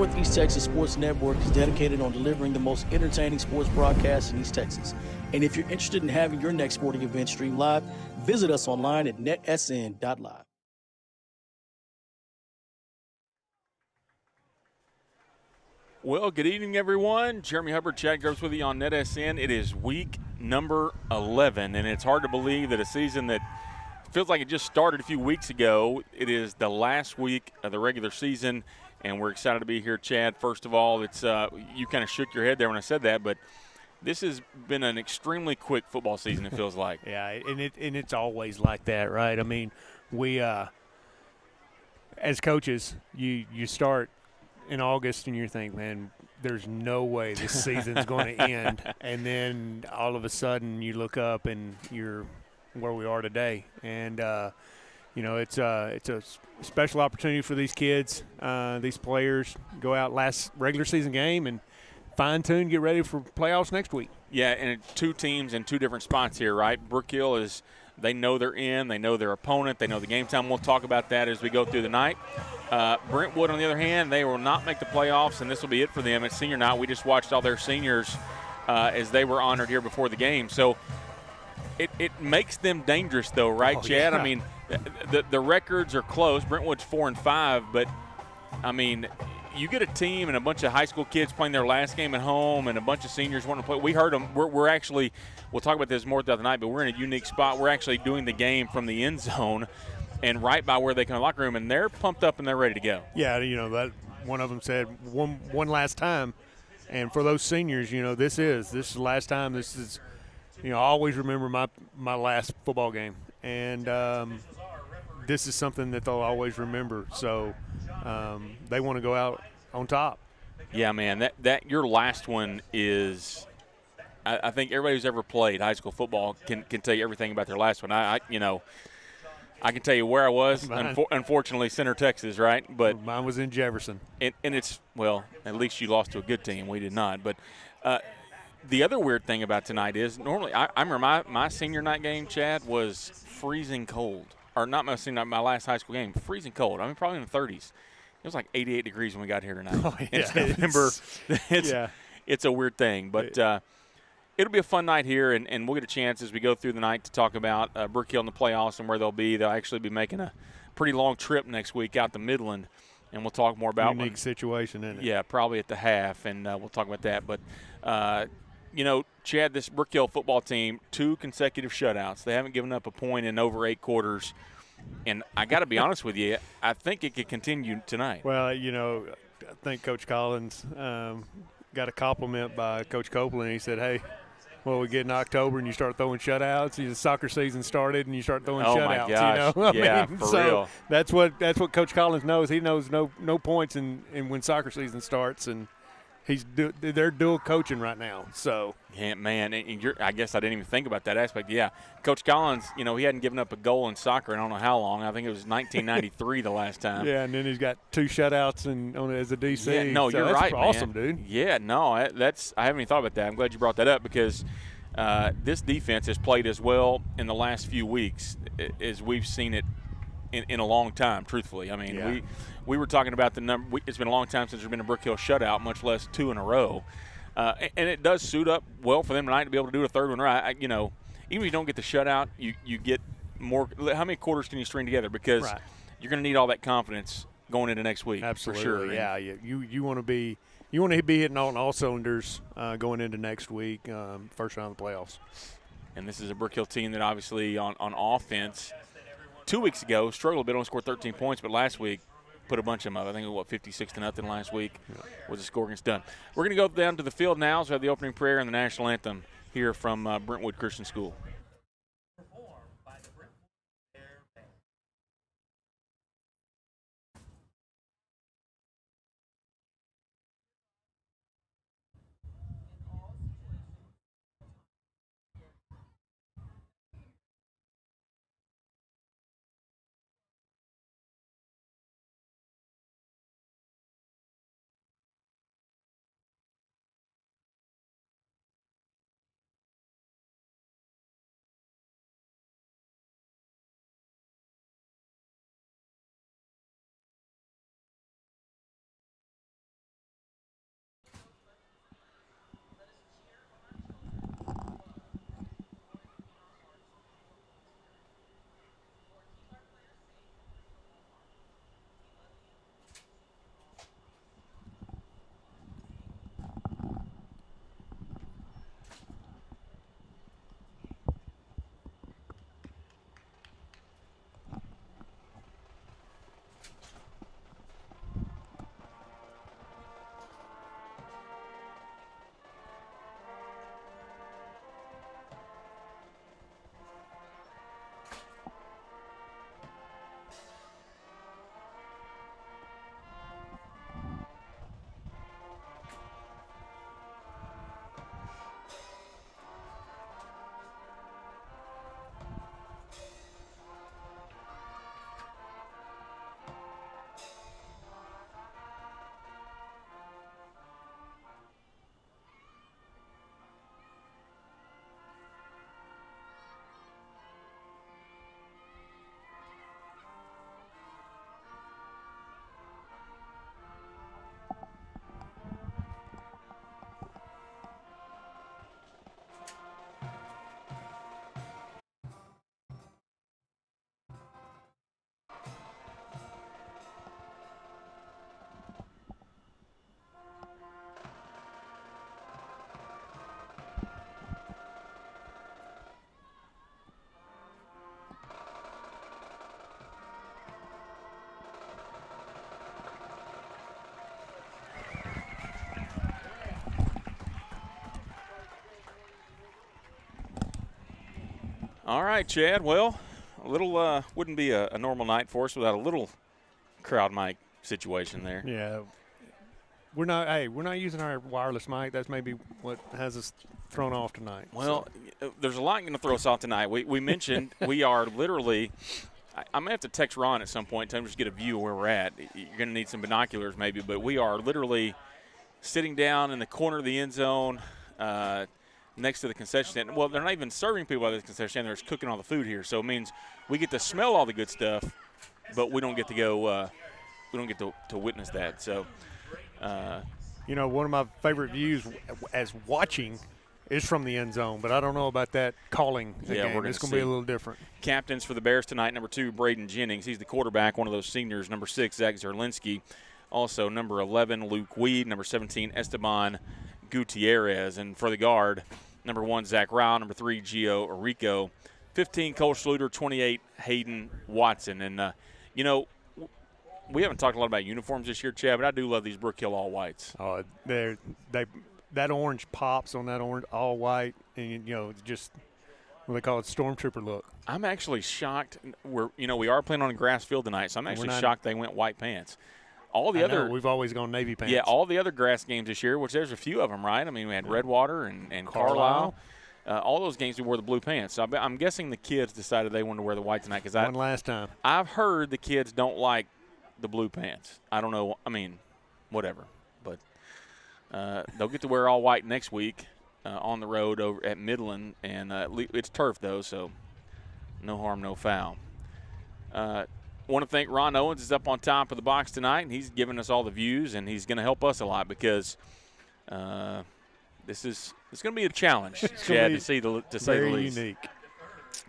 Northeast Texas Sports Network is dedicated on delivering the most entertaining sports broadcasts in East Texas. And if you're interested in having your next sporting event streamed live, visit us online at netsn.live. Well, good evening, everyone. Jeremy Hubbard, Chad Groves with you on NETSN. It is week number 11, and it's hard to believe that a season that feels like it just started a few weeks ago. It is the last week of the regular season, and we're excited to be here, Chad. First of all, it's you kind of shook your head there when I said that, but this has been an extremely quick football season, it feels like. Yeah, and it's always like that, right? I mean, we as coaches, you start in August and you think, man, there's no way this season's going to end, and then all of a sudden you look up and you're where we are today, and it's a special opportunity for these kids, these players, go out last regular season game and fine-tune, get ready for playoffs next week. Yeah, and two teams in two different spots here, right? Brook Hill is, they know they're in, they know their opponent, they know the game time. We'll talk about that as we go through the night. Brentwood, on the other hand, they will not make the playoffs, and this will be it for them. It's senior night. We just watched all their seniors as they were honored here before the game. So it makes them dangerous, though, right, Chad? Yeah. I mean, the records are close. Brentwood's 4-5, but, I mean, you get a team and a bunch of high school kids playing their last game at home and a bunch of seniors wanting to play. We heard them. We're actually – we'll talk about this more throughout the night, but we're in a unique spot. We're actually doing the game from the end zone and right by where they come in the locker room, and they're pumped up and they're ready to go. Yeah, that one of them said one last time. And for those seniors, this is the last time. This is – I always remember my last football game. And this is something that they'll always remember. So they want to go out on top. Yeah, man, that your last one is I think everybody who's ever played high school football can tell you everything about their last one. I can tell you where I was, unfortunately, Center, Texas, right? But mine was in Jefferson. And it's, well, at least you lost to a good team. We did not. But the other weird thing about tonight is normally I remember my senior night game, Chad, was freezing cold. Or not my senior night, my last high school game, freezing cold. I mean, probably in the 30s. It was like 88 degrees when we got here tonight. Oh, yeah. It's November. It's a weird thing. But it'll be a fun night here, and we'll get a chance as we go through the night to talk about Brook Hill in the playoffs and where they'll be. They'll actually be making a pretty long trip next week out to Midland, and we'll talk more about unique situation, isn't it? Yeah, probably at the half, and we'll talk about that. But, Chad, this Brook Hill football team, 2 consecutive shutouts. They haven't given up a point in over 8 quarters. And I got to be honest with you, I think it could continue tonight. Well, I think Coach Collins got a compliment by Coach Copeland. He said, hey, we get in October and you start throwing shutouts. The soccer season started and you start throwing shutouts. My gosh. For real. That's what Coach Collins knows. He knows no points in when soccer season starts, and they're dual coaching right now. So yeah, man, and I guess I didn't even think about that aspect. Yeah, Coach Collins, he hadn't given up a goal in soccer in I don't know how long. I think it was 1993 the last time. Yeah, and then he's got 2 shutouts as a DC. Yeah, no, so you're that's right, awesome, man. dude. Yeah, no, I haven't even thought about that. I'm glad you brought that up because this defense has played as well in the last few weeks as we've seen it in a long time, truthfully. I mean, we were talking about the number. It's been a long time since there's been a Brook Hill shutout, much less 2 in a row. And it does suit up well for them tonight to be able to do a third one right. Even if you don't get the shutout, you get more. How many quarters can you string together? Because you're going to need all that confidence going into next week. Absolutely. For sure. Yeah, you want to be hitting on all cylinders going into next week, first round of the playoffs. And this is a Brook Hill team that obviously on offense 2 weeks ago struggled a bit, only scored 13 points, but last week put a bunch of them up. I think it was 56-0 last week was the score against Dunn. We're going to go down to the field now. So we have the opening prayer and the national anthem here from Brentwood Christian School. All right, Chad. Well, a little wouldn't be a normal night for us without a little crowd mic situation there. Yeah. We're not using our wireless mic. That's maybe what has us thrown off tonight. Well, there's a lot going to throw us off tonight. We mentioned we are literally – I'm going to have to text Ron at some point to just get a view of where we're at. You're going to need some binoculars maybe, but we are literally sitting down in the corner of the end zone next to the concession stand. Well, they're not even serving people at the concession stand. They're just cooking all the food here. So it means we get to smell all the good stuff, but we don't get to go we don't get to witness that. So – one of my favorite views as watching is from the end zone, but I don't know about that calling the game. It's going to be a little different. Captains for the Bears tonight, number 2, Braden Jennings. He's the quarterback, one of those seniors. Number 6, Zach Zerlinski. Also, number 11, Luke Weed. Number 17, Esteban Gutierrez. And for the guard, number 1, Zach Rao. Number 3, Gio Arico. 15, Cole Schluter. 28, Hayden Watson. And, we haven't talked a lot about uniforms this year, Chad, but I do love these Brook Hill all-whites. Oh, that orange pops on that orange all-white, and, just what they call it, stormtrooper look. I'm actually shocked. We are playing on a grass field tonight, so I'm actually shocked they went white pants. We've always gone navy pants. Yeah, all the other grass games this year, which there's a few of them, right? I mean, we had Redwater and Carlisle. All those games we wore the blue pants. So I'm guessing the kids decided they wanted to wear the white tonight. One last time. I've heard the kids don't like the blue pants. I don't know. I mean, whatever. But they'll get to wear all white next week on the road over at Midland, and it's turf though, so no harm, no foul. Want to thank Ron Owens is up on top of the box tonight, and he's giving us all the views, and he's going to help us a lot because it's going to be a challenge, Chad, to say the least. Very unique.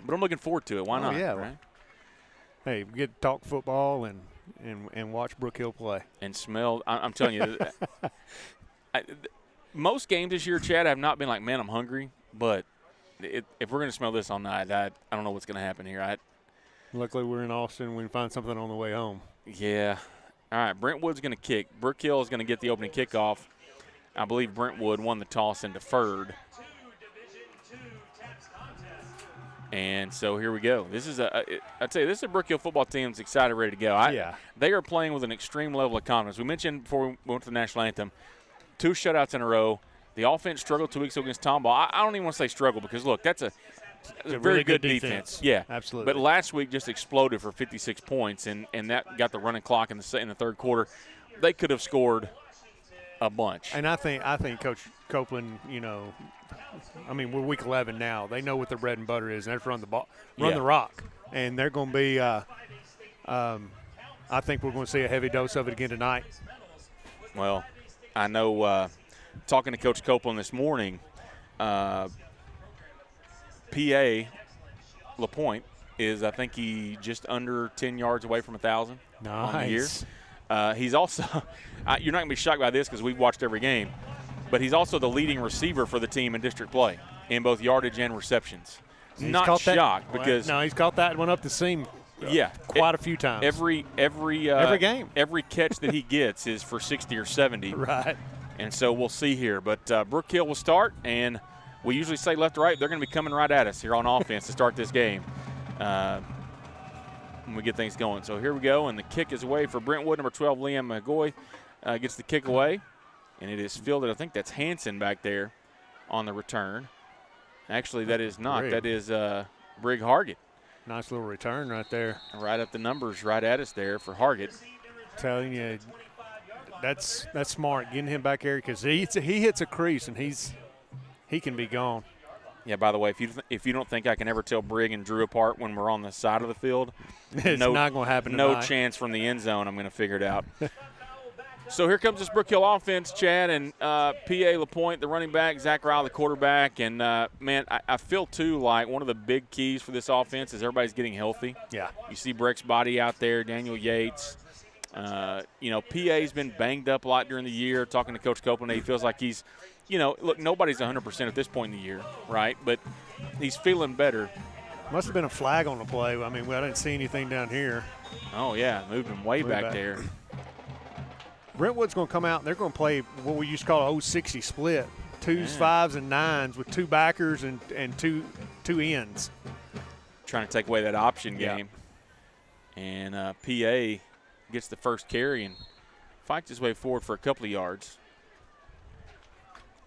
But I'm looking forward to it. Why not? Yeah. Right? Hey, we get to talk football and watch Brook Hill play. And smell. I'm telling you, most games this year, Chad, have not been like, man, I'm hungry. But if we're going to smell this all night, I don't know what's going to happen here. Luckily, we're in Austin. We can find something on the way home. Yeah. All right, Brentwood's going to kick. Brook Hill is going to get the opening kickoff. I believe Brentwood won the toss and deferred. And so here we go. This is I'd say this is a Brook Hill football team that's excited, ready to go. They are playing with an extreme level of confidence. We mentioned before we went to the national anthem, 2 shutouts in a row. The offense struggled 2 weeks ago against Tomball. I don't even want to say struggle because, look, that's a very really good defense. Yeah, absolutely. But last week just exploded for 56 points, and that got the running clock in the third quarter. They could have scored a bunch. And I think Coach Copeland, we're week 11 now. They know what their bread and butter is, and that's run the ball, the rock. And they're going to be I think we're going to see a heavy dose of it again tonight. Well, I know talking to Coach Copeland this morning, PA LaPointe is, I think, he just under 10 yards away from 1,000 on the year. He's also you're not going to be shocked by this because we've watched every game, but he's also the leading receiver for the team in district play in both yardage and receptions. Not shocked because he's caught that one up the seam. Quite a few times. Every game, every catch that he gets is for 60 or 70. Right. And so we'll see here. But Brook Hill will start, and we usually say left to right. They're going to be coming right at us here on offense to start this game when we get things going. So here we go, and the kick is away for Brentwood. Number 12, Liam McGoy, gets the kick away, and it is fielded. I think that's Hanson back there on the return. Actually, that is not. That is Brig Hargett. Nice little return right there. Right up the numbers, right at us there for Hargett. Telling you, that's smart getting him back there because he hits a crease and he can be gone. Yeah. By the way, if you don't think I can ever tell Brig and Drew apart when we're on the side of the field, it's not going to happen. No chance from the end zone. I'm going to figure it out. So here comes this Brook Hill offense, Chad, and PA LaPointe, the running back, Zach Ryle, the quarterback. And, man, I feel, too, like one of the big keys for this offense is everybody's getting healthy. Yeah. You see Breck's body out there, Daniel Yates. PA's been banged up a lot during the year. Talking to Coach Copeland, he feels like he's, look, nobody's 100% at this point in the year, right? But he's feeling better. Must have been a flag on the play. I mean, I didn't see anything down here. Oh, yeah, moved him way back there. Brentwood's going to come out, and they're going to play what we used to call an 0-60 split, 2s, 5s, and 9s with 2 backers and two ends. trying to take away that option game. And PA gets the first carry and fights his way forward for a couple of yards.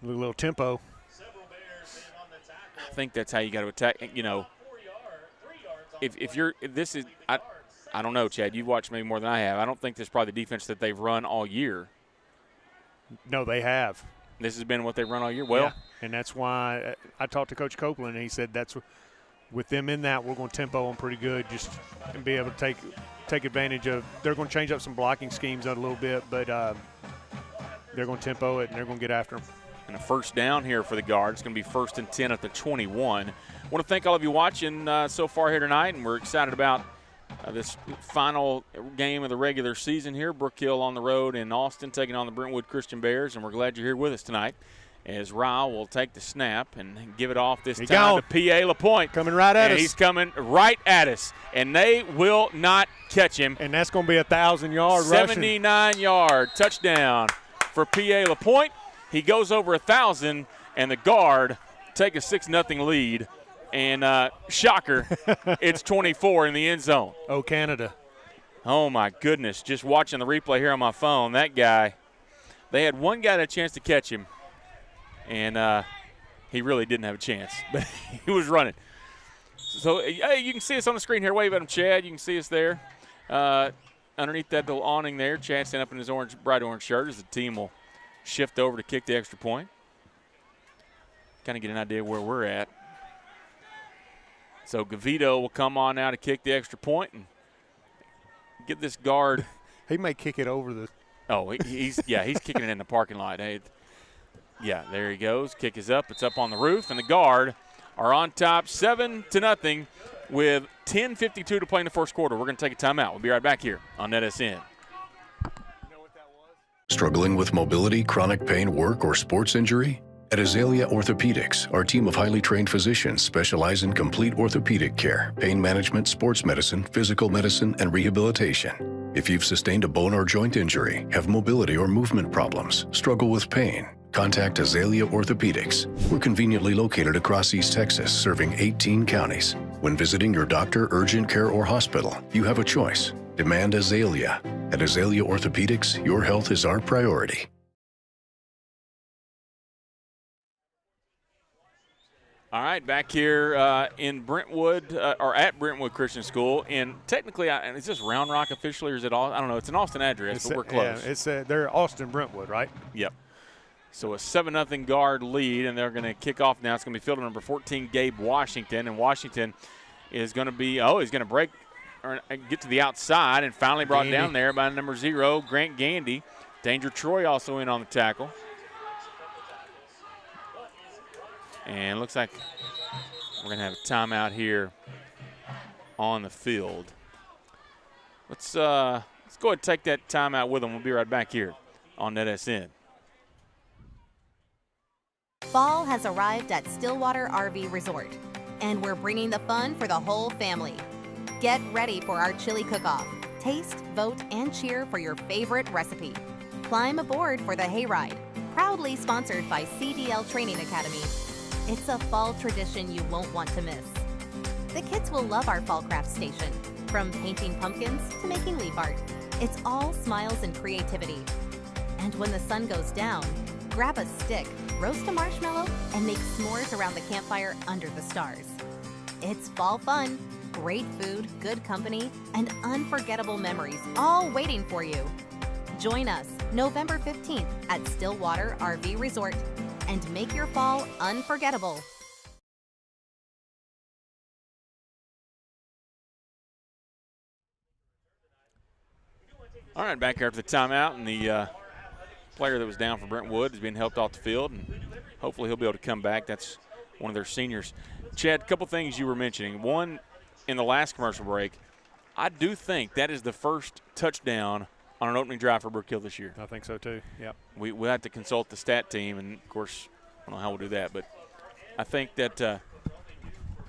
A little tempo. I think that's how you got to attack. You know, I don't know, Chad. You've watched maybe more than I have. I don't think this is probably the defense that they've run all year. No, they have. This has been what they've run all year. Well, yeah. And that's why I talked to Coach Copeland, and he said that's with them in that, we're going to tempo them pretty good, just and be able to take advantage of. They're going to change up some blocking schemes a little bit, but they're going to tempo it and they're going to get after them. And a first down here for the Guard. It's going to be 1st and 10 at the 21. I want to thank all of you watching so far here tonight, and we're excited about this final game of the regular season here. Brook Hill on the road in Austin taking on the Brentwood Christian Bears, and we're glad you're here with us tonight as Ryle will take the snap and give it off this time to P.A. LaPointe. Coming right at us. He's coming right at us, and they will not catch him. And that's going to be a 1,000-yard rushing. 79-yard touchdown for P.A. LaPointe. He goes over 1,000, and the Guard take a 6-0 lead. And shocker, it's 24 in the end zone. Oh, Canada. Oh, my goodness. Just watching the replay here on my phone, that guy, they had one guy that had a chance to catch him, and he really didn't have a chance. But he was running. So, hey, you can see us on the screen here. Wave at him, Chad. You can see us there. Underneath that little awning there, Chad standing up in his bright orange shirt as the team will shift over to kick the extra point. Kind of get an idea where we're at. So Gavito will come on now to kick the extra point and get this Guard. He may kick it over the. Oh, he's kicking it in the parking lot. Hey, yeah, there he goes. Kick is up. It's up on the roof, and the Guard are on top 7-0 with 10:52 to play in the first quarter. We're going to take a timeout. We'll be right back here on NETSN. Struggling with mobility, chronic pain, work, or sports injury? At Azalea Orthopedics, our team of highly trained physicians specialize in complete orthopedic care, pain management, sports medicine, physical medicine, and rehabilitation. If you've sustained a bone or joint injury, have mobility or movement problems, struggle with pain, contact Azalea Orthopedics. We're conveniently located across East Texas, serving 18 counties. When visiting your doctor, urgent care, or hospital, you have a choice. Demand Azalea. At Azalea Orthopedics, your health is our priority. All right, back here in Brentwood, or at Brentwood Christian School, and technically, is this Round Rock officially, or is it all? I don't know. It's an Austin address, but we're close. Yeah, it's they're Austin Brentwood, right? Yep. So a 7-0 Guard lead, and they're going to kick off now. It's going to be field number 14, Gabe Washington, and Washington is going to be he's going to break or get to the outside, and finally brought down there by number 0, Grant Gandy. Danger Troy also in on the tackle. And looks like we're going to have a timeout here on the field. Let's go ahead and take that timeout with them. We'll be right back here on NETSN. Fall has arrived at Stillwater RV Resort, and we're bringing the fun for the whole family. Get ready for our chili cook-off. Taste, vote, and cheer for your favorite recipe. Climb aboard for the hayride, proudly sponsored by CDL Training Academy. It's a fall tradition you won't want to miss. The kids will love our fall craft station, from painting pumpkins to making leaf art. It's all smiles and creativity. And when the sun goes down, grab a stick, roast a marshmallow, and make s'mores around the campfire under the stars. It's fall fun, great food, good company, and unforgettable memories all waiting for you. Join us November 15th at Stillwater RV Resort and make your fall unforgettable. All right, back here after the timeout, and the player that was down for Brentwood is being helped off the field, and hopefully he'll be able to come back. That's one of their seniors. Chad, a couple things you were mentioning. One, in the last commercial break, I do think that is the first touchdown on an opening drive for Brook Hill this year. I think so too. Yeah. We'll have to consult the stat team, and of course, I don't know how we'll do that, but I think that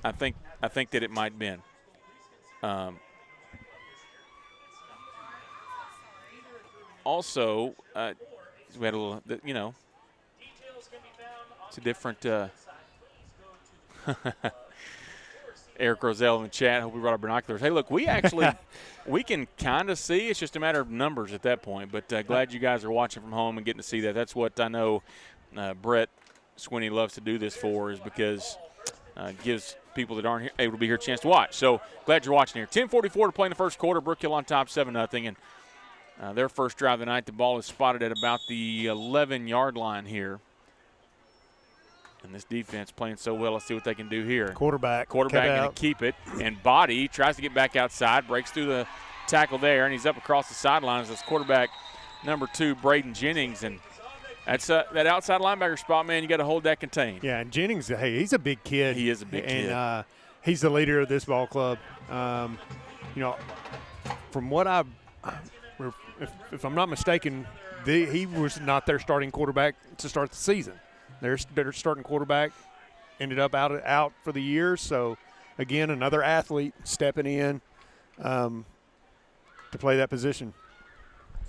I think that it might have been. Also, we had a little, it's a different. Eric Roselle in the chat. Hope we brought our binoculars. Hey, look, we actually we can kind of see. It's just a matter of numbers at that point. But glad you guys are watching from home and getting to see that. That's what I know Brett Swinney loves to do this for, is because it gives people that aren't able to be here a chance to watch. So glad you're watching here. 10:44 to play in the first quarter. Brook Hill on top 7-0. And their first drive of the night, the ball is spotted at about the 11-yard line here. And this defense playing so well. Let's see what they can do here. Quarterback going to keep it. And Body tries to get back outside, breaks through the tackle there, and he's up across the sidelines. That's quarterback number 2, Braden Jennings. And that's that outside linebacker spot, man. You got to hold that contained. Yeah, and Jennings, hey, he's a big kid. He is a big kid. And he's the leader of this ball club. From what if I'm not mistaken, he was not their starting quarterback to start the season. Their starting quarterback ended up out for the year. So, again, another athlete stepping in to play that position.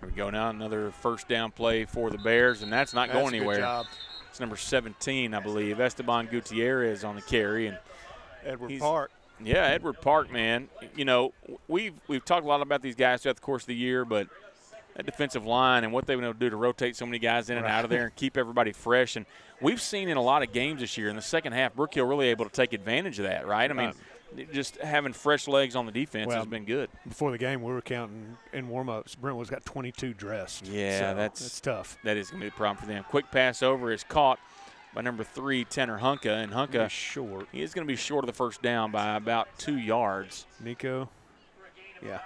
Here we go now, another first down play for the Bears, and that's not going anywhere. Good job. It's number 17, I believe. Esteban Gutierrez on the carry. And Edward Park. Yeah, Edward Park, man. We've talked a lot about these guys throughout the course of the year, but that defensive line and what they've been able to do to rotate so many guys in and out of there and keep everybody fresh. And we've seen in a lot of games this year in the second half, Brook Hill really able to take advantage of that, right? I mean, just having fresh legs on the defense has been good. Before the game, we were counting in warm-ups. Brentwood's got 22 dressed. Yeah, so that's tough. That is going to be a problem for them. Quick pass over is caught by number 3, Tanner Hunka. And Hunka, short. He is going to be short of the first down by about 2 yards. Nico. Yeah.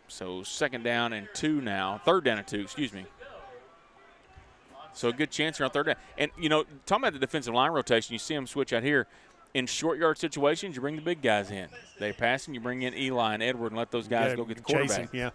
So second down and 2 now. Third down and 2, excuse me. So a good chance here on third down. And, talking about the defensive line rotation, you see them switch out here. In short yard situations, you bring the big guys in. They're passing, you bring in Eli and Edward and let those guys go get the quarterback. Chasing, yeah.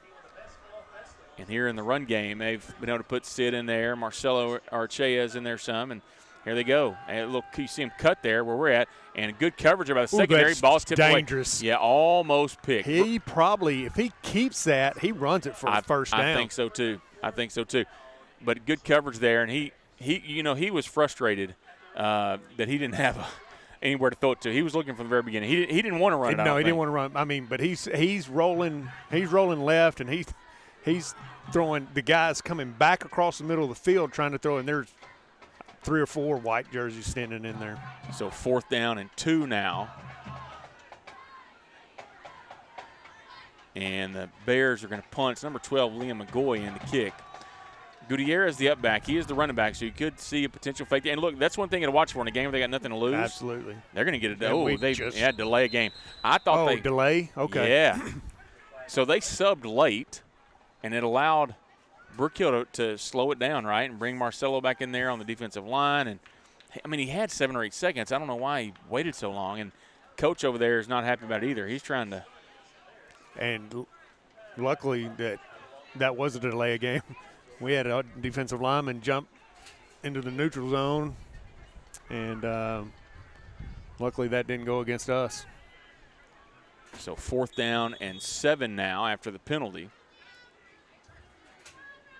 And here in the run game, they've been able to put Sid in there. Marcelo Archea in there some. And here they go. And look, you see him cut there where we're at. And good coverage about the secondary. Ball's tipped dangerous. Away. Yeah, almost picked. He probably, if he keeps that, he runs it for a first down. I think so too. But good coverage there. And he was frustrated that he didn't have anywhere to throw it to. He was looking from the very beginning. He didn't want to run it. No, he didn't want to run. I mean, but he's rolling left, and he's throwing. The guys coming back across the middle of the field trying to throw, and there's 3 or 4 white jerseys standing in there. So fourth down and 2 now. And the Bears are going to punt. It's number 12, Liam McGoy, in the kick. Gutierrez, the up back. He is the running back, so you could see a potential fake. And look, that's one thing to watch for in a game where they got nothing to lose. Absolutely. They're going to get it. They had to delay a game. I thought delay? Okay. Yeah. So they subbed late, and it allowed Brook Hill to slow it down, right, and bring Marcelo back in there on the defensive line. And, I mean, he had 7 or 8 seconds. I don't know why he waited so long. And coach over there is not happy about it either. He's trying to. And luckily that was a delay game. We had a defensive lineman jump into the neutral zone, and luckily that didn't go against us. So fourth down and 7 now after the penalty.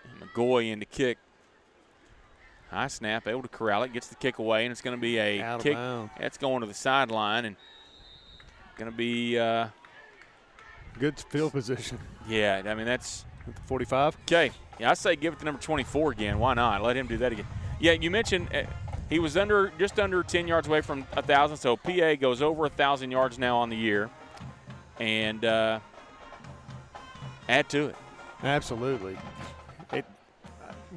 And McGoy in to kick. High snap, able to corral it, gets the kick away, and it's going to be a out kick. Of bounds. That's going to the sideline, and going to be good field position. Yeah, I mean that's 45. Okay. Yeah, I say give it to number 24 again. Why not? Let him do that again. Yeah, you mentioned he was just under 10 yards away from 1,000, so PA goes over 1,000 yards now on the year. And add to it. Absolutely.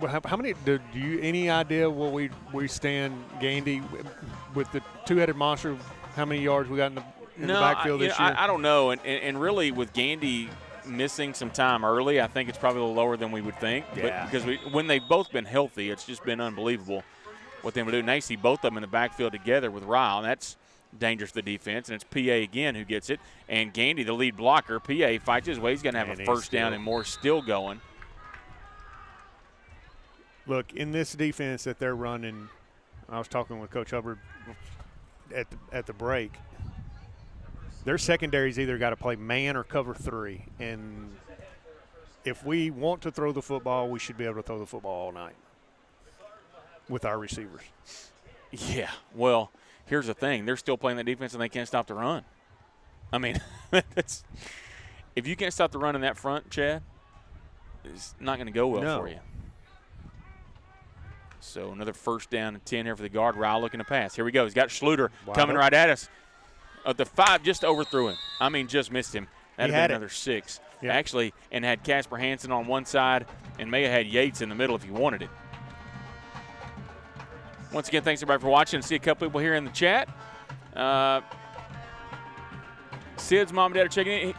How many do you any idea what we stand Gandy with the two-headed monster? How many yards we got in the backfield this year? I don't know. And really with Gandy missing some time early, I think it's probably a little lower than we would think. Yeah. But because when they've both been healthy, it's just been unbelievable what they've been doing. Now you see both of them in the backfield together with Ryle, and that's dangerous for the defense. And it's PA again who gets it. And Gandy, the lead blocker, PA fights his way. He's going to have a first down and more still going. Look, in this defense that they're running, I was talking with Coach Hubbard at the break. Their secondary's either got to play man or cover 3. And if we want to throw the football, we should be able to throw the football all night with our receivers. Yeah, well, here's the thing. They're still playing that defense, and they can't stop the run. I mean, if you can't stop the run in that front, Chad, it's not going to go well for you. So another first down and 10 here for the guard. Ryle looking to pass. Here we go. He's got Schluter coming right at us. The 5 just overthrew him. I mean, just missed him. That'd have been another 6. Yep. Actually, and had Casper Hansen on one side, and may have had Yates in the middle if you wanted it. Once again, thanks everybody for watching. See a couple people here in the chat. Sid's mom and dad are checking in.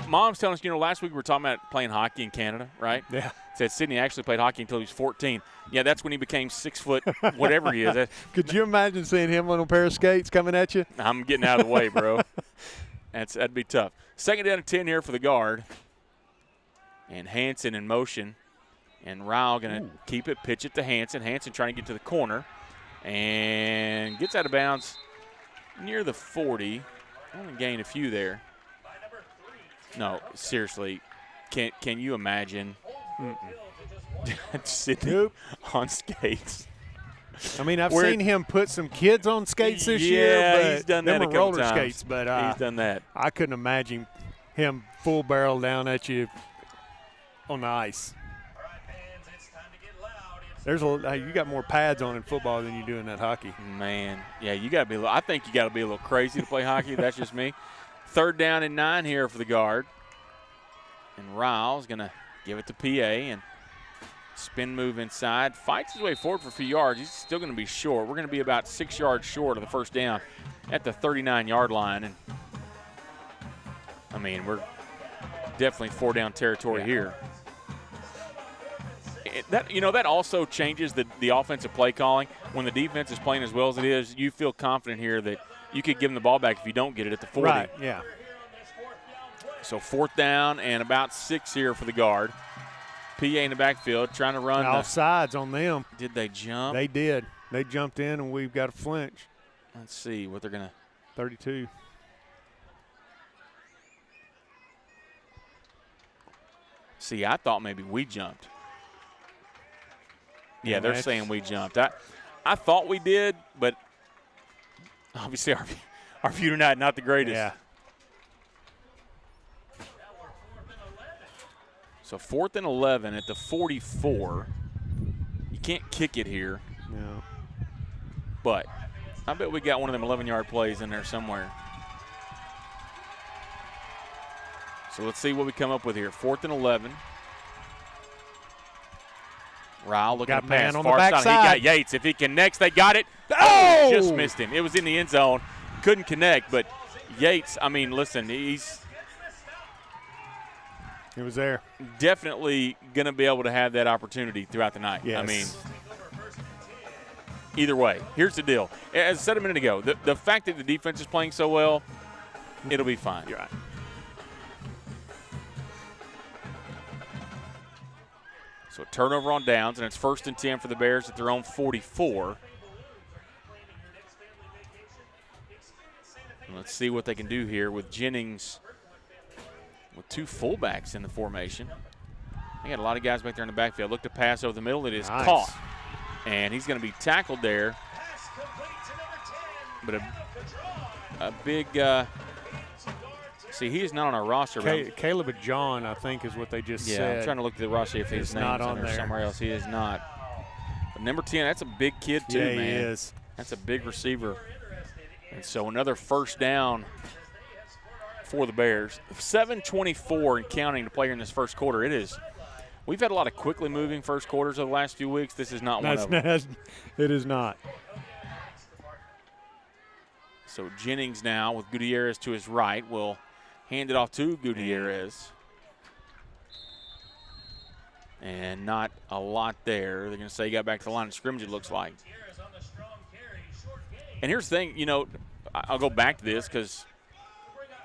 Mom's telling us, last week we were talking about playing hockey in Canada, right? Yeah. Said Sydney actually played hockey until he was 14. Yeah, that's when he became 6 foot, whatever he is. Could you imagine seeing him on a pair of skates coming at you? I'm getting out of the way, bro. That'd be tough. Second down and 10 here for the guard. And Hansen in motion. And Ryle going to keep it, pitch it to Hansen. Hansen trying to get to the corner. And gets out of bounds near the 40. Only gained a few there. No, seriously, can you imagine Sydney on skates? I mean, I've seen him put some kids on skates this year. Yeah, he's done that a couple roller times. Skates, but he's done that. I couldn't imagine him full barrel down at you on the ice. You got more pads on in football than you do in that hockey. Man, yeah, you got to be. I think you got to be a little crazy to play hockey. That's just me. Third down and 9 here for the guard, and Ryle's gonna give it to PA and spin move inside. Fights his way forward for a few yards. He's still gonna be short. We're gonna be about 6 yards short of the first down at the 39-yard line, and I mean we're definitely 4-down territory here. That also changes the offensive play calling. When the defense is playing as well as it is, you feel confident here that you could give them the ball back if you don't get it at the 40. Right, yeah. So 4th down and about 6 here for the guard. PA in the backfield trying to run. Offsides on them. Did they jump? They did. They jumped in, and we've got a flinch. Let's see what they're going to. 32. See, I thought maybe we jumped. Yeah, they're saying we jumped. I thought we did, but obviously our view tonight not the greatest. Yeah. So 4th and 11 at the 44. You can't kick it here. No. But I bet we got one of them 11-yard plays in there somewhere. So let's see what we come up with here. 4th and 11. Ryle looking to pass on the far side. He got Yates. If he connects, they got it. Oh! Just missed him. It was in the end zone. Couldn't connect, but Yates, I mean, listen, he was there. Definitely going to be able to have that opportunity throughout the night. Yes. I mean, either way, here's the deal. As I said a minute ago, the fact that the defense is playing so well, it'll be fine. You're right. So turnover on downs, and it's 1st and 10 for the Bears at their own 44. And let's see what they can do here with Jennings with 2 fullbacks in the formation. They got a lot of guys back there in the backfield. Look to pass over the middle. It is caught. And he's going to be tackled there. But a big see, he is not on our roster. Caleb John, I think, is what they just said. Yeah, I'm trying to look at the roster if his name's not on there. Somewhere else. He is not. But number 10, that's a big kid too, man. Yeah, he is. That's a big receiver. And so another first down for the Bears. 7:24 and counting to play in this first quarter. It is. We've had a lot of quickly moving first quarters over the last few weeks. This is not one of them. It is not. So Jennings now with Gutierrez to his right will hand it off to Gutierrez. And not a lot there. They're going to say he got back to the line of scrimmage, it looks like. And here's the thing, I'll go back to this because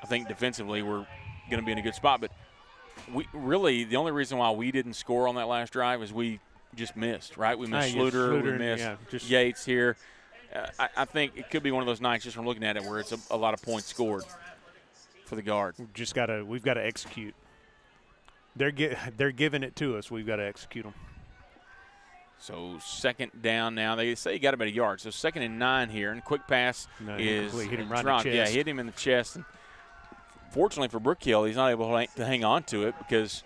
I think defensively we're going to be in a good spot. But we really, the only reason why we didn't score on that last drive is we just missed, right? We missed Schluter, we missed Yates here. I think it could be one of those nights just from looking at it where it's a lot of points scored for the guard. We've got to execute. They're giving it to us. We've got to execute them. So second down now. They say he got about a yard. So 2nd and 9 here. And quick pass is hit him right dropped. in the chest. Yeah, hit him in the chest. And fortunately for Brookhill, he's not able to hang on to it because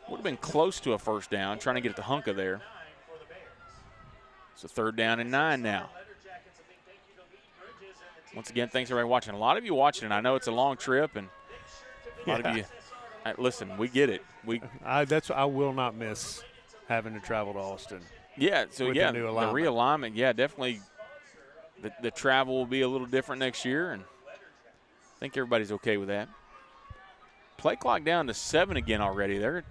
it would have been close to a first down, trying to get it to Hunka there. So 3rd down and 9 now. Once again, thanks everybody watching. A lot of you watching, and I know it's a long trip, and a lot of you, listen, we get it. I will not miss having to travel to Austin. Yeah, so with yeah, the new the alignment. realignment, yeah, definitely the travel will be a little different next year, and I think everybody's okay with that. Play clock down to 7 again already. They're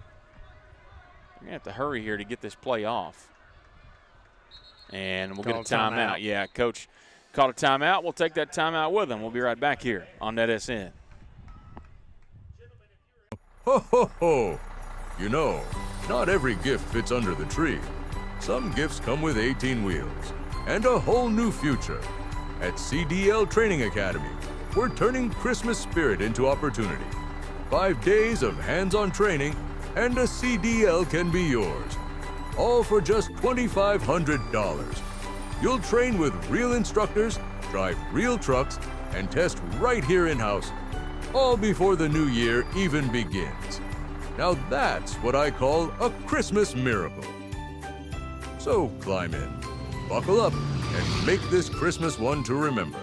going to have to hurry here to get this play off. And we'll get a timeout. Yeah, Coach called a timeout. We'll take that timeout with him. We'll be right back here on NETSN. Ho, ho, ho! You know, not every gift fits under the tree. Some gifts come with 18 wheels and a whole new future. At CDL Training Academy, we're turning Christmas spirit into opportunity. 5 days of hands-on training and a CDL can be yours. All for just $2,500. You'll train with real instructors, drive real trucks, and test right here in-house, all before the new year even begins. Now that's what I call a Christmas miracle. So climb in, buckle up, and make this Christmas one to remember.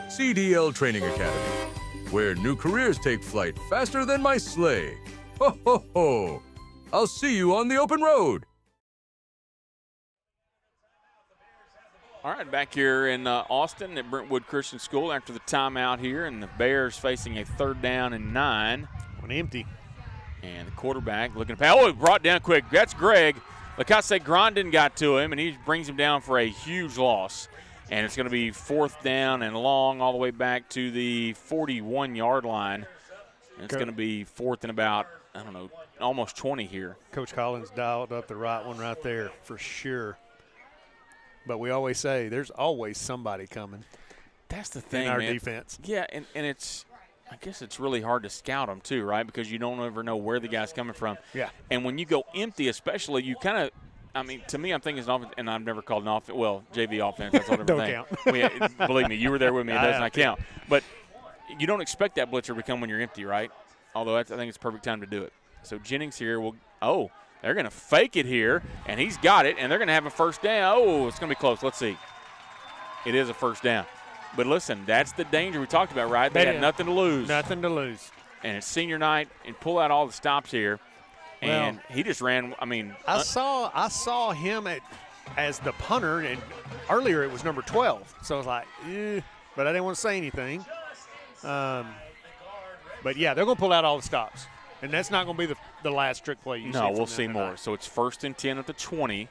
CDL Training Academy, where new careers take flight faster than my sleigh. Ho, ho, ho! I'll see you on the open road. All right, back here in Austin at Brentwood Christian School after the timeout here, and the Bears facing a 3rd down and 9. On empty. And the quarterback looking to pass. Oh, brought down quick. That's Greg. Lacasse Grandin got to him, and he brings him down for a huge loss. And it's going to be 4th down and long all the way back to the 41-yard line. And it's going to be 4th and about, I don't know, almost 20 here. Coach Collins dialed up the right one right there for sure. But we always say there's always somebody coming. That's the thing, in our man. defense. Yeah, and it's – I guess it's really hard to scout them too, right? Because you don't ever know where the guy's coming from. Yeah. And when you go empty especially, you kind of – I mean, to me, I'm thinking it's an offense, and I've never called an offense – well, JV offense, that's all Don't everything. count. Believe me, you were there with me. It does not count. But you don't expect that blitzer to come when you're empty, right? Although I think it's the perfect time to do it. So Jennings here will – oh, they're going to fake it here, and he's got it, and they're going to have a 1st down. Oh, it's going to be close. Let's see. It is a 1st down. But listen, that's the danger we talked about, right? They had nothing to lose. Nothing to lose. And it's senior night, and pull out all the stops here. And he just ran, I mean. I saw him as the punter, and earlier it was number 12. So I was like, but I didn't want to say anything. But, yeah, they're going to pull out all the stops. And that's not going to be the last trick play you see. No, we'll see more. So it's 1st and 10 at the 20.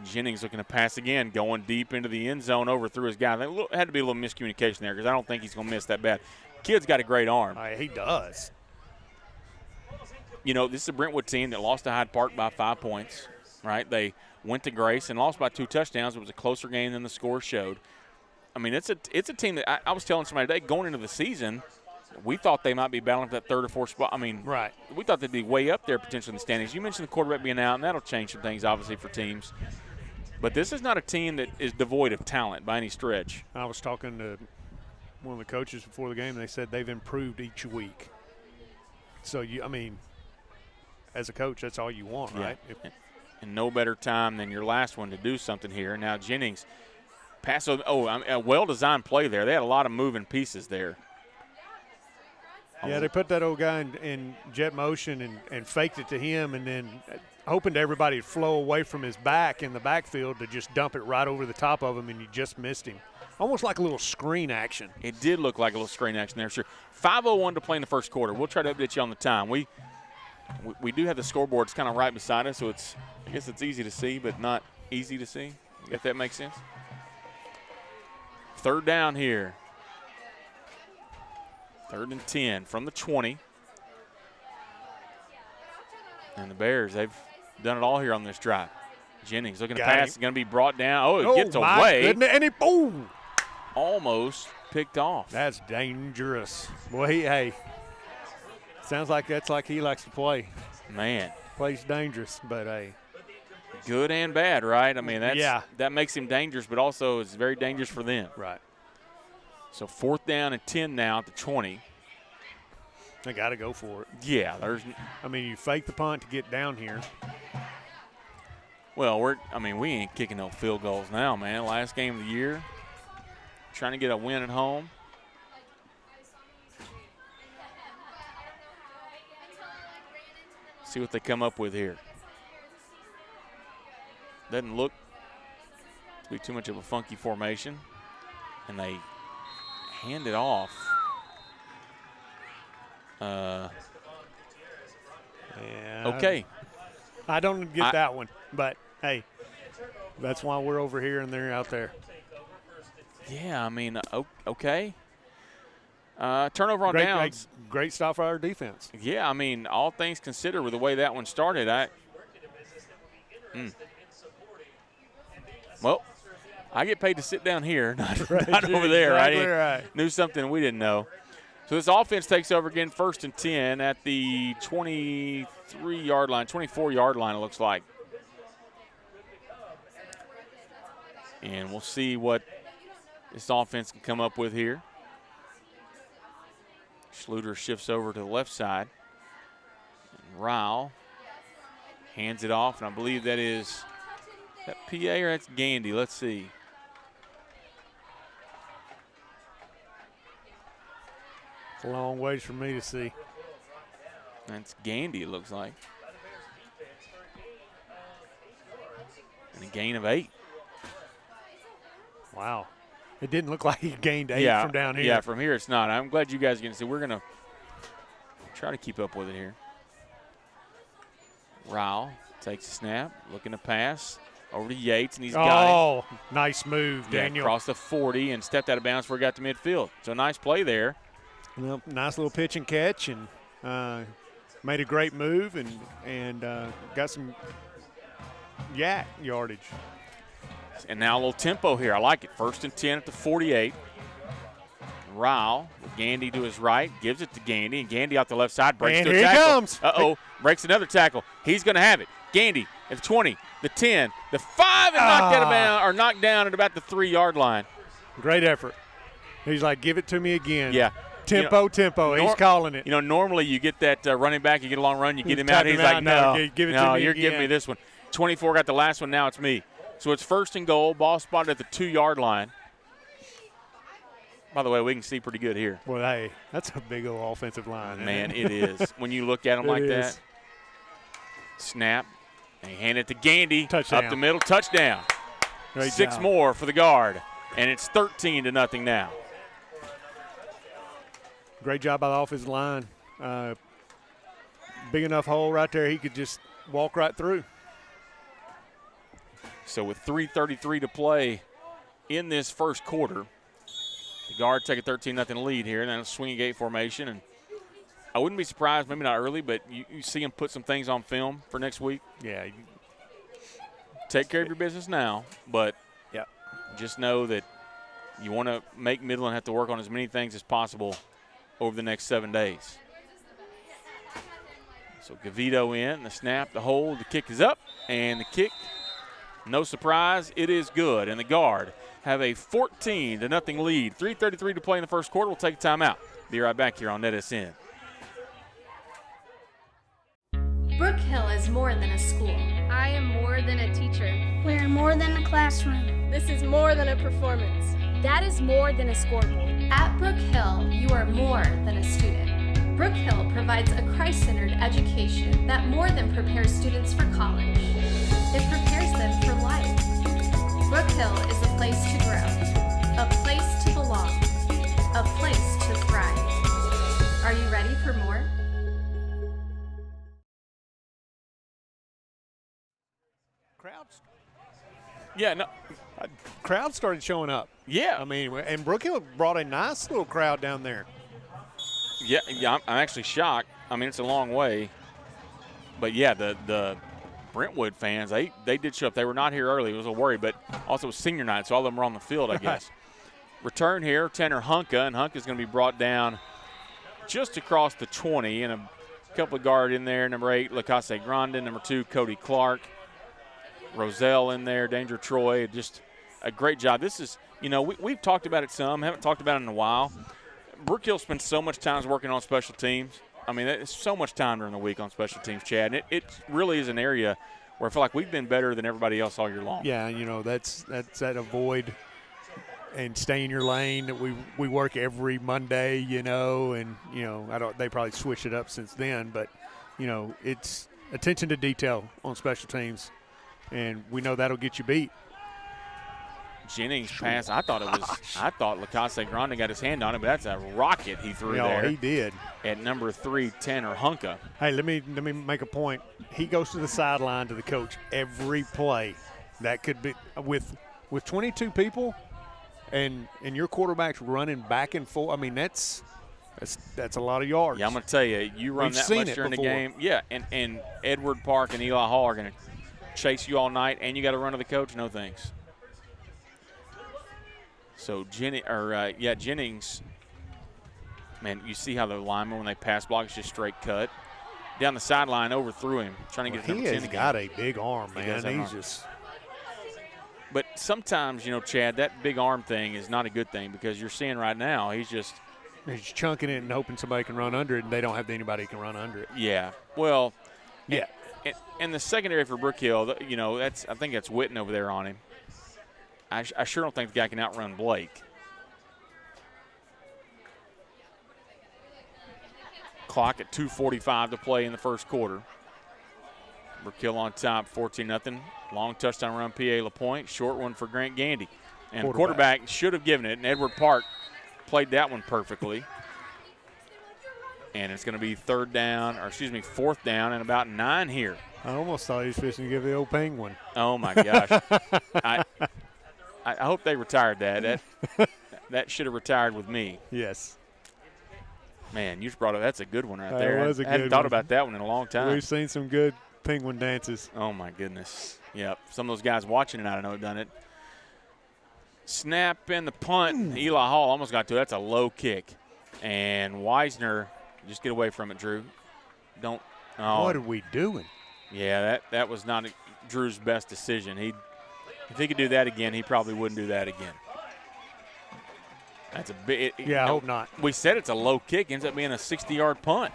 Jennings looking to pass again, going deep into the end zone, overthrew his guy. There had to be a little miscommunication there because I don't think he's going to miss that bad. Kid's got a great arm. He does. You know, this is a Brentwood team that lost to Hyde Park by 5 points, right? They went to Grace and lost by 2 touchdowns. It was a closer game than the score showed. I mean, it's a team that I was telling somebody today going into the season, we thought they might be battling for that 3rd or 4th spot. I mean, right. We thought they'd be way up there potentially in the standings. You mentioned the quarterback being out, and that'll change some things, obviously, for teams. But this is not a team that is devoid of talent by any stretch. I was talking to one of the coaches before the game, and they said they've improved each week. So, I mean, as a coach, that's all you want, right? And no better time than your last one to do something here. Now Jennings, pass over. Oh, a well-designed play there. They had a lot of moving pieces there. Yeah, they put that old guy in jet motion and faked it to him, and then hoping to everybody to flow away from his back in the backfield to just dump it right over the top of him, and you just missed him. Almost like a little screen action. It did look like a little screen action there, sure. 5:01 to play in the first quarter. We'll try to update you on the time. We do have the scoreboards kind of right beside us, so I guess it's easy to see, but not easy to see, if that makes sense. 3rd down here. 3rd and 10 from the 20. And the Bears, they've done it all here on this drive. Jennings looking to pass. It's going to be brought down. Oh, it gets away. Goodness. And he, boom. Almost picked off. That's dangerous. Boy, hey, sounds like that's like he likes to play. Man. Plays dangerous, but hey. Good and bad, right? I mean, that makes him dangerous, but also it's very dangerous for them. Right. So 4th down and 10 now at the 20. They got to go for it. Yeah, I mean, you fake the punt to get down here. Well, we ain't kicking no field goals now, man. Last game of the year, trying to get a win at home. See what they come up with here. Doesn't look to be too much of a funky formation, and they hand it off. Okay. I don't get that one, but hey, that's why we're over here and they're out there. Yeah, I mean, okay. Turnover on downs. Great stop for our defense. Yeah, I mean, all things considered with the way that one started, well, I get paid to sit down here, not over there. Exactly I right. knew something we didn't know. So this offense takes over again, 1st and 10 at the 23-yard line, 24-yard line, it looks like. And we'll see what this offense can come up with here. Schluter shifts over to the left side. And Ryle hands it off, and I believe that is that PA or that's Gandy. Let's see. It's a long ways for me to see. That's Gandy, it looks like. And a gain of 8. Wow. It didn't look like he gained 8 from down here. Yeah, from here it's not. I'm glad you guys can see. We're going to try to keep up with it here. Ryle takes a snap, looking to pass over to Yates, and he's got it. Oh, nice move, Daniel. Across the 40 and stepped out of bounds before he got to midfield. So nice play there. Well, nice little pitch and catch, and made a great move and got some yardage. And now a little tempo here. I like it. 1st and 10 at the 48. Ryle with Gandy to his right, gives it to Gandy, and Gandy out the left side breaks and to a here tackle. He comes. Uh-oh, breaks another tackle. He's going to have it. Gandy at the 20, the 10, the 5, and knocked down at about the 3-yard line. Great effort. He's like, give it to me again. Yeah. Tempo. He's calling it. Normally you get that running back, you get a long run, you get him out. He's like, no, give it to me you're again. giving me this one. 24 got the last one, now it's me. So it's 1st and goal, ball spotted at the 2-yard line. By the way, we can see pretty good here. Well, hey, that's a big old offensive line. Man, it is. When you look at them like that. Snap. They hand it to Gandy. Touchdown. Up the middle, touchdown. Great 6 job. more for the guard. And it's 13-0 now. Great job by the offensive line. Big enough hole right there, he could just walk right through. So with 3:33 to play in this first quarter, the Guard take a 13-0 lead here, and then a swinging gate formation. And I wouldn't be surprised, maybe not early, but you see them put some things on film for next week. Yeah. Take care of your business now, but just know that you want to make Midland have to work on as many things as possible over the next 7 days. So Gavito in, the snap, the hold, the kick is up, and the kick, no surprise, it is good. And the Guard have a 14-0 lead. 3:33 to play in the first quarter. We'll take a timeout. Be right back here on NETSN. Brook Hill is more than a school. I am more than a teacher. We're more than a classroom. This is more than a performance. That is more than a scoreboard. At Brook Hill, you are more than a student. Brook Hill provides a Christ-centered education that more than prepares students for college. It prepares them for life. Brook Hill is a place to grow, a place to belong, a place to thrive. Are you ready for more? Crowd started showing up. Yeah. I mean, and Brook Hill brought a nice little crowd down there. Yeah, I'm actually shocked. I mean, it's a long way. But, yeah, the Brentwood fans, they did show up. They were not here early. It was a worry, but also it was senior night, so all of them were on the field, I guess. Return here, Tanner Hunka, and Hunka's going to be brought down just across the 20, and A couple of guard in there. Number 8, Lacasse Grandin. Number 2, Cody Clark. Roselle in there. Danger Troy. Just a great job. This is, we've talked about it some. Haven't talked about it in a while. Brook Hill spends so much time working on special teams. I mean, it's so much time during the week on special teams, Chad. And it really is an area where I feel like we've been better than everybody else all year long. Yeah, that's that avoid and stay in your lane that we work every Monday, and they probably switched it up since then, but it's attention to detail on special teams, and we know that'll get you beat. Jennings pass, I thought Lacasse Grandin got his hand on it, but that's a rocket he threw there. He did. At number 3, Tanner Hunka. Hey, let me make a point. He goes to the sideline to the coach every play. That could be with 22 people and your quarterback's running back and forth. I mean, that's a lot of yards. Yeah, I'm going to tell you, you run that much during the game. Yeah, and Edward Park and Eli Hall are going to chase you all night, and you got to run to the coach. No thanks. So Jennings, man, you see how the lineman, when they pass block, it's just straight cut. Down the sideline, overthrew him, trying to get his number 10 again. He has got a big arm, man. But sometimes, Chad, that big arm thing is not a good thing because you're seeing right now he's chunking it and hoping somebody can run under it, and they don't have anybody who can run under it. Yeah. Well, yeah. And the secondary for Brook Hill, I think that's Witten over there on him. I sure don't think the guy can outrun Blake. Clock at 2:45 to play in the first quarter. Brook Hill on top, 14-0. Long touchdown run, P.A. LaPointe. Short one for Grant Gandy. And the quarterback should have given it, and Edward Park played that one perfectly. And it's going to be fourth down and about 9 here. I almost thought he was fixing to give the old penguin. Oh, my gosh. I hope they retired that. That should have retired with me. Yes. Man, you just brought up. That's a good one right there. That was a good one. I hadn't thought about that one in a long time. We've seen some good penguin dances. Oh, my goodness. Yep. Some of those guys watching it, I don't know, have done it. Snap in the punt. Eli Hall almost got to it. That's a low kick. And Weisner, just get away from it, Drew. Don't. Oh. What are we doing? Yeah, that was not Drew's best decision. If he could do that again, he probably wouldn't do that again. That's a big. I hope not. We said it's a low kick. Ends up being a 60-yard punt.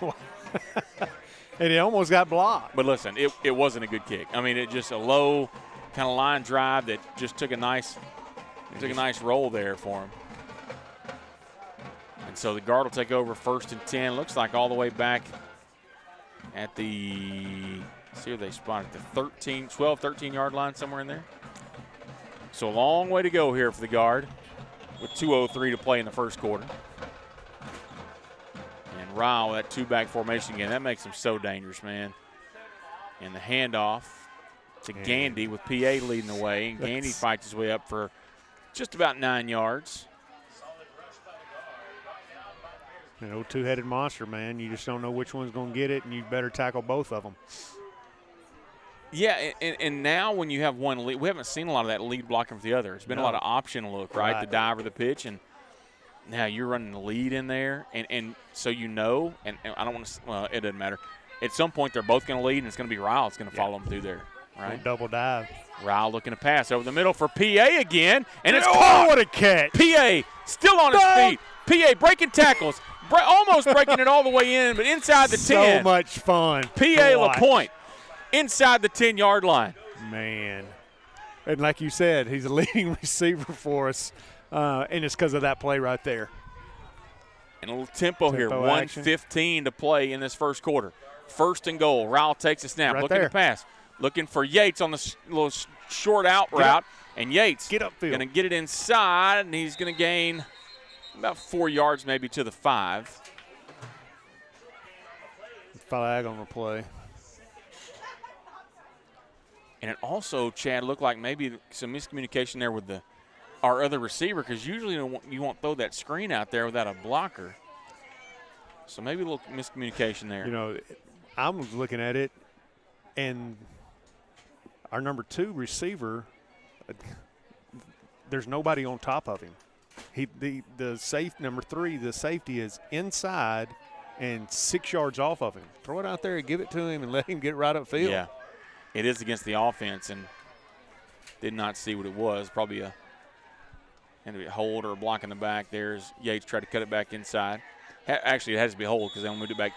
And it almost got blocked. But listen, it wasn't a good kick. I mean, it just a low kind of line drive that just took a nice roll there for him. And so the guard will take over 1st and 10. Looks like all the way back at the, see where they spotted, the 13-yard line, somewhere in there. So a long way to go here for the guard with 2:03 to play in the first quarter. And Ryle, that 2-back formation again, that makes him so dangerous, man. And the handoff to Gandy with PA leading the way. And Gandy fights his way up for just about 9 yards. An old two-headed monster, man. You just don't know which one's going to get it, and you better tackle both of them. Yeah, and now when you have one lead, we haven't seen a lot of that lead blocking for the other. It's been a lot of option look, right? The dive or the pitch, and now you're running the lead in there. And so and I don't want to – well, it doesn't matter. At some point, they're both going to lead, and it's going to be Ryle that's going to follow them through there, right? Double dive. Ryle looking to pass over the middle for PA again, and it's caught. What a catch. PA still on his feet. PA breaking tackles, almost breaking it all the way in, but inside the 10. So much fun. PA LaPointe. Inside the 10-yard line. Man. And like you said, he's a leading receiver for us, and it's because of that play right there. And a little tempo here. 1:15 to play in this first quarter. 1st and goal. Ryle takes a snap. Looking to pass. Looking for Yates on the little short out route. And Yates going to get it inside, and he's going to gain about 4 yards maybe to the 5. Flag on the play. And it also, Chad, looked like maybe some miscommunication there with our other receiver, because usually you won't throw that screen out there without a blocker. So maybe a little miscommunication there. I was looking at it, and our number 2 receiver, there's nobody on top of him. Number 3, the safety is inside, and 6 yards off of him. Throw it out there and give it to him and let him get right upfield. Yeah, it is against the offense, and did not see what it was. Probably a hold or a block in the back. There's Yates tried to cut it back inside. Actually, it has to be a hold because they moved it back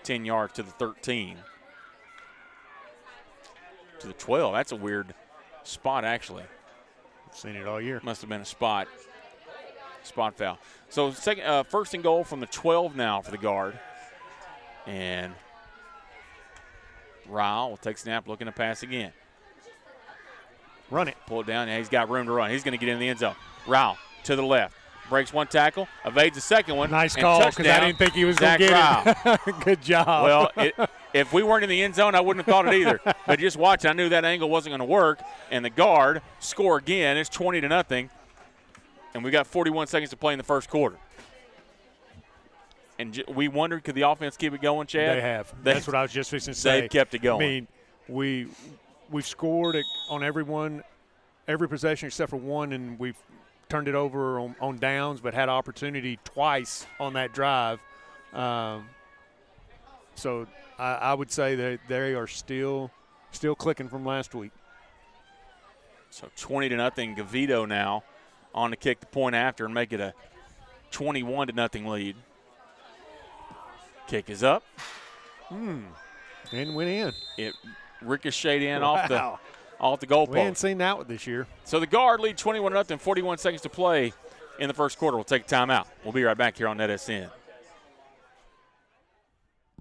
10 yards to the 13. To the 12. That's a weird spot, actually. I've seen it all year. Must have been a spot foul. So first and goal from the 12 now for the guard. And Ryle will take snap, looking to pass again. Run it. Pull it down. Yeah, he's got room to run. He's going to get in the end zone. Ryle to the left. Breaks one tackle, evades the second one. Nice call, because I didn't think he was going to get it. Good job. Well, if we weren't in the end zone, I wouldn't have thought it either. But just watch, I knew that angle wasn't going to work. And the guard score again. It's 20-0. And we got 41 seconds to play in the first quarter. And we wondered, could the offense keep it going, Chad? They have. That's what I was just fixing to say. They've kept it going. I mean, we've scored on every possession except for one, and we've turned it over on downs, but had opportunity twice on that drive. So I would say that they are still clicking from last week. So 20-0, Gavito now on to kick the point after and make it a 21-0 lead. Kick is up. And went in. It ricocheted in off the goalpost. We hadn't seen that one this year. So the guard lead 21-0, 41 seconds to play in the first quarter. We'll take a timeout. We'll be right back here on NETSN.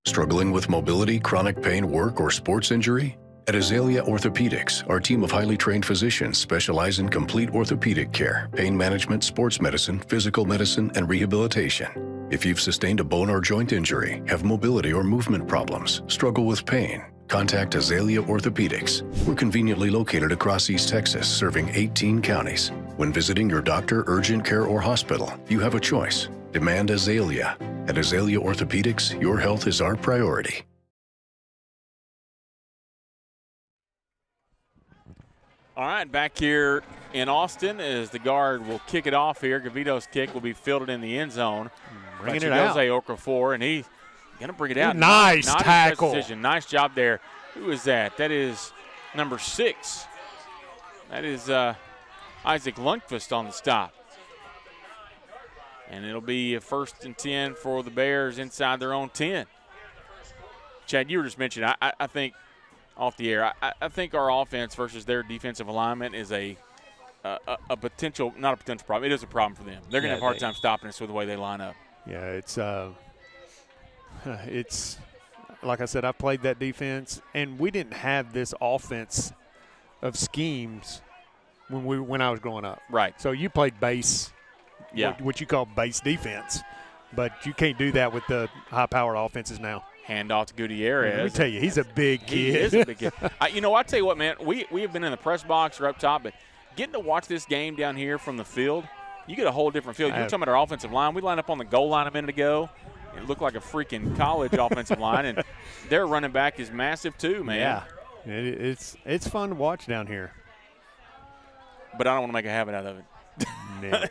Struggling with mobility, chronic pain, work, or sports injury? At Azalea Orthopedics, our team of highly trained physicians specialize in complete orthopedic care, pain management, sports medicine, physical medicine, and rehabilitation. If you've sustained a bone or joint injury, have mobility or movement problems, struggle with pain, contact Azalea Orthopedics. We're conveniently located across East Texas, serving 18 counties. When visiting your doctor, urgent care, or hospital, you have a choice. Demand Azalea. At Azalea Orthopedics, your health is our priority. All right, back here in Austin as the guard will kick it off here. Gavito's kick will be fielded in the end zone. Bringing it out. Jose Okafor, and he's going to bring it out. Nice tackle. Nice job there. Who is that? That is number 6. That is Isaac Lundqvist on the stop. And it'll be a 1st and 10 for the Bears inside their own 10. Chad, you were just mentioning, I think – off the air, I think our offense versus their defensive alignment is a potential, not a potential problem. It is a problem for them. They're going to have a hard time stopping us with the way they line up. Yeah, it's like I said, I played that defense, and we didn't have this offense of schemes when I was growing up. Right. So you played base, what you call base defense, but you can't do that with the high-powered offenses now. Handoff to Gutierrez. Let me tell you, he's a big kid. He is a big kid. I tell you what, man, we have been in the press box or up top, but getting to watch this game down here from the field, you get a whole different field. You're talking about our offensive line. We lined up on the goal line a minute ago. It looked like a freaking college offensive line, and their running back is massive too, man. Yeah, it's fun to watch down here. But I don't want to make a habit out of it. No.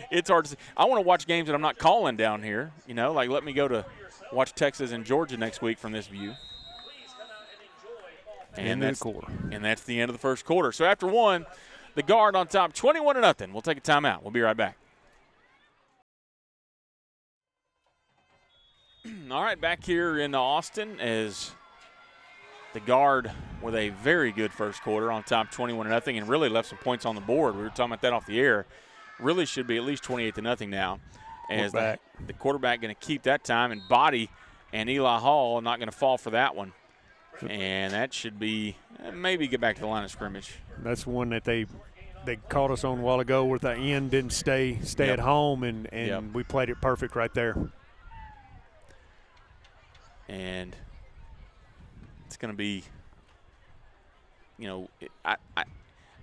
It's hard to see. I want to watch games that I'm not calling down here. Like let me go to watch Texas and Georgia next week from this view. And that's the end of the first quarter. So after one, the guard on top, 21-0. We'll take a timeout. We'll be right back. All right, back here in Austin as the guard with a very good first quarter on top, 21-0, and really left some points on the board. We were talking about that off the air. Really should be at least 28-0 now. As the quarterback going to keep that time, and Body and Eli Hall not going to fall for that one. And that should be maybe get back to the line of scrimmage. That's one that they caught us on a while ago where the end didn't stay at home, and we played it perfect right there. And it's going to be,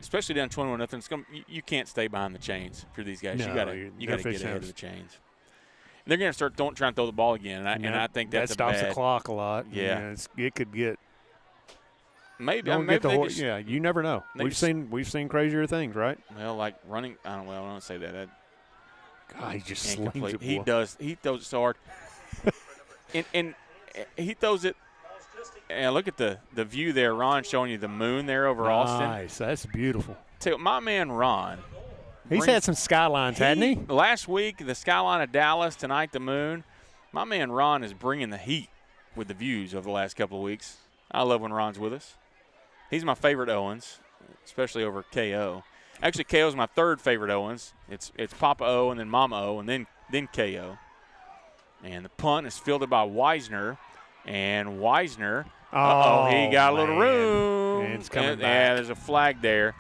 especially down 21-0. It's going you can't stay behind the chains for these guys. No, you got to get ahead of the chains. They're going to start trying to throw the ball again, and I think that's that stops the clock a lot. Yeah, it could get maybe. You never know. We've seen crazier things, right? Well, like running. I don't say that. God, he just slings it. He does. He throws it so hard. And he throws it. And look at the view there, Ron, showing you the moon there over Austin. Nice. That's beautiful. Tell you what, my man Ron. He's had some skylines, hadn't he? Last week, the skyline of Dallas. Tonight, the moon. My man Ron is bringing the heat with the views over the last couple of weeks. I love when Ron's with us. He's my favorite Owens, especially over KO. Actually, KO's my third favorite Owens. It's Papa O and then Mama O and then KO. And the punt is fielded by Wisner. And Wisner, he got a little room. And it's coming back. Yeah, there's a flag there.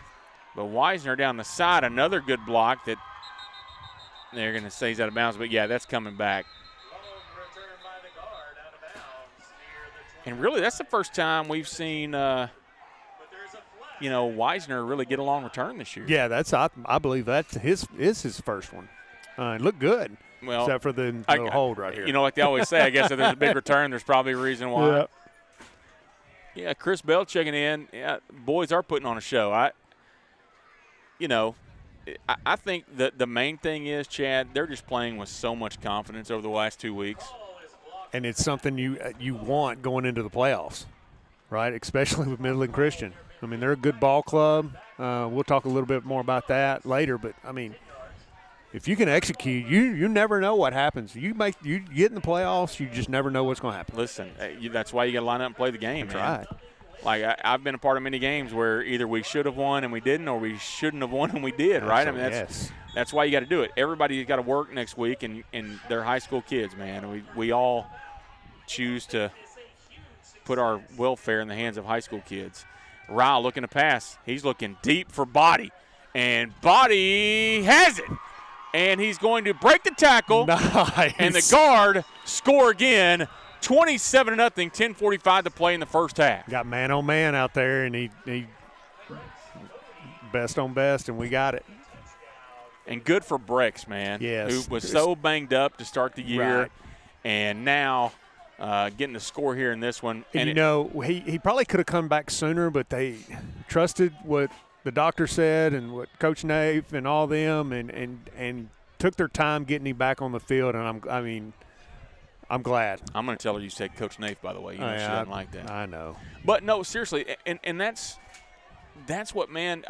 But Wisner down the side, another good block that they're going to say he's out of bounds. But, yeah, that's coming back. And really, that's the first time we've seen, Wisner really get a long return this year. Yeah, I believe that's his first one. It looked good, well, except for the little hold right here. You know, like they always say, I guess if there's a big return, there's probably a reason why. Yeah. Yeah, Chris Bell checking in. Yeah, boys are putting on a show. I think that the main thing is, Chad, they're just playing with so much confidence over the last 2 weeks. And it's something you want going into the playoffs, right, especially with Midland Christian. I mean, they're a good ball club. We'll talk a little bit more about that later. But, I mean, if you can execute, you never know what happens. You get in the playoffs, you just never know what's going to happen. Listen, that's why you got to line up and play the game, That's man. right. Like, I've been a part of many games where either we should have won and we didn't, or we shouldn't have won and we did, right? I mean, that's why you got to do it. Everybody's got to work next week, and they're high school kids, man. We all choose to put our welfare in the hands of high school kids. Ryle looking to pass. He's looking deep for Body, and Body has it. And he's going to break the tackle. Nice. And the guard score again. 27-0, 10:45 to play in the first half. Got man on man out there, and he best on best, and we got it. And good for Brex, man. Yes. Who was so banged up to start the year. Right. And now getting the score here in this one. And he probably could have come back sooner, but they trusted what the doctor said and what Coach Nave and all them, and took their time getting him back on the field. And I'm glad. I'm going to tell her you said Coach Nave, by the way. She doesn't like that. I know. But no, seriously, and that's what, man.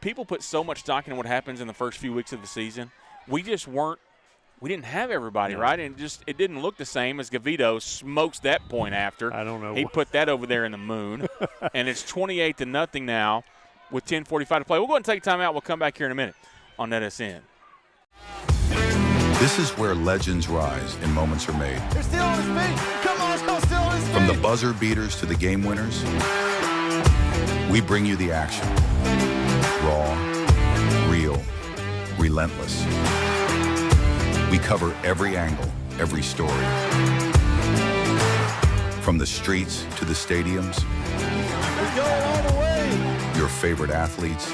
People put so much stock in what happens in the first few weeks of the season. We didn't have everybody, right? And it didn't look the same as Gavito smokes that point after. I don't know. He put that over there in the moon. And it's 28-0 now with 10:45 to play. We'll go ahead and take time out. We'll come back here in a minute on NETSN. This is where legends rise and moments are made. They're still on his feet. Come on, let's still on his feet. From the buzzer beaters to the game winners, we bring you the action. Raw, real, relentless. We cover every angle, every story. From the streets to the stadiums. We're going all the way. Your favorite athletes.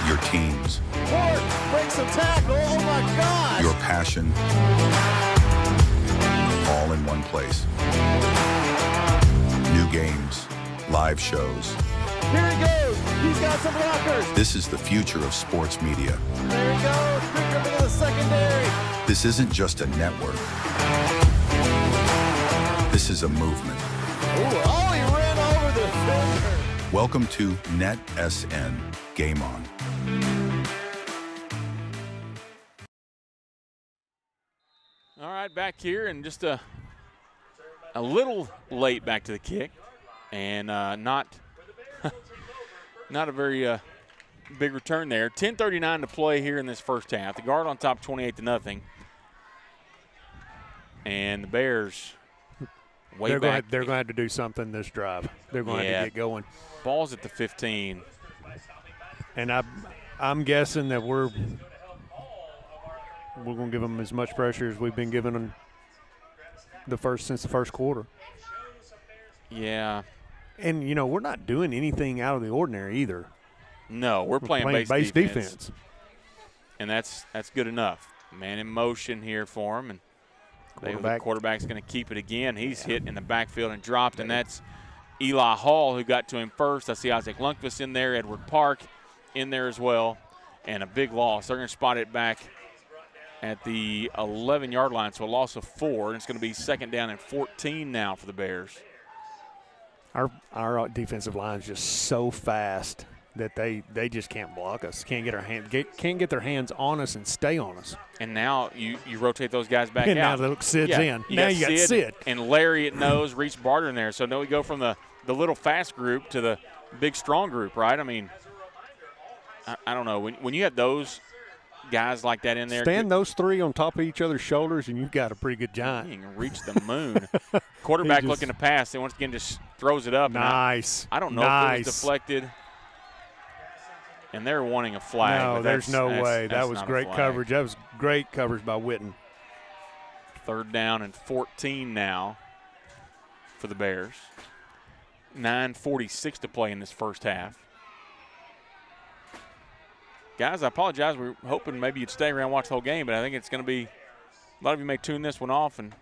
Your teams. Ford breaks a tackle. Oh, my God. Your passion. All in one place. New games. Live shows. Here he goes. He's got some blockers. This is the future of sports media. There he goes. Picked up into the secondary. This isn't just a network. This is a movement. Ooh, oh, he ran over the defender. Welcome to NETSN Game On. All right, back here, and just a little late back to the kick, and not a very big return there. 10:39 to play here in this first half. The Guard on top, 28-0, and the Bears they're going to have to do something this drive. They're going to have to get going. Ball's at the 15, and I'm guessing that we're going to give them as much pressure as we've been giving them since the first quarter. Yeah. And, we're not doing anything out of the ordinary either. No, we're playing base defense. And that's good enough. Man in motion here for him. And the quarterback's going to keep it again. He's hit in the backfield and dropped, and that's Eli Hall who got to him first. I see Isaac Lundqvist in there, Edward Park in there as well, and a big loss. They're going to spot it back at the 11-yard line, so a loss of 4, and it's going to be 2nd down and 14 now for the Bears. Our defensive line is just so fast that they just can't block us. Can't get their hands on us and stay on us. And now you rotate those guys back and out. now look, Sid's in. Now you got Sid. And Larry at nose, Reese Barter in there. So now we go from the little fast group to the big strong group, right? I mean, I don't know. When you have those guys like that in there. Stand those 3 on top of each other's shoulders, and you've got a pretty good giant. You can reach the moon. Quarterback looking to pass, and once again just throws it up. Nice. I don't know if it was deflected. And they're wanting a flag. No, there's no way. That was great coverage. That was great coverage by Witten. 3rd down and 14 now for the Bears. 9:46 to play in this first half. Guys, I apologize. We were hoping maybe you'd stay around and watch the whole game, but I think it's going to be – a lot of you may tune this one off and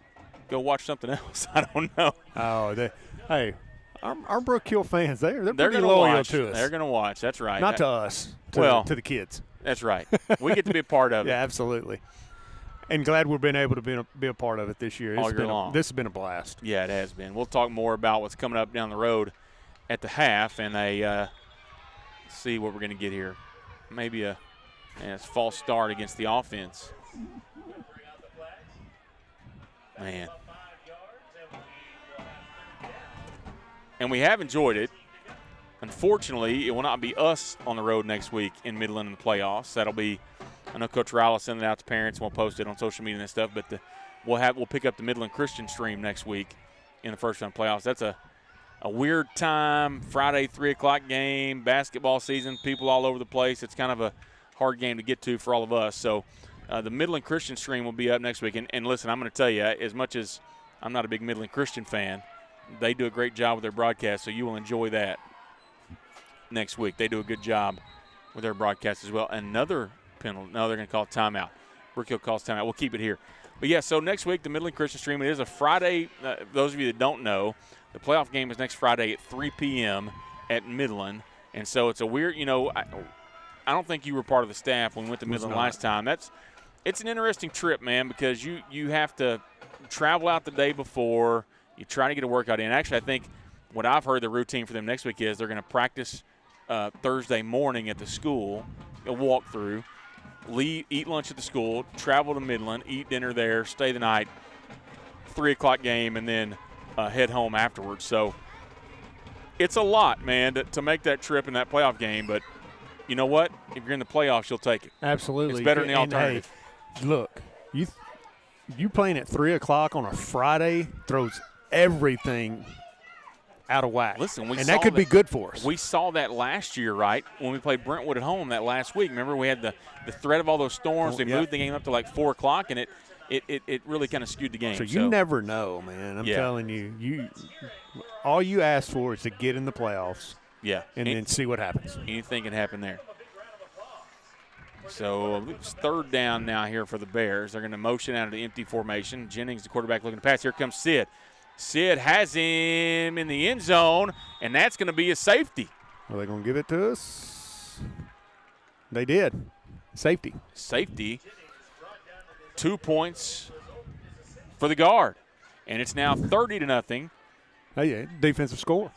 go watch something else. I don't know. Oh, hey, our Brook Hill fans, they're pretty gonna loyal watch. to us. They're going to watch. That's right. Not to us, to the kids. That's right. We get to be a part of it. Yeah, absolutely. And glad we've been able to be a part of it this year. All year long. This has been a blast. Yeah, it has been. We'll talk more about what's coming up down the road at the half and see what we're going to get here. Maybe a false start against the offense. Man. And we have enjoyed it. Unfortunately, it will not be us on the road next week in Midland in the playoffs. That'll be, I know Coach Riley sent it out to parents and we'll post it on social media and stuff, but we'll pick up the Midland Christian stream next week in the first round playoffs. That's a weird time, Friday 3 o'clock game, basketball season, people all over the place. It's kind of a hard game to get to for all of us. So the Midland Christian stream will be up next week. And listen, I'm going to tell you, as much as I'm not a big Midland Christian fan, they do a great job with their broadcast, so you will enjoy that next week. They do a good job with their broadcast as well. Another penalty. No, they're going to call timeout. Brook Hill calls timeout. We'll keep it here. But, yeah, so next week, the Midland Christian stream, it is a Friday. Those of you that don't know, the playoff game is next Friday at 3 p.m. at Midland. And so it's a weird, I don't think you were part of the staff when we went to Midland last time. It's an interesting trip, man, because you have to travel out the day before. You try to get a workout in. Actually, I think what I've heard the routine for them next week is they're going to practice Thursday morning at the school, a walkthrough, eat lunch at the school, travel to Midland, eat dinner there, stay the night, 3 o'clock game, and then head home afterwards. So it's a lot, man, to make that trip in that playoff game. But you know what? If you're in the playoffs, you'll take it. Absolutely. It's better than the alternative. Hey, look, you playing at 3 o'clock on a Friday throws everything out of whack. Listen, and that could be good for us. We saw that last year, right, when we played Brentwood at home that last week. Remember, we had the threat of all those storms. They moved the game up to like 4 o'clock, and it really kind of skewed the game. So you never know, man. I'm telling you, all you ask for is to get in the playoffs. Yeah. And then see what happens. Anything can happen there. So it's 3rd down now here for the Bears. They're going to motion out of the empty formation. Jennings, the quarterback, looking to pass. Here comes Sid. Sid has him in the end zone, and that's going to be a safety. Are they going to give it to us? They did. Safety. 2 points for the guard. And it's now 30-0. Hey, defensive score.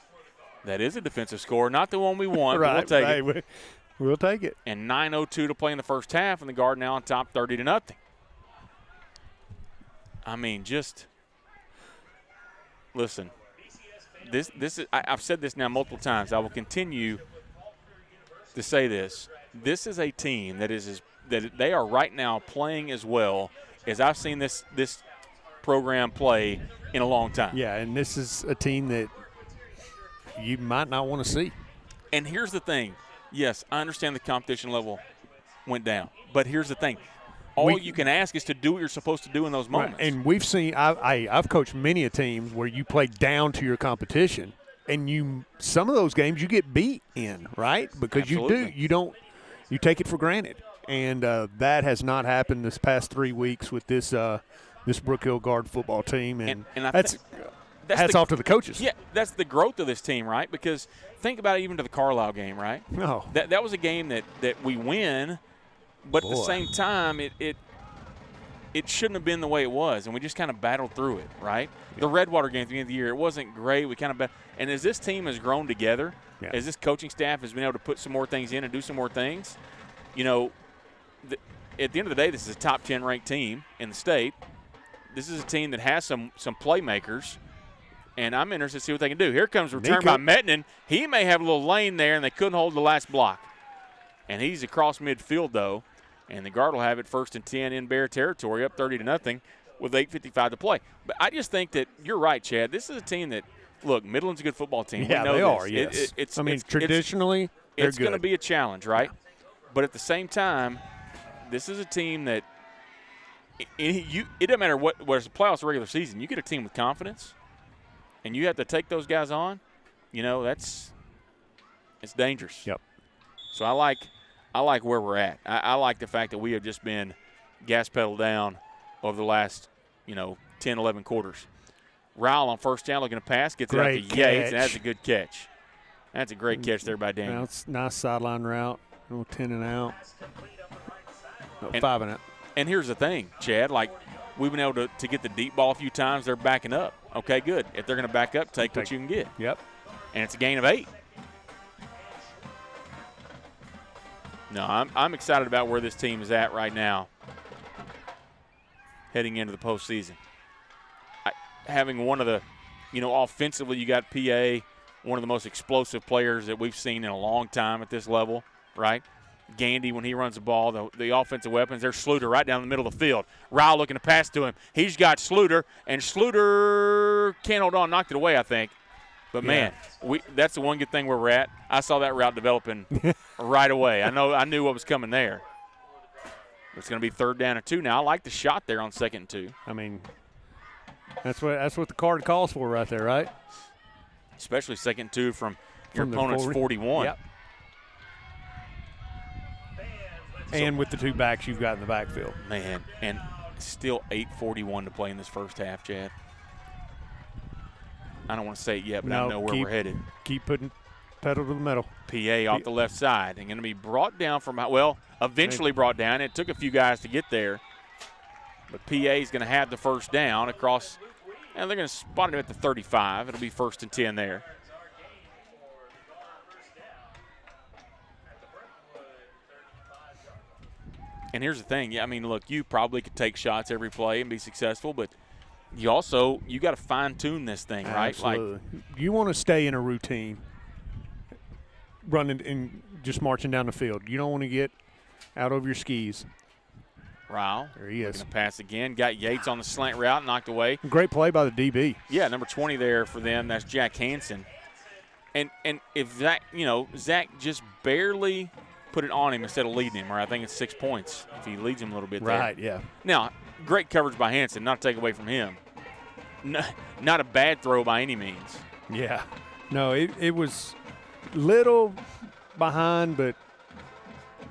That is a defensive score. Not the one we want, right, but we'll take it. We'll take it. And 9:02 to play in the first half, and the guard now on top 30-0. I mean, just listen. This is I've said this now multiple times. I will continue to say this. This is a team that they are right now playing as well as I've seen this program play in a long time. Yeah, and this is a team that you might not want to see. And here's the thing. Yes, I understand the competition level went down. But here's the thing. All you can ask is to do what you're supposed to do in those moments. Right. And we've seen I've coached many a teams where you play down to your competition, and some of those games you get beat in, right? Because Absolutely. you take it for granted. And that has not happened this past 3 weeks with this Brook Hill Guard football team. And that's hats off to the coaches. Yeah, that's the growth of this team, right? Because think about it, even to the Carlisle game, right? No. That was a game that we win, but at the same time, it shouldn't have been the way it was, and we just kind of battled through it, right? Yeah. The Redwater game at the end of the year, it wasn't great. We kind of and as this team has grown together, as this coaching staff has been able to put some more things in and do some more things, you know, at the end of the day, this is a top 10 ranked team in the state. This is a team that has some playmakers, and I'm interested to see what they can do. Here comes a return by Mettinen. He may have a little lane there, and they couldn't hold the last block. And he's across midfield, though, and the Guard will have it 1st and 10 in Bear territory, up 30-0 with 8:55 to play. But I just think that you're right, Chad. This is a team that, look, Midland's a good football team. Yeah, we know they this. are, yes. Traditionally, it's going to be a challenge, right? Yeah. But at the same time, this is a team that it doesn't matter what it's the playoffs or regular season. You get a team with confidence, and you have to take those guys on. You know, it's dangerous. Yep. So I like where we're at. I like the fact that we have just been gas pedal down over the last, 10, 11 quarters. Rowell on first down looking to pass, gets it out to Yates, and that's a good catch. That's a great catch there by Daniel. That's nice sideline route, a little 10 and out. 5 and out. And here's the thing, Chad, like we've been able to get the deep ball a few times. They're backing up. Okay, good. If they're going to back up, take what you can get. Yep. And it's a gain of 8. No, I'm excited about where this team is at right now heading into the postseason. Having one of the, offensively you got PA, one of the most explosive players that we've seen in a long time at this level, right? Gandy, when he runs the ball, the offensive weapons, there's Sluter right down the middle of the field. Rowell looking to pass to him. He's got Sluter, and Sluter can't hold on, knocked it away, I think. But, man, that's the one good thing where we're at. I saw that route developing right away. I knew what was coming there. It's going to be 3rd down and 2 now. I like the shot there on 2nd and 2. I mean, that's what the card calls for right there, right? Especially 2nd and 2 from your opponent's 41. Yep. And with the 2 backs you've got in the backfield. Man, and still 8:41 to play in this first half, Chad. I don't want to say it yet, but I know where we're headed. Keep putting pedal to the metal. PA off the left side and going to be brought down eventually brought down. It took a few guys to get there. But PA is going to have the first down across, and they're going to spot him at the 35. It'll be 1st and 10 there. And here's the thing. Yeah, I mean, look, you probably could take shots every play and be successful, but you got to fine-tune this thing, right? Absolutely. Like, you want to stay in a routine, running and just marching down the field. You don't want to get out over your skis. Rowell. There he is. Going to pass again. Got Yates on the slant route, knocked away. Great play by the DB. Yeah, number 20 there for them. That's Jack Hansen. And if Zach just barely put it on him instead of leading him, or I think it's 6 points if he leads him a little bit there. Right, yeah. Now, great coverage by Hansen, not to take away from him. Not a bad throw by any means. Yeah. No, it was little behind, but,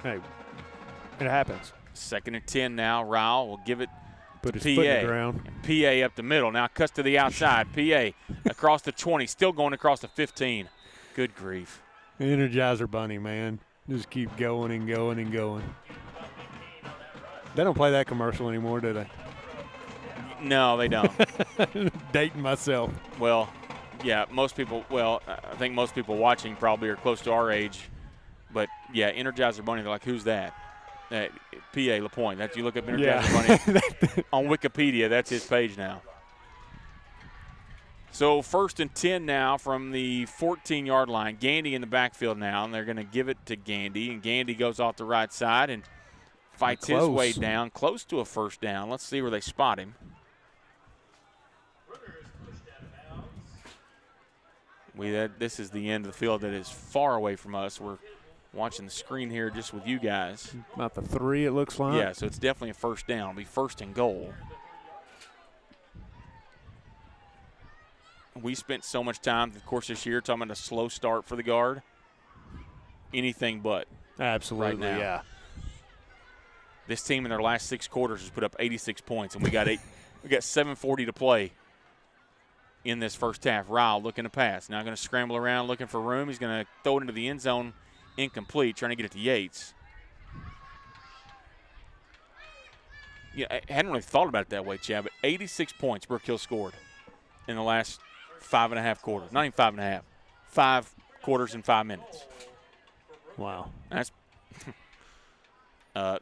hey, it happens. 2nd and 10 now. Rowell will give it to PA. Foot in the ground. And PA up the middle. Now cuts to the outside. PA across the 20, still going across the 15. Good grief. Energizer Bunny, man. Just keep going and going and going. They don't play that commercial anymore, do they? No, they don't. Dating myself. Well, yeah, I think most people watching probably are close to our age. But, yeah, Energizer Bunny, they're like, who's that? PA LaPointe. That's, you look up Energizer Bunny on Wikipedia. That's his page now. So 1st and 10 now from the 14-yard line. Gandy in the backfield now, and they're going to give it to Gandy. And Gandy goes off the right side and fights his way down, close to a first down. Let's see where they spot him. This is the end of the field that is far away from us. We're watching the screen here just with you guys. About the 3, it looks like. Yeah, so it's definitely a first down. It'll be 1st and goal. We spent so much time, of course, this year talking about a slow start for the Guard. Anything but. Absolutely, right now. Yeah. This team in their last 6 quarters has put up 86 points, and we got 7:40 to play in this first half. Rowell looking to pass. Now going to scramble around looking for room. He's going to throw it into the end zone. Incomplete, trying to get it to Yates. I hadn't really thought about it that way, Chad, but 86 points Brook Hill scored in the last 5.5 quarters. Not even 5.5. 5 quarters in 5 minutes. Wow. That's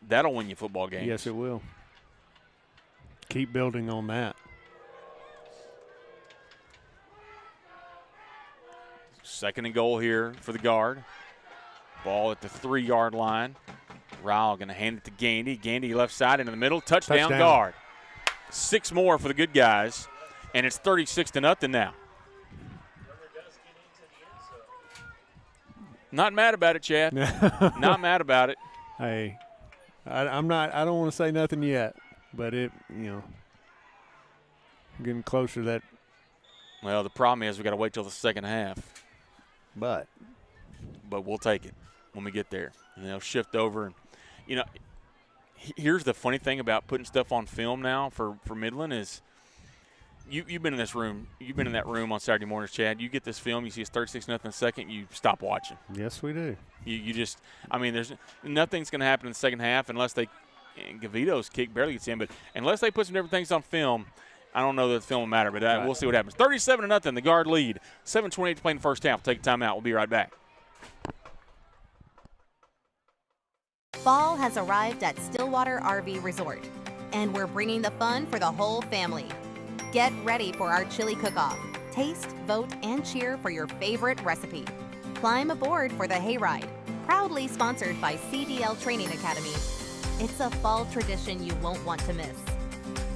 that'll win you football games. Yes, it will. Keep building on that. Second and goal here for the guard. Ball at the 3-yard line. Ryle going to hand it to Gandy. Gandy left side into the middle. Touchdown guard. 6 more for the good guys, and it's 36-0 now. Not mad about it, Chad. Not mad about it. Hey, I'm not. I don't want to say nothing yet, but getting closer to that. Well, the problem is we got to wait till the second half. But we'll take it when we get there. And they'll shift over. And, here's the funny thing about putting stuff on film now for Midland is you've been in this room. You've been in that room on Saturday mornings, Chad. You get this film, you see it's 36-0 second, you stop watching. Yes, we do. You just – there's nothing's going to happen in the second half unless Gavito's kick barely gets in. But unless they put some different things on film, I don't know that the film will matter. But we'll see what happens. 37-0, the guard lead. 7:28 to play in the first half. We'll take a timeout. We'll be right back. Fall has arrived at Stillwater RV Resort, and we're bringing the fun for the whole family. Get ready for our chili cook-off. Taste, vote, and cheer for your favorite recipe. Climb aboard for the hayride, proudly sponsored by CDL Training Academy. It's a fall tradition you won't want to miss.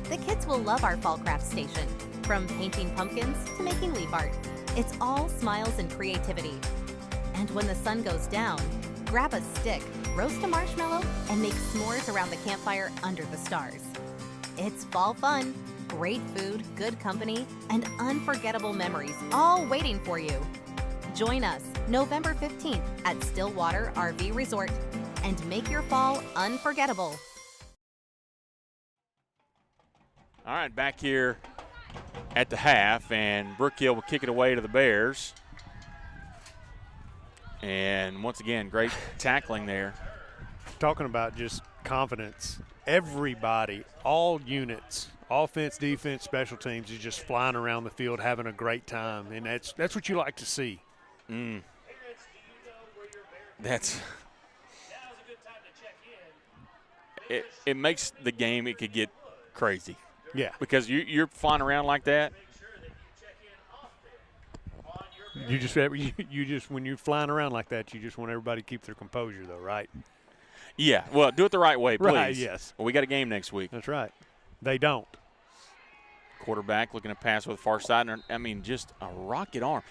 The kids will love our fall craft station, from painting pumpkins to making leaf art. It's all smiles and creativity. And when the sun goes down, grab a stick, roast a marshmallow, and make s'mores around the campfire under the stars. It's fall fun, great food, good company, and unforgettable memories all waiting for you. Join us November 15th at Stillwater RV Resort and make your fall unforgettable. All right, back here at the half, and Brook Hill will kick it away to the Bears. And once again, great tackling there. Talking about just confidence, everybody, all units, offense, defense, special teams is just flying around the field having a great time, and that's what you like to see. That's it makes the game, it could get crazy. Yeah. Because you're flying around like that. You just when you're flying around like that, you just want everybody to keep their composure, though, right? Yeah. Well, do it the right way, please. Right, yes. Well, we got a game next week. That's right. They don't. Quarterback looking to pass with the far side. Just a rocket arm.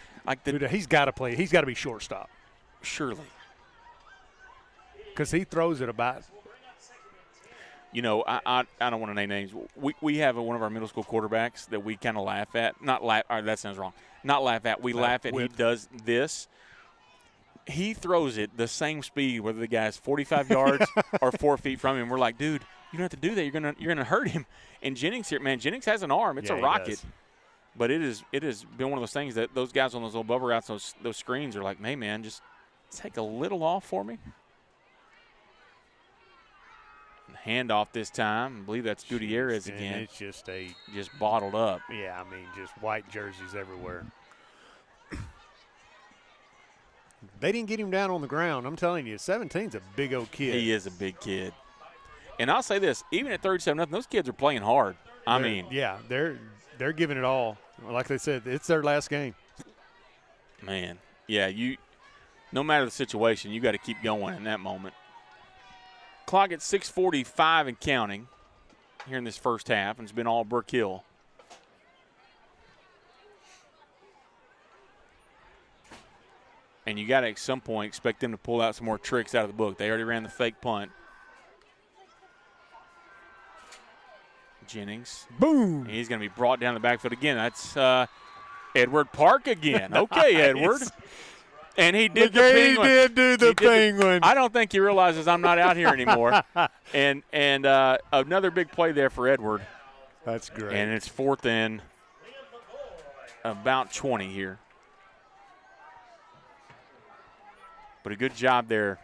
Dude, he's got to play. He's got to be shortstop. Surely. Because he throws it about. I don't want to name names. We have one of our middle school quarterbacks that we kind of laugh at. Not laugh. That sounds wrong. Not laugh at. We laugh at. He does this. He throws it the same speed, whether the guy's 45 yards or 4 feet from him. We're like, dude, you don't have to do that. You're gonna hurt him. And Jennings here, man. Jennings has an arm. It's a rocket. But it has been one of those things that those guys on those little bubble routes, those screens are like, hey, man, just take a little off for me. Handoff this time. I believe that's Gutierrez again. It's just bottled up. Yeah, just white jerseys everywhere. They didn't get him down on the ground. I'm telling you, 17's a big old kid. He is a big kid. And I'll say this, even at 37-0, those kids are playing hard. Yeah, they're giving it all. Like they said, it's their last game. Man, yeah, no matter the situation, you got to keep going in that moment. Clock at 6:45 and counting here in this first half, and it's been all Brook Hill. And you got to, at some point, expect them to pull out some more tricks out of the book. They already ran the fake punt. Jennings. Boom. And he's going to be brought down the backfield again. That's Edward Park again. Okay, Edward. And he did the penguin. He did do the penguin. I don't think he realizes I'm not out here anymore. and another big play there for Edward. That's great. And it's 4th and about 20 here. But a good job there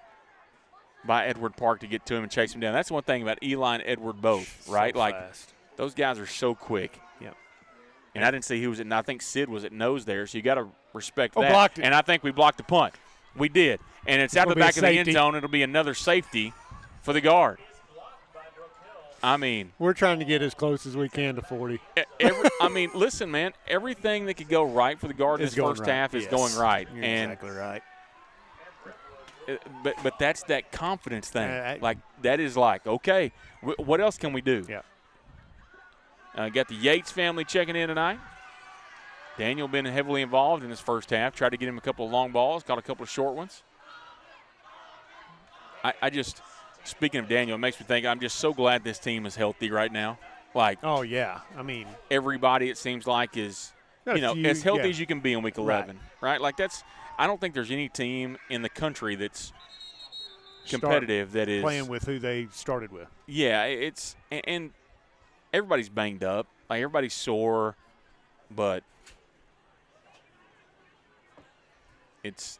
by Edward Park to get to him and chase him down. That's one thing about Eli and Edward both, right? So like fast. Those guys are so quick. Yep. And I didn't see who was at. I think Sid was at nose there, so you got to respect that. Blocked it. And I think we blocked the punt. We did. And it's out the back of the end safety. zone. It'll be another safety for the guard. I mean, we're trying to get as close as we can to 40. Listen, man, everything that could go right for the guard in this first half is going right. You're and exactly right. But that's that confidence thing. That is like, okay, what else can we do? Yeah. Got the Yates family checking in tonight. Daniel been heavily involved in this first half. Tried to get him a couple of long balls, got a couple of short ones. I just, speaking of Daniel, it makes me think I'm just so glad this team is healthy right now. Like, oh, yeah. I mean, everybody, it seems like, is, as healthy as you can be in week 11, right? Like, I don't think there's any team in the country that's competitive that is playing with who they started with. Yeah, and everybody's banged up. Like, everybody's sore, but it's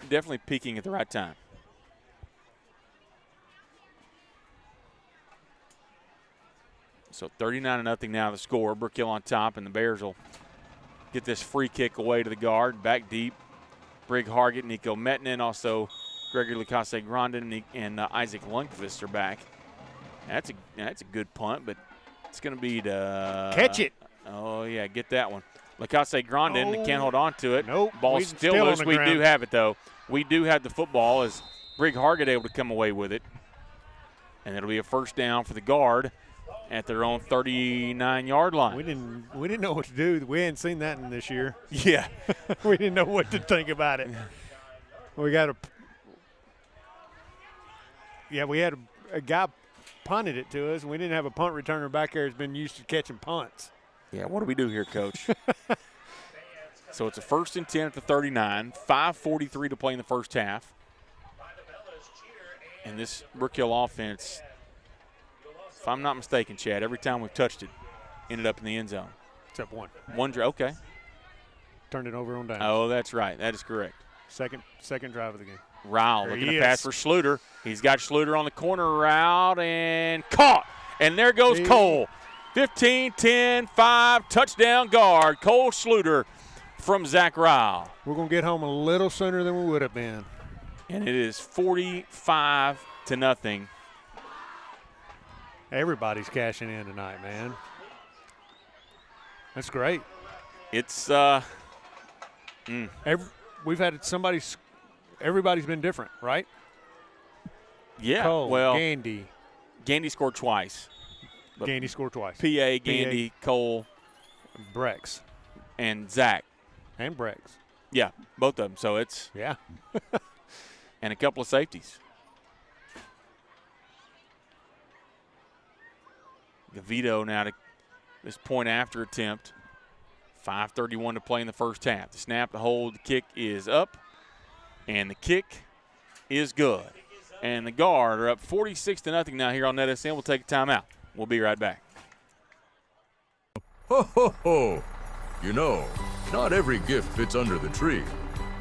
definitely peaking at the right time. So 39-0 now the score. Brook Hill on top, and the Bears will get this free kick away to the guard, back deep. Brig Hargett, Nico Metnin, also Gregory Lacasse-Grandin and Isaac Lundqvist are back. That's a good punt, but it's going to be to catch it. Oh, yeah, get that one. Lacasse-Grandin can't hold on to it. Nope. Ball's still loose. We do have it, though. We do have the football as Brig Hargett able to come away with it. And it'll be a first down for the guard at their own 39-yard line. We didn't know what to do. We hadn't seen that in this year. Yeah. We didn't know what to think about it. We got we had a guy punted it to us. We didn't have a punt returner back there who's been used to catching punts. Yeah, what do we do here, Coach? So it's a 1st and 10 at the 39, 5:43 to play in the first half. And this Brook Hill offense, if I'm not mistaken, Chad, every time we've touched it, ended up in the end zone. Except one. Okay. Turned it over on down. Oh, that's right. That is correct. Second drive of the game. Rowell looking to pass for Schluter. He's got Schluter on the corner route and caught. And there goes Cole. 15, 10, 5, touchdown guard. Cole Schluter from Zach Rowell. We're going to get home a little sooner than we would have been. And it is 45-0. Everybody's cashing in tonight, man. That's great. It's we've had everybody's been different, right? Yeah. Cole, well, Gandy scored twice. Gandy scored twice. PA, Gandy, Cole, Brex, and Zach. And Brex. Yeah, both of them. So it's and a couple of safeties. Gavito now to this point after attempt. 5:31 to play in the first half. The snap, the hold, the kick is up, and the kick is good. And the guard are up 46-0 now here on NETSN. We'll take a timeout. We'll be right back. Ho, ho, ho. Not every gift fits under the tree.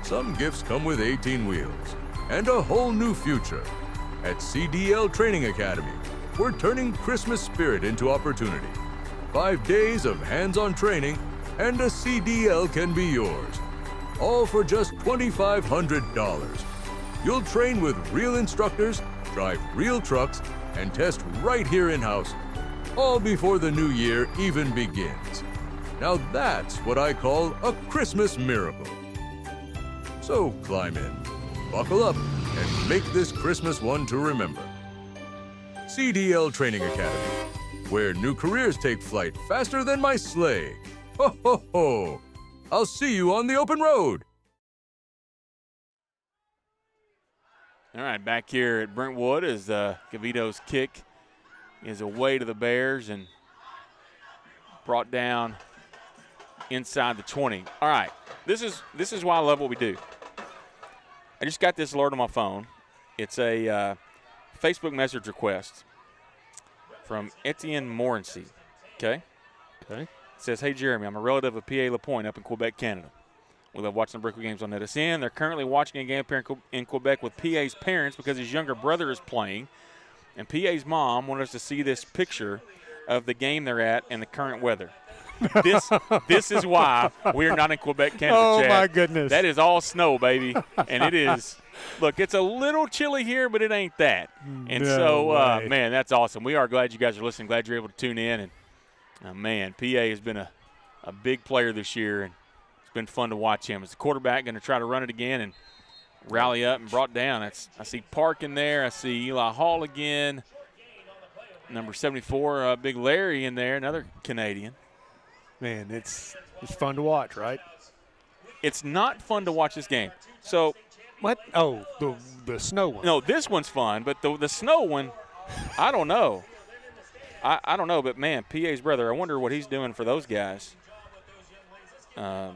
Some gifts come with 18 wheels and a whole new future. At CDL Training Academy, we're turning Christmas spirit into opportunity. 5 days of hands-on training and a CDL can be yours. All for just $2,500. You'll train with real instructors, drive real trucks, and test right here in-house, all before the new year even begins. Now that's what I call a Christmas miracle. So climb in, buckle up, and make this Christmas one to remember. CDL Training Academy, where new careers take flight faster than my sleigh. Ho, ho, ho. I'll see you on the open road. All right, back here at Brentwood as Gavito's kick is away to the Bears and brought down inside the 20. All right, this is why I love what we do. I just got this alert on my phone. It's a Facebook message request from Etienne Morency. Okay. Okay. It says, "Hey Jeremy, I'm a relative of P.A. LaPointe up in Quebec, Canada. We love watching the Brook games on NETSN. They're currently watching a game up here in Quebec with PA's parents because his younger brother is playing. And PA's mom wanted us to see this picture of the game they're at and the current weather. This is why we're not in Quebec, Canada, Oh, Chad. my goodness. That is all snow, baby. And it is – look, it's a little chilly here, but it ain't that. And man, that's awesome. We are glad you guys are listening. Glad you're able to tune in. And, man, PA has been a big player this year, and it's been fun to watch him. As the quarterback going to try to run it again and rally up and brought down. I see Park in there. I see Eli Hall again. Number 74, Big Larry in there, another Canadian. Man, it's fun to watch, right? It's not fun to watch this game. So what? Oh, the snow one. No, this one's fun, but the snow one, I don't know. I don't know, but, man, PA's brother, I wonder what he's doing for those guys. That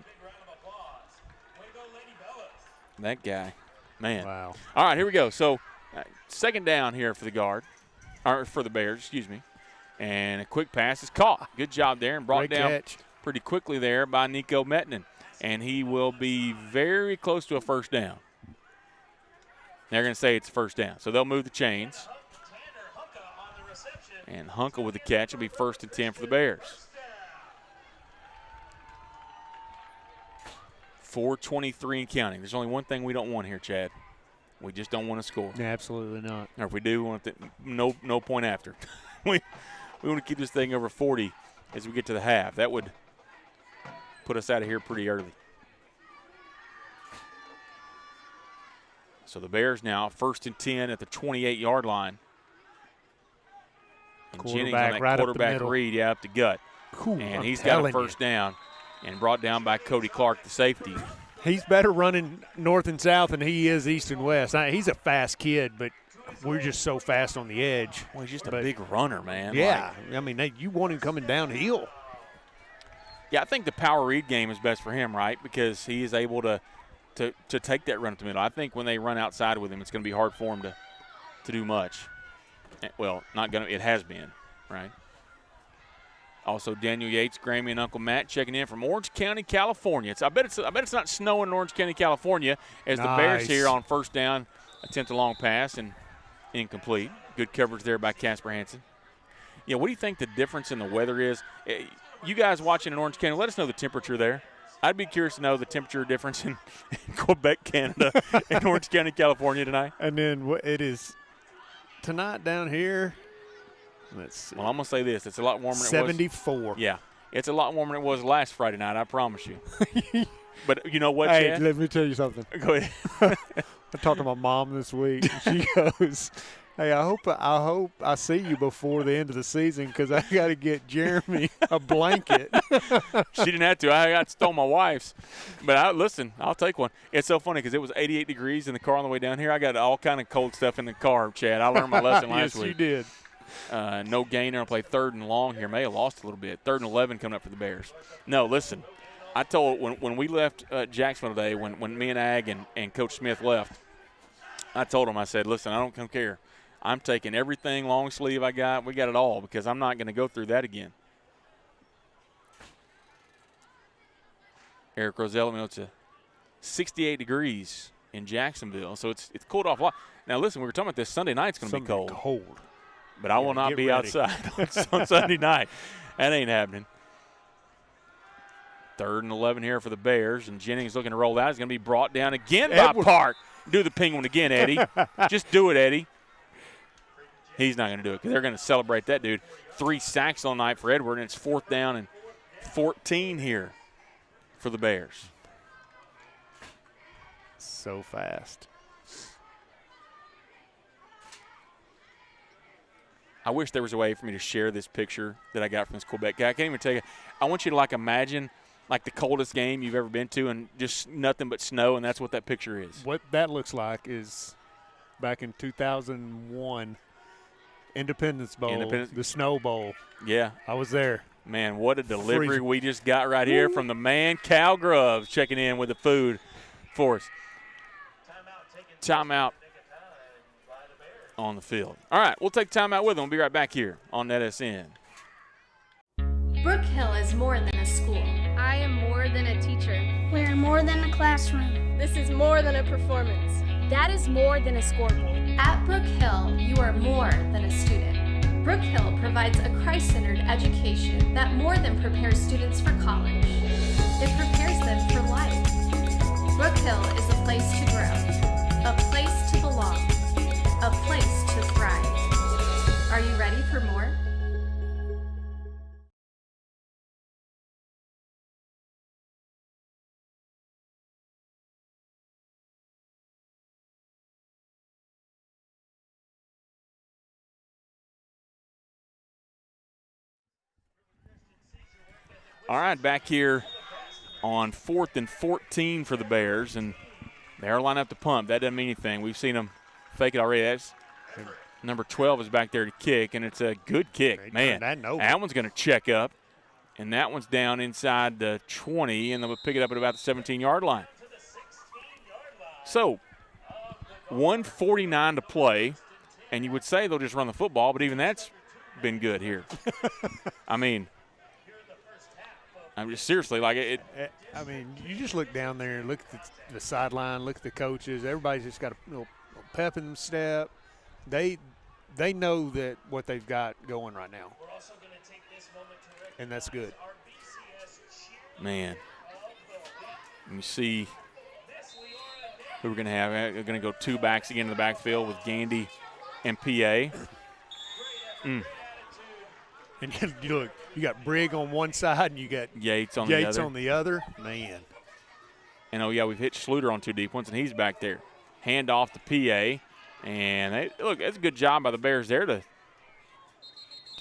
guy, man. Wow. All right, here we go. So, second down here for the Bears, excuse me. And a quick pass is caught. Good job there and brought down pretty quickly there by Nico Metnin. And he will be very close to a first down. They're going to say it's a first down. So they'll move the chains. And Hunka with the catch will be 1st and 10 for the Bears. 4:23 and counting. There's only one thing we don't want here, Chad. We just don't want to score. Yeah, absolutely not. Or if we do, we want no point after. We want to keep this thing over 40 as we get to the half. That would put us out of here pretty early. So the Bears now 1st and 10 at the 28-yard line. And Jennings on that quarterback read, up the gut. And he's got a first down and brought down by Cody Clark, the safety. He's better running north and south than he is east and west. He's a fast kid, but we're just so fast on the edge. Well, he's just a big runner, man. Yeah. You want him coming downhill. Yeah, I think the power read game is best for him, right? Because he is able to take that run up the middle. I think when they run outside with him, it's going to be hard for him to do much. Well, not going to. It has been, right? Also, Daniel Yates, Grammy, and Uncle Matt checking in from Orange County, California. I bet it's not snowing in Orange County, California, as the Bears here on first down attempt a long pass and incomplete. Good coverage there by Casper Hansen. Yeah, what do you think the difference in the weather is? You guys watching in Orange County, let us know the temperature there. I'd be curious to know the temperature difference in Quebec, Canada, and Orange County, California tonight. And then it is tonight down here. Let's see. Well, I'm going to say this. It's a lot warmer than 74. it was. Yeah. It's a lot warmer than it was last Friday night, I promise you. But you know what, Hey, Chad? let me tell you something. Go ahead. I talked to my mom this week. And she goes, hey, I hope I see you before the end of the season because I got to get Jeremy a blanket. She didn't have to. I stole my wife's. But listen, I'll take one. It's so funny because it was 88 degrees in the car on the way down here. I got all kind of cold stuff in the car, Chad. I learned my lesson last week. Yes, you did. No gain. They're going to play 3rd and long here. May have lost a little bit. 3rd and 11 coming up for the Bears. No, listen. I told when we left Jacksonville today, when me and Ag and Coach Smith left, I told him, I said, listen, I don't care. I'm taking everything long sleeve I got. We got it all because I'm not going to go through that again. Eric Roselle, it's 68 degrees in Jacksonville, so it's cooled off a lot. Now, listen, we were talking about this Sunday night. It's going to be cold. But I will not be outside on Sunday night. That ain't happening. 3rd and 11 here for the Bears, and Jennings looking to roll out. He's going to be brought down again by Park. Do the penguin again, Eddie. Just do it, Eddie. He's not going to do it because they're going to celebrate that dude. 3 sacks all night for Edward, and it's 4th down and 14 here for the Bears. So fast. I wish there was a way for me to share this picture that I got from this Quebec guy. I can't even tell you. I want you to, imagine, the coldest game you've ever been to and just nothing but snow, and that's what that picture is. What that looks like is back in 2001, Independence Bowl, the Snow Bowl. Yeah. I was there. Man, what a delivery we just got right here from the man, Cal Grubbs, checking in with the food for us. Timeout on the field. All right, we'll take timeout with them. We'll be right back here on NETSN. Brook Hill is more than a school. I am more than a teacher. We're more than a classroom. This is more than a performance. That is more than a scoreboard. At Brook Hill, you are more than a student. Brook Hill provides a Christ-centered education that more than prepares students for college. It prepares them for life. Brook Hill is a place to grow, a place to belong, a place to thrive. Are you ready for more? All right, back here on 4th and 14 for the Bears, and they're lining up to pump. That doesn't mean anything. We've seen them fake it already. That's number 12 is back there to kick, and it's a good kick. Man, that one's going to check up, and that one's down inside the 20, and they'll pick it up at about the 17-yard line. So, 1:49 to play, and you would say they'll just run the football, but even that's been good here. I mean, I'm just seriously like it. I mean, you just look down there, look at the sideline, look at the coaches. Everybody's just got a little pep in them step. They know that what they've got going right now, and that's good. Man, you see who we're going to have. We're going to go two backs again in the backfield with Gandy and PA. And you look, you got Brigg on one side and you got Yates on the other. Man. And, we've hit Schluter on two deep ones, and he's back there. Hand off to PA. And, look, that's a good job by the Bears there to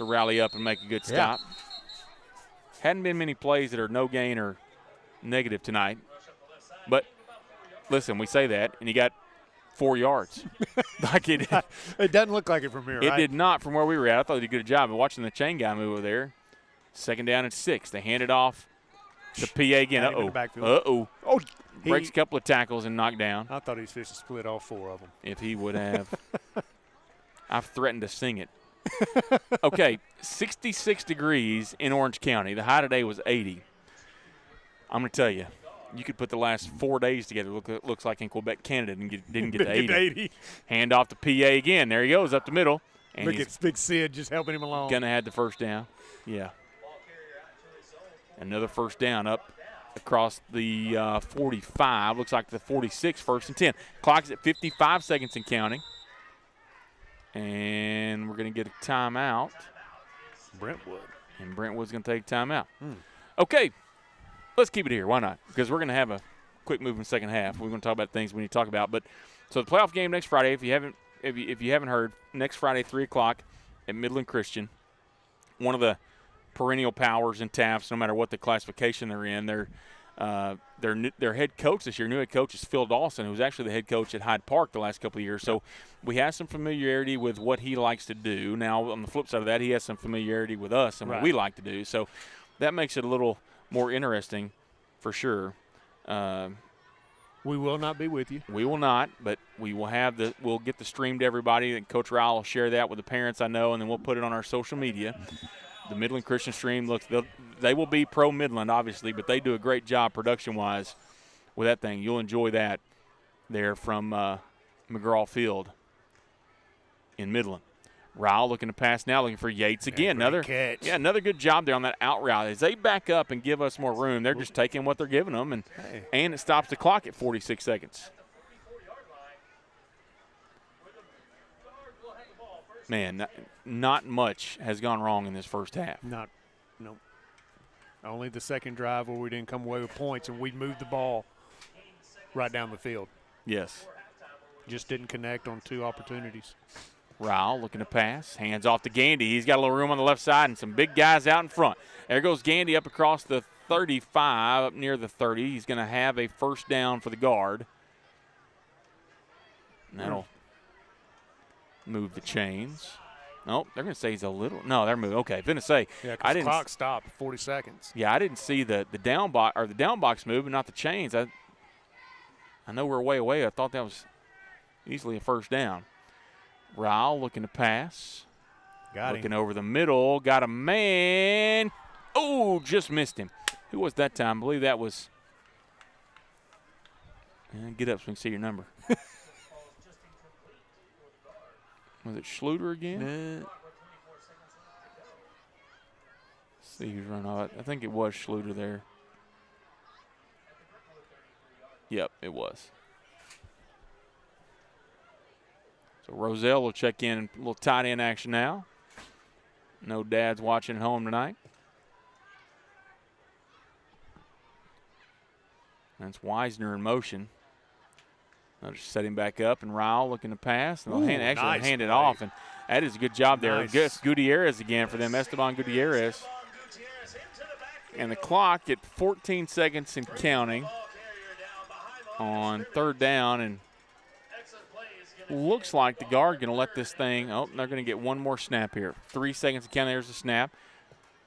rally up and make a good stop. Yeah. Hadn't been many plays that are no gain or negative tonight. But, listen, we say that, and you got 4 yards. It doesn't look like it from here, It did not from where we were at. I thought he did a good job of watching the chain guy move over there. 2nd down and 6. They hand it off to PA again. Uh-oh. Oh, breaks a couple of tackles and knocked down. I thought he was supposed to split all 4 of them. If he would have. I've threatened to sing it. Okay, 66 degrees in Orange County. The high today was 80. I'm going to tell you. You could put the last 4 days together. Looks like in Quebec, Canada, and didn't get to 80. Hand off to PA again. There he goes up the middle. And look at Big Sid just helping him along. Gonna have the first down. Yeah. Another first down up across the 45. Looks like the 46, 1st and 10. Clock's at 55 seconds and counting. And we're going to get a timeout. Brentwood. And Brentwood's going to take a timeout. Okay. Let's keep it here. Why not? Because we're going to have a quick move in the second half. We're going to talk about things we need to talk about. But so the playoff game next Friday, if you haven't heard, next Friday 3:00 at Midland Christian. One of the perennial powers in Taft, no matter what the classification they're in. Their head coach this year, new head coach, is Phil Dawson, who was actually the head coach at Hyde Park the last couple of years. So we have some familiarity with what he likes to do. Now, on the flip side of that, he has some familiarity with us and what we like to do. So that makes it a little more interesting for sure. We will not be with you. We will not, but we will we'll get the stream to everybody, and Coach Ryle will share that with the parents, I know, and then we'll put it on our social media. The Midland Christian stream, look, they will be pro Midland, obviously, but they do a great job production-wise with that thing. You'll enjoy that there from McGraw Field in Midland. Ryle looking to pass now, looking for Yates again. Another catch. Yeah, another good job there on that out route. As they back up and give us more room, they're just taking what they're giving them, and it stops the clock at 46 seconds. Man, not much has gone wrong in this first half. No. Only the second drive where we didn't come away with points, and we moved the ball right down the field. Yes. Just didn't connect on 2 opportunities. Ryle looking to pass. Hands off to Gandy. He's got a little room on the left side and some big guys out in front. There goes Gandy up across the 35, up near the 30. He's going to have a first down for the guard. And that'll move the chains. Nope, they're going to say he's a little. No, they're moving. Okay, going to say. Yeah, because the clock stopped at 40 seconds. Yeah, I didn't see the down box or the down box move, and not the chains. I know we're way away. I thought that was easily a first down. Ryle looking to pass. Got him. Looking over the middle. Got a man. Oh, just missed him. Who was that time? I believe that was – get up so we can see your number. Was it Schluter again? Let's see who's running off. I think it was Schluter there. Yep, it was. So Roselle will check in, a little tight end action now. No dads watching at home tonight. That's Weisner in motion. They'll just set him back up, and Ryle looking to pass. And they'll hand it off, and that is a good job there. Nice. Gutierrez again for them, Esteban Gutierrez. And the clock at 14 seconds and counting on third down, and looks like the guard going to let this thing – oh, they're going to get one more snap here. 3 seconds to count. There's the snap.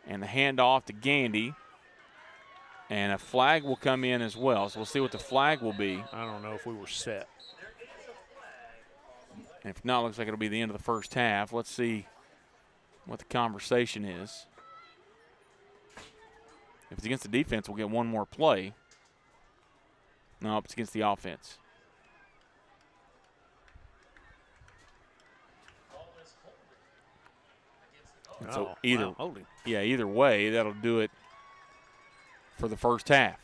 And the handoff to Gandy. And a flag will come in as well. So we'll see what the flag will be. I don't know if we were set. And if not, it looks like it'll be the end of the first half. Let's see what the conversation is. If it's against the defense, we'll get one more play. No, it's against the offense. So either way, that'll do it for the first half.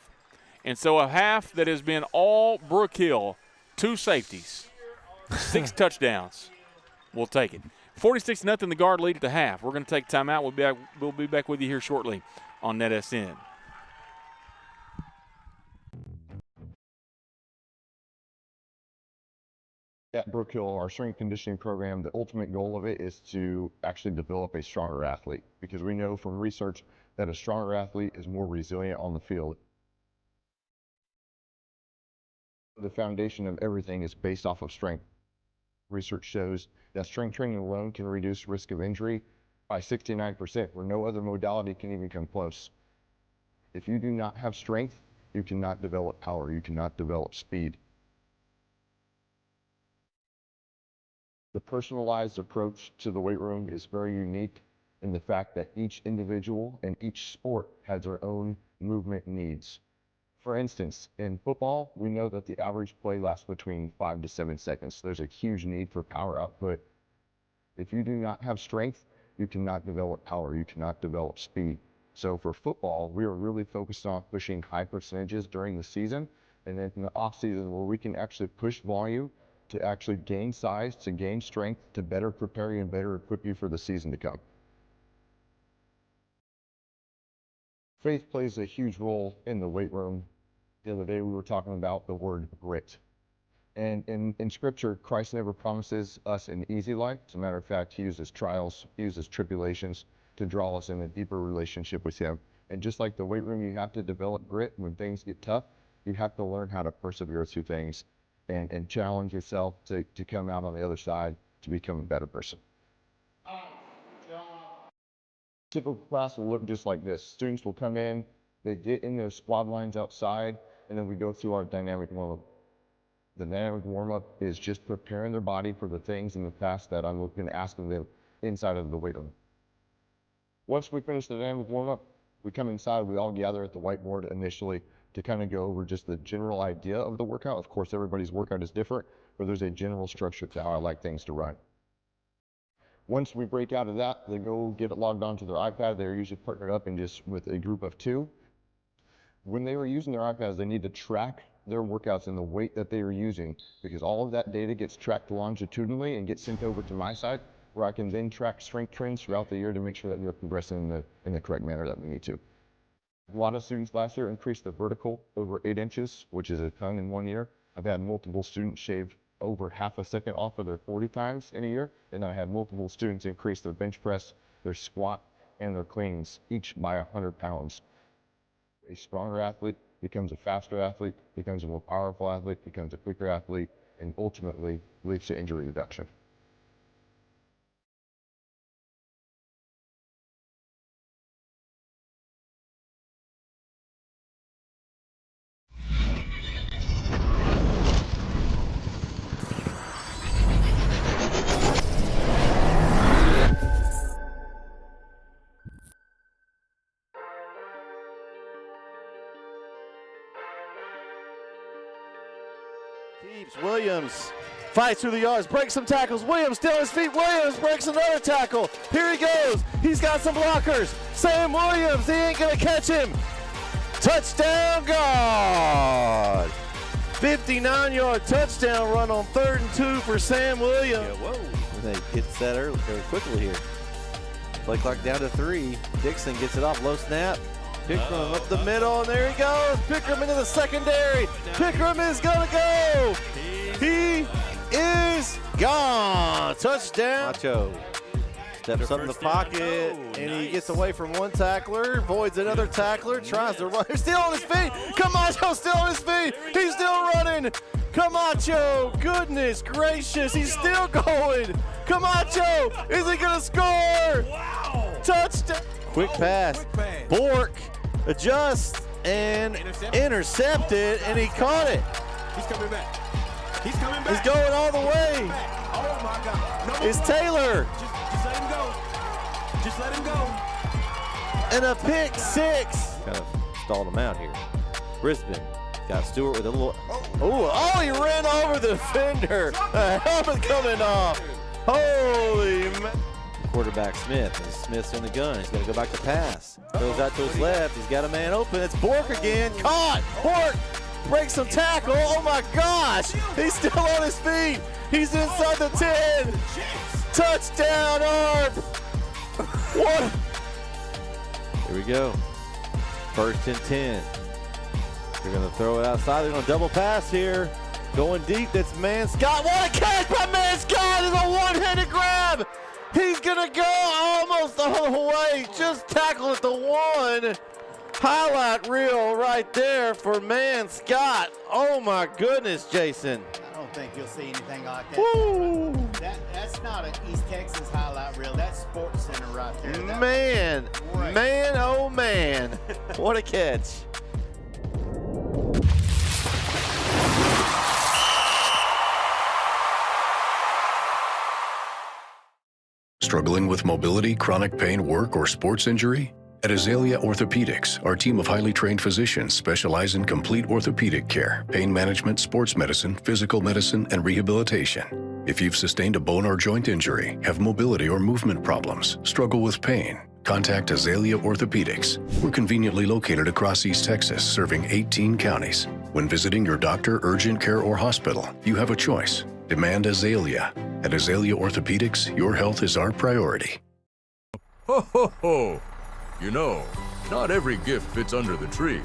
And so a half that has been all Brook Hill, 2 safeties, 6 touchdowns. We'll take it. 46-0, the Guard lead at the half. We're going to take timeout. We'll be back with you here shortly on NetSN. At Brook Hill, our strength conditioning program, the ultimate goal of it is to actually develop a stronger athlete, because we know from research that a stronger athlete is more resilient on the field. The foundation of everything is based off of strength. Research shows that strength training alone can reduce risk of injury by 69%, where no other modality can even come close. If you do not have strength, you cannot develop power, you cannot develop speed. The personalized approach to the weight room is very unique in the fact that each individual and each sport has their own movement needs. For instance, in football, we know that the average play lasts between 5 to 7 seconds. There's a huge need for power output. If you do not have strength, you cannot develop power, you cannot develop speed. So for football, we are really focused on pushing high percentages during the season, and then in the off season where we can actually push volume to actually gain size, to gain strength, to better prepare you and better equip you for the season to come. Faith plays a huge role in the weight room. The other day we were talking about the word grit. And in Scripture, Christ never promises us an easy life. As a matter of fact, he uses trials, he uses tribulations to draw us in a deeper relationship with him. And just like the weight room, you have to develop grit when things get tough. You have to learn how to persevere through things and challenge yourself to come out on the other side to become a better person. Typical class will look just like this. Students will come in, they get in their squad lines outside, and then we go through our dynamic warm-up. The dynamic warm-up is just preparing their body for the things in the past that I'm going to ask of them inside of the weight room. Once we finish the dynamic warm-up, we come inside, we all gather at the whiteboard initially to kind of go over just the general idea of the workout. Of course, everybody's workout is different, but there's a general structure to how I like things to run. Once we break out of that, they go get it logged onto their iPad. They're usually partnered up with a group of 2. When they were using their iPads, they need to track their workouts and the weight that they are using, because all of that data gets tracked longitudinally and gets sent over to my side, where I can then track strength trends throughout the year to make sure that we're progressing in the correct manner that we need to. A lot of students last year increased the vertical over 8 inches, which is a ton in 1 year. I've had multiple students shave over half a second off of their 40 times in a year, and I had multiple students increase their bench press, their squat, and their cleans, each by 100 pounds. A stronger athlete becomes a faster athlete, becomes a more powerful athlete, becomes a quicker athlete, and ultimately leads to injury reduction. Williams fights through the yards, breaks some tackles. Williams still on his feet. Williams breaks another tackle. Here he goes. He's got some blockers. Sam Williams, he ain't going to catch him. Touchdown, God. 59-yard touchdown run on 3rd and 2 for Sam Williams. Yeah, whoa. They get set early, very quickly here. Play clock down to 3. Dixon gets it off, low snap. Pickram up the middle, and there he goes. Pickram into the secondary. Pickram is going to go. He is gone. Touchdown. Macho steps up in the pocket, and he gets away from one tackler, avoids another tackler, tries to run. He's still on his feet. Camacho still on his feet. He's still running. Camacho, goodness gracious, he's still going. Camacho, is he going to score? Wow. Touchdown. Quick pass. Bork adjusts and intercepted, and he caught it. He's coming back. He's coming back. He's going all the way. Oh my God. No, it's Taylor. Just let him go. Just let him go. And a pick 6. Kind of stalled him out here. Brisbane got Stewart with a little. Oh, he ran over the defender. A helmet coming off. Holy man. Quarterback Smith. And Smith's in the gun. He's going to go back to pass. Goes out to his left. He's got a man open. It's Bork again. Caught. Bork breaks some tackle. Oh my gosh. He's still on his feet. He's inside the 10. Touchdown, Arp. What? Here we go. 1st and 10. They're going to throw it outside. They're going to double pass here. Going deep. That's Man Scott. What a catch by Man Scott. It's a one-handed grab. He's going to go almost all the way. Just tackle at the 1. Highlight reel right there for Man Scott. Oh my goodness, Jason. I don't think you'll see anything like that. Woo. That's not an East Texas highlight reel. That's Sports Center right there. Man, oh man. What a catch. Struggling with mobility, chronic pain, work, or sports injury? At Azalea Orthopedics, our team of highly trained physicians specialize in complete orthopedic care, pain management, sports medicine, physical medicine, and rehabilitation. If you've sustained a bone or joint injury, have mobility or movement problems, struggle with pain, contact Azalea Orthopedics. We're conveniently located across East Texas, serving 18 counties. When visiting your doctor, urgent care, or hospital, you have a choice. Demand Azalea. At Azalea Orthopedics, your health is our priority. Ho, ho, ho! You know, not every gift fits under the tree.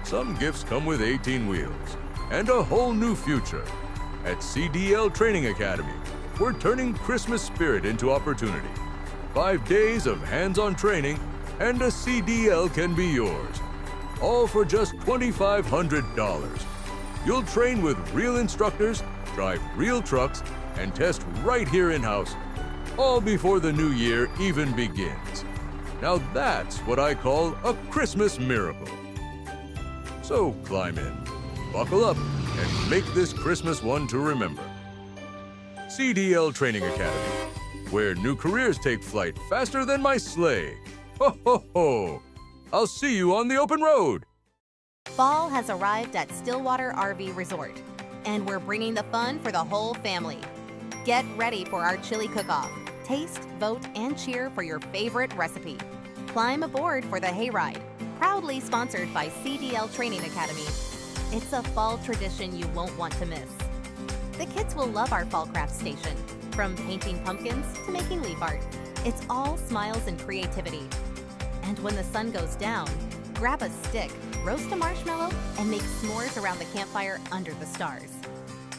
Some gifts come with 18 wheels and a whole new future. At CDL Training Academy, we're turning Christmas spirit into opportunity. 5 days of hands-on training and a CDL can be yours. All for just $2,500. You'll train with real instructors, drive real trucks, and test right here in-house, all before the new year even begins. Now that's what I call a Christmas miracle. So climb in, buckle up, and make this Christmas one to remember. CDL Training Academy, where new careers take flight faster than my sleigh. Ho, ho, ho! I'll see you on the open road. Fall has arrived at Stillwater RV Resort, and we're bringing the fun for the whole family. Get ready for our chili cook-off. Taste, vote, and cheer for your favorite recipe. Climb aboard for the hayride, proudly sponsored by CDL Training Academy. It's a fall tradition you won't want to miss. The kids will love our fall craft station, from painting pumpkins to making leaf art. It's all smiles and creativity. And when the sun goes down, grab a stick, roast a marshmallow, and make s'mores around the campfire under the stars.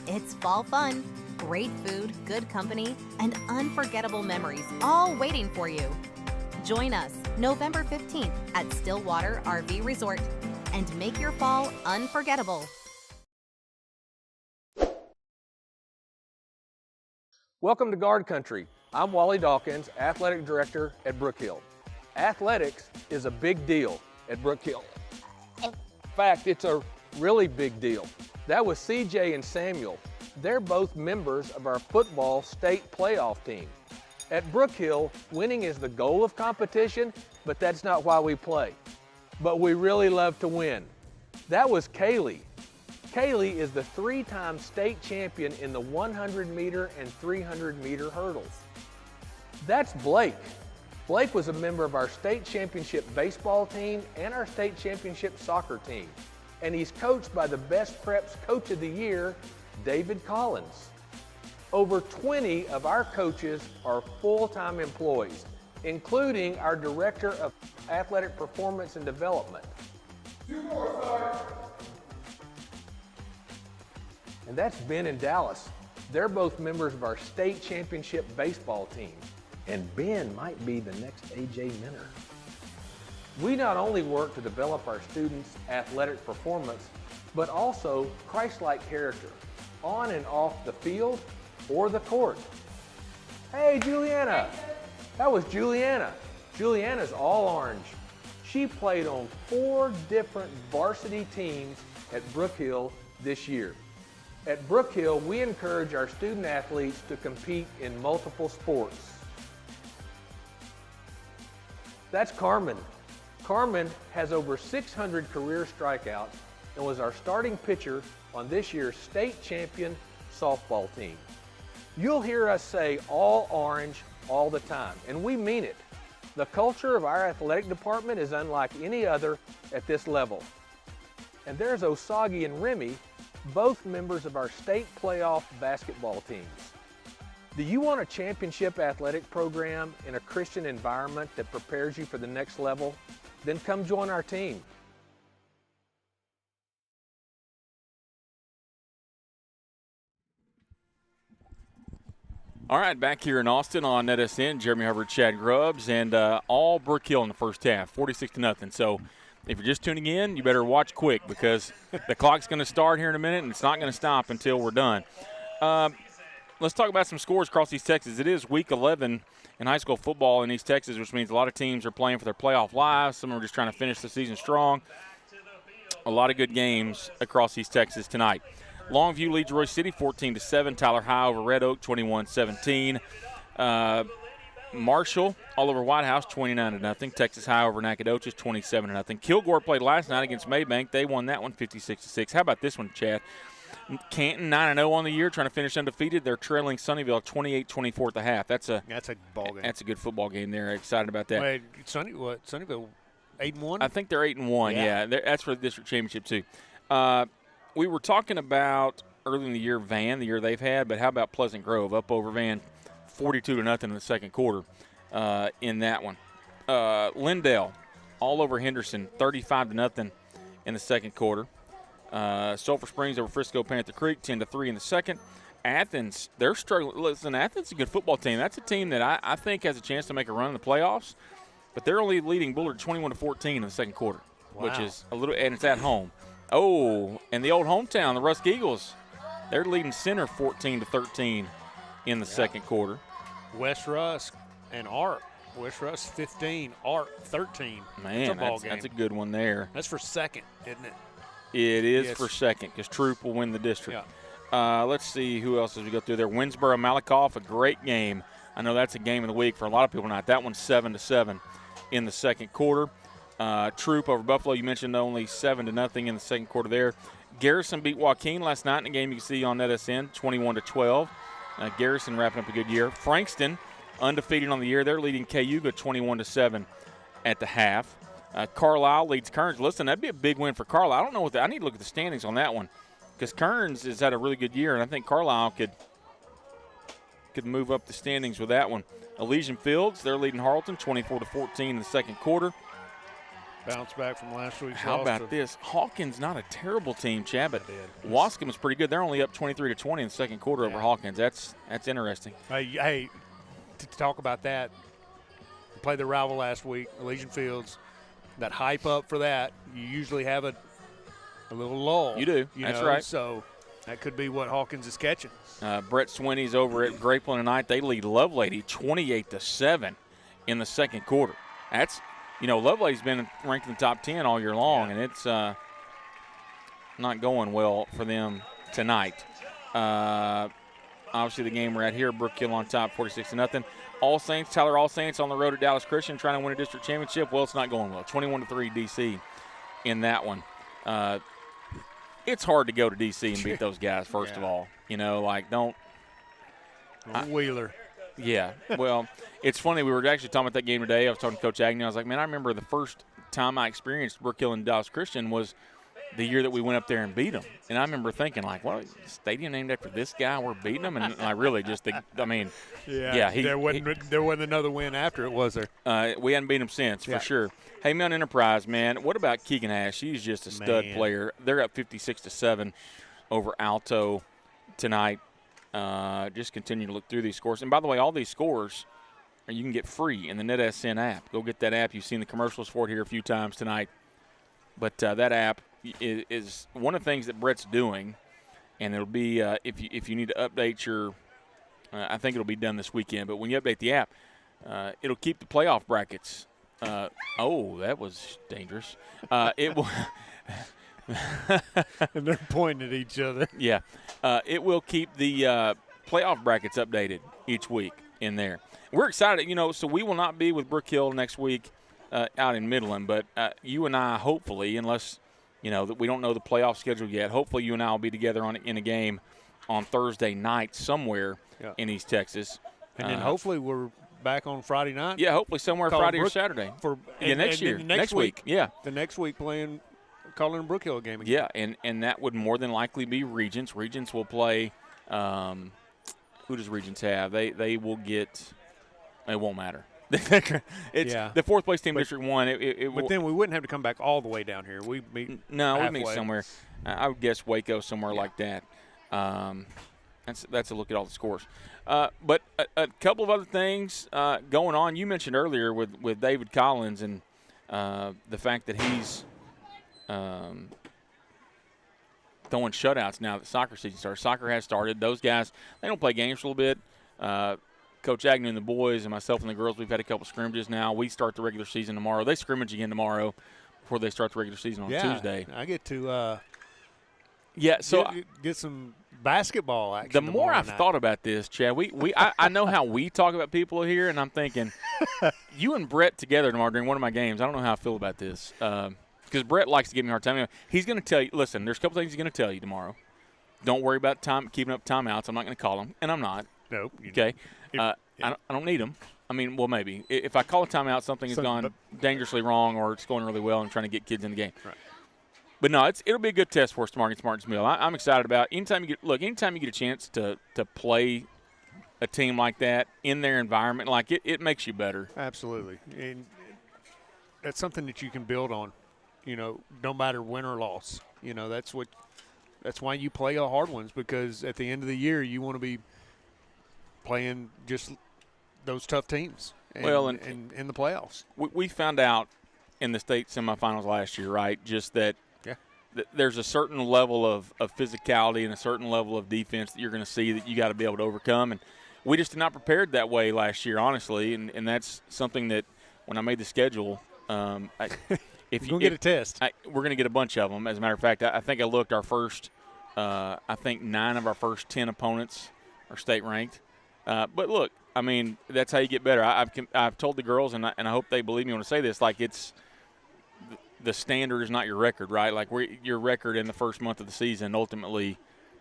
It's fall fun, great food, good company, and unforgettable memories all waiting for you. Join us November 15th at Stillwater RV Resort and make your fall unforgettable. Welcome to Guard Country. I'm Wally Dawkins, Athletic Director at Brook Hill. Athletics is a big deal at Brook Hill. In fact, it's a really big deal. That was CJ and Samuel. They're both members of our football state playoff team. At Brook Hill, winning is the goal of competition, but that's not why we play. But we really love to win. That was Kaylee. Kaylee is the 3-time state champion in the 100-meter and 300-meter hurdles. That's Blake. Blake was a member of our state championship baseball team and our state championship soccer team. And he's coached by the Best Preps Coach of the Year, David Collins. Over 20 of our coaches are full-time employees, including our Director of Athletic Performance and Development. 2 more, Sarge. And that's Ben and Dallas. They're both members of our state championship baseball team. And Ben might be the next A.J. Minner. We not only work to develop our students' athletic performance, but also Christ-like character, on and off the field or the court. Hey, Juliana. That was Juliana. Juliana's all orange. She played on 4 different varsity teams at Brook Hill this year. At Brook Hill, we encourage our student athletes to compete in multiple sports. That's Carmen. Carmen has over 600 career strikeouts and was our starting pitcher on this year's state champion softball team. You'll hear us say all orange all the time, and we mean it. The culture of our athletic department is unlike any other at this level. And there's Osagi and Remy, both members of our state playoff basketball teams. Do you want a championship athletic program in a Christian environment that prepares you for the next level? Then come join our team. All right, back here in Austin on NETSN, Jeremy Hubbard, Chad Grubbs, and all Brook Hill in the first half, 46-0. So if you're just tuning in, you better watch quick because the clock's going to start here in a minute, and it's not going to stop until we're done. Let's talk about some scores across East Texas. It is Week 11 in high school football in East Texas, which means a lot of teams are playing for their playoff lives. Some are just trying to finish the season strong. A lot of good games across East Texas tonight. Longview leads Roy City 14-7. Tyler High over Red Oak 21-17. Marshall all over White House 29-0. Texas High over Nacogdoches 27-0. Kilgore played last night against Maybank. They won that one 56-6. How about this one, Chad? Canton 9-0 on the year, trying to finish undefeated. They're trailing Sunnyvale 28-24 at the half. That's a ball game. That's a good football game there. Excited about that. Wait, Sunnyvale 8-1? I think they're 8-1. Yeah, that's for the district championship too. We were talking about early in the year Van, the year they've had, but how about Pleasant Grove up over Van 42-0 in the second quarter in that one. Lindale all over Henderson 35-0 in the second quarter. Sulphur Springs over Frisco Panther Creek 10-3 in the second. Athens, they're struggling. Listen, Athens is a good football team. That's a team that I think has a chance to make a run in the playoffs, but they're only leading Bullard 21-14 in the second quarter, which is a little, and it's at home. Oh, and the old hometown, the Rusk Eagles, they're leading Center 14-13 in the second quarter. West Rusk and Art. West Rusk 15, Art 13. Man, that's a good one there. That's for second, isn't it? It is for second because Troop will win the district. Yeah. Let's see who else as we go through there. Winsboro, Malakoff, a great game. I know that's a game of the week for a lot of people tonight. That one's 7-7 in the second quarter. Troop over Buffalo, you mentioned only 7-0 in the second quarter there. Garrison beat Joaquin last night in a game you can see on NETSN, 21-12. Garrison wrapping up a good year. Frankston, undefeated on the year. They're leading Cayuga 21-7 at the half. Carlisle leads Kearns. Listen, that'd be a big win for Carlisle. I don't know I need to look at the standings on that one because Kearns has had a really good year, and I think Carlisle could move up the standings with that one. Elysian Fields, they're leading Harleton 24-14 in the second quarter. Bounce back from last week's How loss. about this? Hawkins, not a terrible team, Chad, but Wascom is pretty good. They're only up 23-20 in the second quarter over Hawkins. That's interesting. Hey, to talk about that, we played the rival last week, Elysian Fields. That hype up for that, you usually have a little lull. You do. That's right. So that could be what Hawkins is catching. Brett Swinney's over at Grapeland tonight. They lead Lovelady 28-7 in the second quarter. That's, Lovelady's been ranked in the top 10 all year long, and it's not going well for them tonight. Obviously, the game we're at here, Brook Hill on top, 46-0. Tyler All Saints on the road at Dallas Christian trying to win a district championship. Well, it's not going well. 21-3 DC in that one. it's hard to go to D.C. and beat those guys, first of all. You know, like, don't. Wheeler. Yeah. Well, it's funny. We were actually talking about that game today. I was talking to Coach Agnew. I was like, man, I remember the first time I experienced Brook Hill and Dallas Christian was the year that we went up there and beat them. And I remember thinking, like, what, stadium named after this guy? We're beating them? And I really just think, I mean, there wasn't another win after it, was there? We hadn't beat him since, for sure. Hey, Mount Enterprise, man, what about Keegan Ash? He's just a stud player. They're up 56-7 over Alto tonight. Just continue to look through these scores. And, by the way, all these scores you can get free in the NETSN app. Go get that app. You've seen the commercials for it here a few times tonight. But that app is one of the things that Brett's doing, and it'll be if you need to update your I think it'll be done this weekend, but when you update the app, it'll keep the playoff brackets. Oh, that was dangerous. It will and they're pointing at each other. Yeah. It will keep the playoff brackets updated each week in there. We're excited, you know, so we will not be with Brook Hill next week out in Midland, but you and I, hopefully, unless, you know, that we don't know the playoff schedule yet, hopefully you and I will be together in a game on Thursday night somewhere in East Texas. And then hopefully we're back on Friday night. Yeah, hopefully somewhere Friday or Saturday. Next week. Yeah. The next week calling a Brook Hill game again. Yeah, and that would more than likely be Regents. Regents will play who does Regents have? They will get – it won't matter. It's the fourth place team, District 1. But then we wouldn't have to come back all the way down here. We meet we meet somewhere. I would guess Waco, somewhere like that. That's a look at all the scores. But a couple of other things going on. You mentioned earlier with David Collins and the fact that he's throwing shutouts now that soccer season starts. Soccer has started. Those guys, they don't play games for a little bit. Coach Agnew and the boys and myself and the girls, we've had a couple scrimmages now. We start the regular season tomorrow. They scrimmage again tomorrow before they start the regular season on Tuesday. I get to get some basketball action. The more I've thought about this, Chad, I know how we talk about people here, and I'm thinking, you and Brett together tomorrow during one of my games, I don't know how I feel about this. Because Brett likes to give me a hard time. He's going to tell you, listen, there's a couple things he's going to tell you tomorrow. Don't worry about keeping up timeouts. I'm not going to call them, and I'm not. Nope. Okay. I don't need them. I mean, well, maybe. If I call a timeout, something has gone dangerously wrong or it's going really well and I'm trying to get kids in the game. Right. But, no, it'll be a good test for us tomorrow against Martinsville. I'm excited about it. Anytime you get a chance to play a team like that in their environment, like it makes you better. Absolutely. And that's something that you can build on, you know, no matter win or loss. You know, that's why you play the hard ones, because at the end of the year you want to be playing just those tough teams and in the playoffs. We found out in the state semifinals last year, right, just that there's a certain level of physicality and a certain level of defense that you're going to see that you got to be able to overcome. And we just did not prepared that way last year, honestly, and that's something that when I made the schedule, if you're going to get a test. We're going to get a bunch of them. As a matter of fact, I think I looked our first I think 9 of our first 10 opponents are state ranked. But look, I mean, that's how you get better. I've told the girls, and I hope they believe me when I say this, like it's the standard is not your record, right? Like your record in the first month of the season ultimately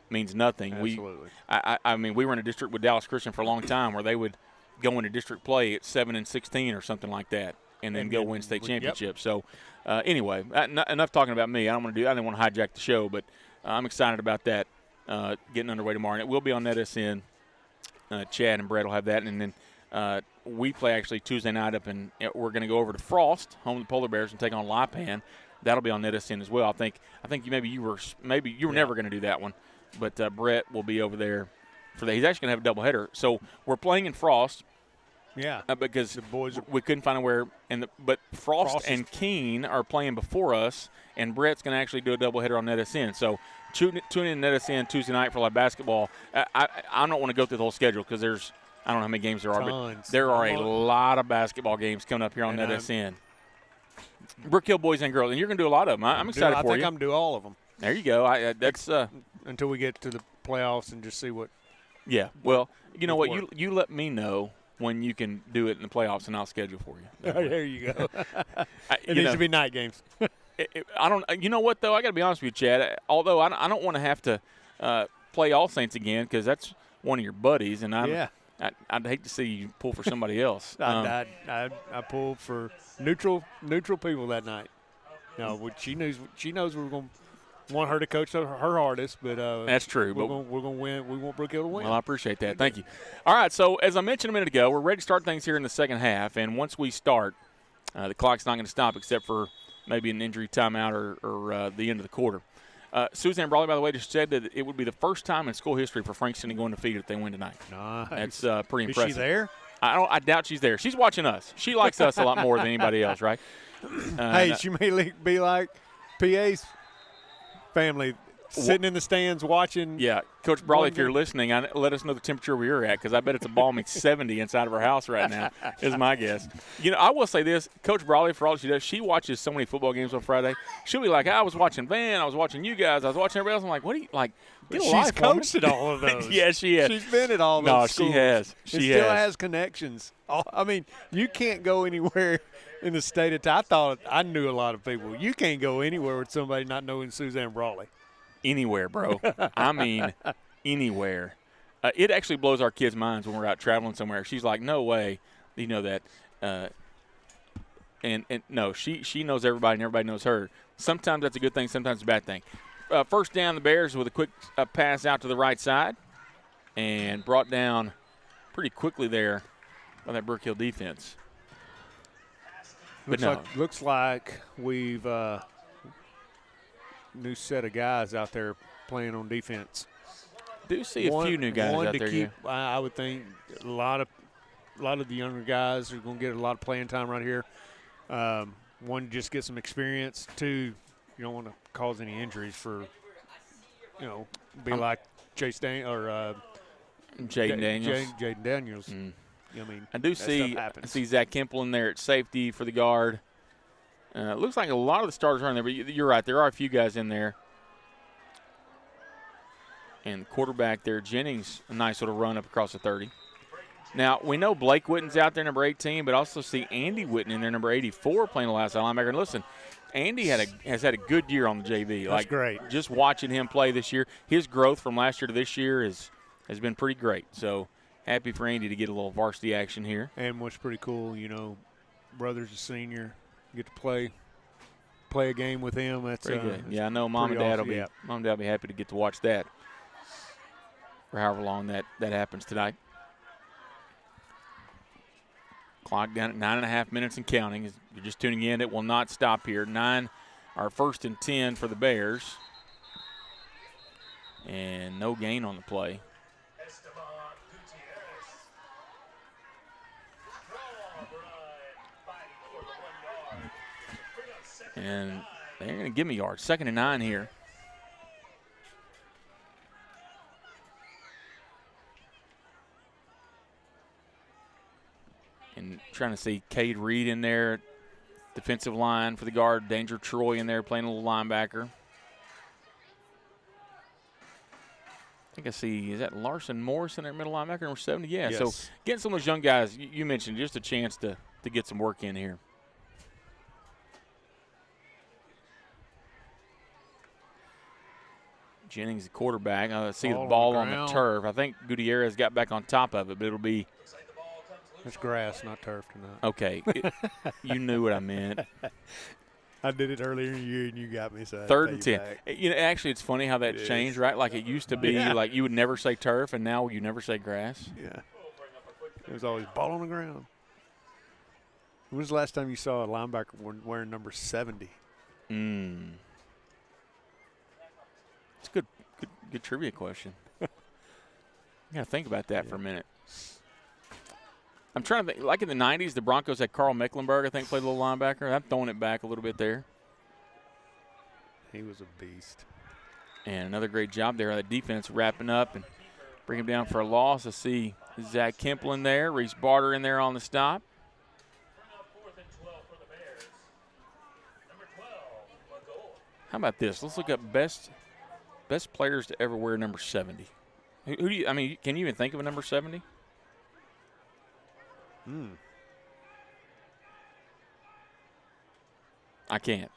means nothing. Absolutely. I mean, we were in a district with Dallas Christian for a long time where they would go into district play at 7-16 or something like that, and then go win state championship. So anyway, enough talking about me. I didn't want to hijack the show, but I'm excited about that getting underway tomorrow, and it will be on NETSN. Chad and Brett will have that, and then we play actually Tuesday night up in. We're going to go over to Frost, home of the Polar Bears, and take on Lipan. That'll be on NETSN as well. I think you were never going to do that one, but Brett will be over there for that. He's actually going to have a doubleheader. So we're playing in Frost. Yeah, because the boys we couldn't find anywhere, but Frost and Keene are playing before us, and Brett's going to actually do a doubleheader on NETSN. So tune in NETSN Tuesday night for live basketball. I don't want to go through the whole schedule because I don't know how many games there are, but there are a lot of basketball games coming up here on NETSN. Brook Hill boys and girls, and you're going to do a lot of them. I'm excited for you. I think I'm going to do all of them. There you go. That's until we get to the playoffs and just see what. Yeah. Well, you know what? You let me know when you can do it in the playoffs, and I'll schedule for you. There you go. It needs to be night games. I don't. You know what though? I got to be honest with you, Chad. Although I don't want to have to play All Saints again because that's one of your buddies, and I'd hate to see you pull for somebody else. I pulled for neutral people that night. No, she knows we're going to want her to coach her hardest, but that's true. We're going to win. We want Brook Hill to win. Well, I appreciate that. Thank you. All right, so as I mentioned a minute ago, we're ready to start things here in the second half, and once we start, the clock's not going to stop except for maybe an injury timeout or the end of the quarter. Suzanne Brawley, by the way, just said that it would be the first time in school history for Frankston to go undefeated if they win tonight. Nice. That's pretty impressive. Is she there? I doubt she's there. She's watching us. She likes us a lot more than anybody else, right? Hey, she may be like PA's family, sitting in the stands watching. Yeah, Coach Brawley, if you're listening, let us know the temperature where you're at because I bet it's a balmy 70 inside of her house right now is my guess. You know, I will say this. Coach Brawley, for all she does, she watches so many football games on Friday. She'll be like, I was watching Van, I was watching you guys, I was watching everybody else. I'm like, what do you – like, get a She's life, coached at all of those. Yeah, she has. She's been at all those schools. No, she has. She still has connections. I mean, you can't go anywhere in the state of – I thought I knew a lot of people. You can't go anywhere with somebody not knowing Suzanne Brawley. Anywhere, bro. I mean, anywhere. It actually blows our kids' minds when we're out traveling somewhere. She's like, no way. You know that. And no, she knows everybody and everybody knows her. Sometimes that's a good thing, sometimes it's a bad thing. First down, the Bears with a quick pass out to the right side and brought down pretty quickly there by that Brook Hill defense. Looks like we've new set of guys out there playing on defense. Do see a few new guys out there. I would think a lot of the younger guys are going to get a lot of playing time right here. One, just get some experience. Two, you don't want to cause any injuries for, like Chase or Jaden Daniels. Jaden Daniels. I mean, I see Zach Kemple in there at safety for the guard. It looks like a lot of the starters are in there, but you're right. There are a few guys in there. And the quarterback there, Jennings, a nice little run up across the 30. Now, we know Blake Witten's out there, number 18, but also see Andy Witten in there, number 84, playing the last linebacker. And listen, Andy has had a good year on the JV. That's great. Just watching him play this year, his growth from last year to this year has been pretty great. So happy for Andy to get a little varsity action here. And what's pretty cool, brother's a senior. Get to play a game with him. That's pretty good. Yeah, I know Mom and Dad will be happy to get to watch that for however long that happens tonight. Clock down at 9.5 minutes and counting. If you're just tuning in, it will not stop here. 9, our 1st and 10 for the Bears. And no gain on the play. And they're going to give me yards. 2nd and 9 here. And trying to see Cade Reed in there, defensive line for the guard. Danger Troy in there playing a little linebacker. I think I see, is that Larson Morris in there, middle linebacker, number 70? Yeah, yes. So getting some of those young guys, you mentioned, just a chance to get some work in here. Jennings, the quarterback. I see the ball on the turf. I think Gutierrez got back on top of it, but it'll be. It's grass, not turf tonight. Okay. You knew what I meant. I did it earlier in the year, and you got me. So 3rd and 10. Actually, it's funny how that's changed, right? Like it used to be, like you would never say turf, and now you never say grass. Yeah. It was always ball on the ground. When was the last time you saw a linebacker wearing number 70? It's a good trivia question. I got to think about that for a minute. I'm trying to think. Like in the 90s, the Broncos had Carl Mecklenburg, I think, played a little linebacker. I'm throwing it back a little bit there. He was a beast. And another great job there. The defense wrapping up and bring him down for a loss. I see Zach Kemple in there, Reese Barter in there on the stop. How about this? Let's look up best players to ever wear number 70. Who do you? I mean, can you even think of a number 70? I can't.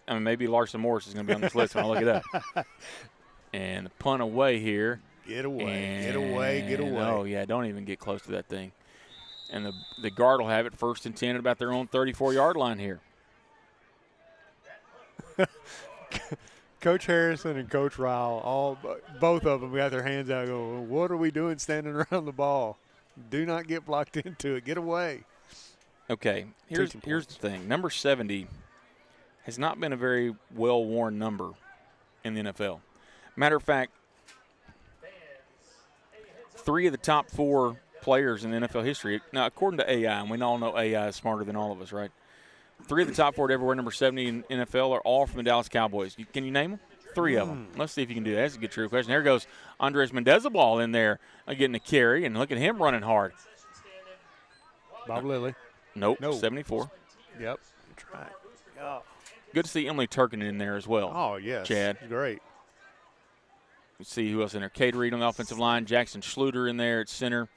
Maybe Larson Morris is going to be on this list when I look it up. And the punt away here. Get away, get away, get away. Oh, yeah, don't even get close to that thing. And the guard will have it 1st and 10 at about their own 34-yard line here. Coach Harrison and Coach Ryle, both of them got their hands out going, what are we doing standing around the ball? Do not get blocked into it. Get away. Okay, here's the thing. Number 70 has not been a very well-worn number in the NFL. Matter of fact, 3 of the top 4 players in NFL history, now according to AI, and we all know AI is smarter than all of us, right? 3 of the top 4 to ever wear number 70 in NFL are all from the Dallas Cowboys. Can you name them? 3 of them. Let's see if you can do that. That's a good true question. There goes Andres Mendezabal in there getting a carry, and look at him running hard. Bob Lilly. Nope, 74. Yep. That's right. Oh. Good to see Emily Turkinen in there as well. Oh, yes. Chad. Great. Let's see who else in there. Cade Reed on the offensive line. Jackson Schluter in there at center.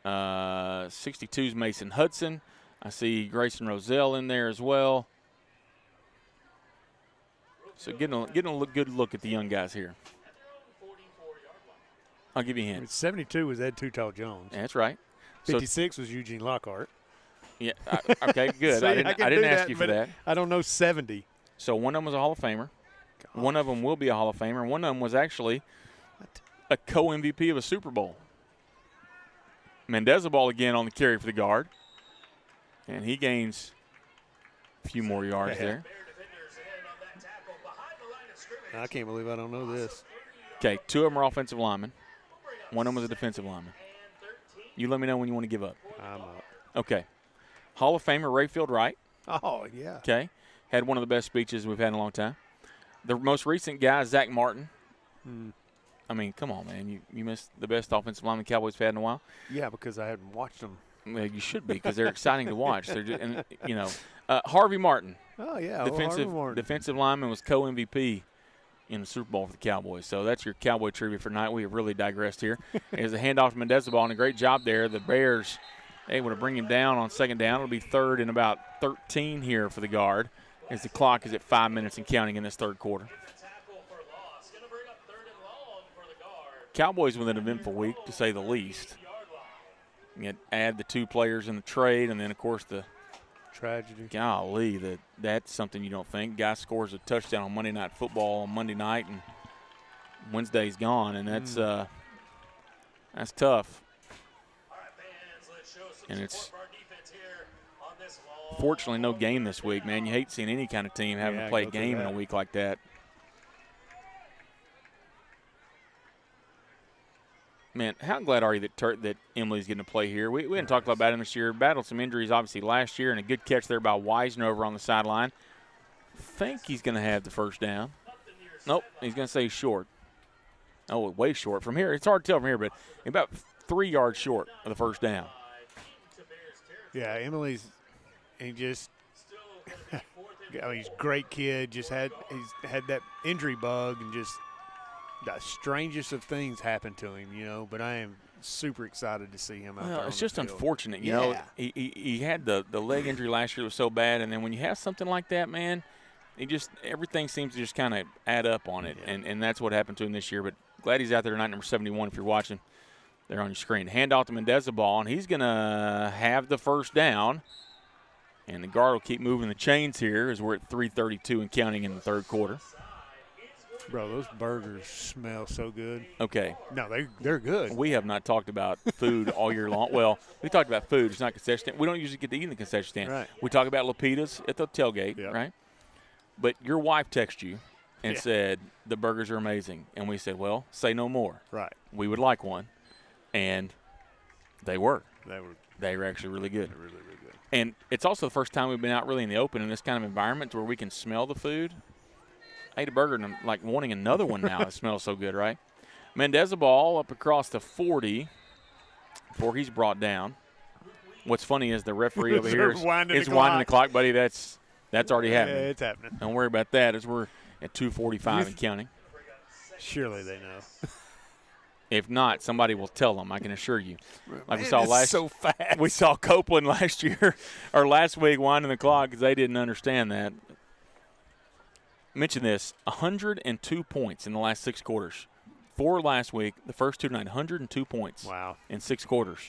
62's Mason Hudson. I see Grayson Roselle in there as well. So getting a good look at the young guys here. I'll give you a hint. 72 was Ed Too Tall Jones. Yeah, that's right. 56 was Eugene Lockhart. Yeah. Okay. Good. See, I didn't ask you for that. I don't know 70. So one of them was a Hall of Famer. Gosh. One of them will be a Hall of Famer. And one of them was actually a co-MVP of a Super Bowl. Mendezabal again on the carry for the guard. And he gains a few more yards there. I can't believe I don't know this. Okay, 2 of them are offensive linemen. One of them was a defensive lineman. You let me know when you want to give up. I'm up. Okay. Hall of Famer Rayfield Wright. Oh, yeah. Okay. Had one of the best speeches we've had in a long time. The most recent guy, Zach Martin. I mean, come on, man. You missed the best offensive lineman the Cowboys have had in a while. Yeah, because I hadn't watched them. Well, you should be because they're exciting to watch. They're just, Harvey Martin. Oh, yeah. Defensive lineman was co-MVP in the Super Bowl for the Cowboys. So that's your Cowboy trivia for tonight. We have really digressed here. There's a handoff to Mendezabal, and a great job there. The Bears able to bring him down on 2nd down. It'll be 3rd and about 13 here for the guard as the clock is at 5 minutes and counting in this 3rd quarter. Cowboys with an eventful week, to say the least. You add the 2 players in the trade, and then, of course, the tragedy. Golly, that's something you don't think. Guy scores a touchdown on Monday Night Football on Monday night, and Wednesday's gone, and that's tough. And it's fortunately no game this week, man. You hate seeing any kind of team having to play a game in a week like that. Man, how glad are you that Emily's getting to play here? We hadn't talked about him this year. Battled some injuries, obviously, last year, and a good catch there by Wisner over on the sideline. Think he's going to have the 1st down. Nope, he's going to say short. Oh, way short. From here, it's hard to tell from here, but about 3 yards short of the 1st down. Yeah, he's just he's a great kid. He's had that injury bug and just the strangest of things happened to him, but I am super excited to see him out there. It's just unfortunate, you know. He had the leg injury last year that was so bad, and then when you have something like that, man, everything seems to just kind of add up on it, and that's what happened to him this year. But glad he's out there tonight, number 71, if you're watching there on your screen. Handoff to Mendezabal, and he's going to have the 1st down. And the guard will keep moving the chains here as we're at 3:32 and counting in the 3rd quarter. Bro, those burgers smell so good. Okay. No, they're good. We have not talked about food all year long. Well, we talked about food. It's not concession stand. We don't usually get to eat in the concession stand. Right. We talk about Lapitas at the tailgate, right? But your wife texted you and said the burgers are amazing. And we said, well, say no more. Right. We would like one. And they were. They were actually really good. They're really, really good. And it's also the first time we've been out really in the open in this kind of environment to where we can smell the food. I ate a burger and I'm like wanting another one now. It smells so good, right? Mendezabal up across the 40 before he's brought down. What's funny is the referee over here is winding the clock, buddy. That's already happening. Yeah, it's happening. Don't worry about that as we're at 2:45 and counting. Surely they know. If not, somebody will tell them, I can assure you. Like Man, we saw so fast. We saw Copeland last year or last week winding the clock because they didn't understand that. mention this, 102 points in the last 6 quarters. 4 last week, the first 2 tonight, 102 points. Wow. In 6 quarters.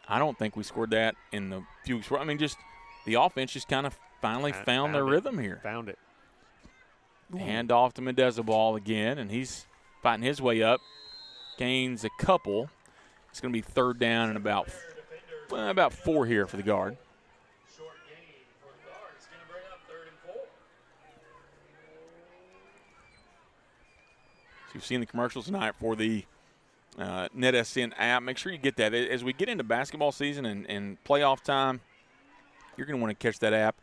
I don't think we scored that in the few weeks. I mean, just the offense just kind of finally found their rhythm here. Found it. Hand off to Mendeza-Ball again, and he's fighting his way up. Gains a couple. It's going to be 3rd down and about 4 here for the guard. So you've seen the commercials tonight for the NETSN app. Make sure you get that. As we get into basketball season and playoff time, you're going to want to catch that app,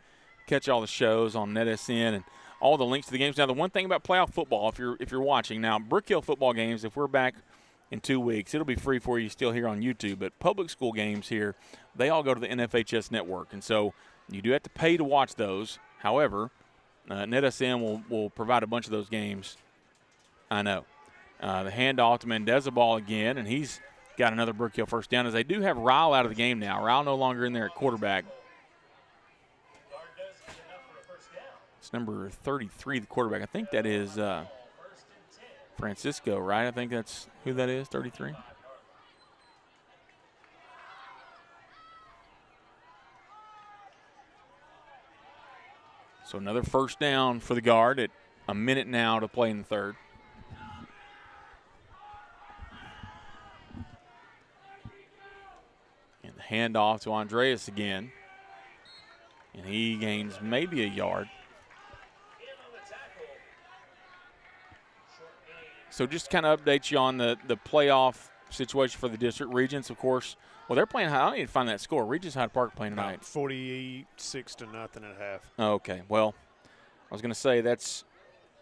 catch all the shows on NETSN and all the links to the games. Now, the one thing about playoff football, if you're watching now, Brook Hill football games, if we're back in 2 weeks, it'll be free for you still here on YouTube. But public school games here, they all go to the NFHS network, and so you do have to pay to watch those. However, NETSN will provide a bunch of those games. I know. The handoff to Mendeza-Ball again, and he's got another Brook Hill first down, as they do have Ryle out of the game now. Ryle no longer in there at quarterback. It's number 33, the quarterback. I think that is Francisco, right? I think that's who that is, 33. So another first down for the guard at a minute now to play in the 3rd. And the handoff to Andreas again. And he gains maybe a yard. So just kind of update you on the playoff situation for the district. Regents, of course, well, they're playing high. I don't need to find that score. Regents Hyde Park playing tonight. 46-0 at half. Okay, well, I was going to say that's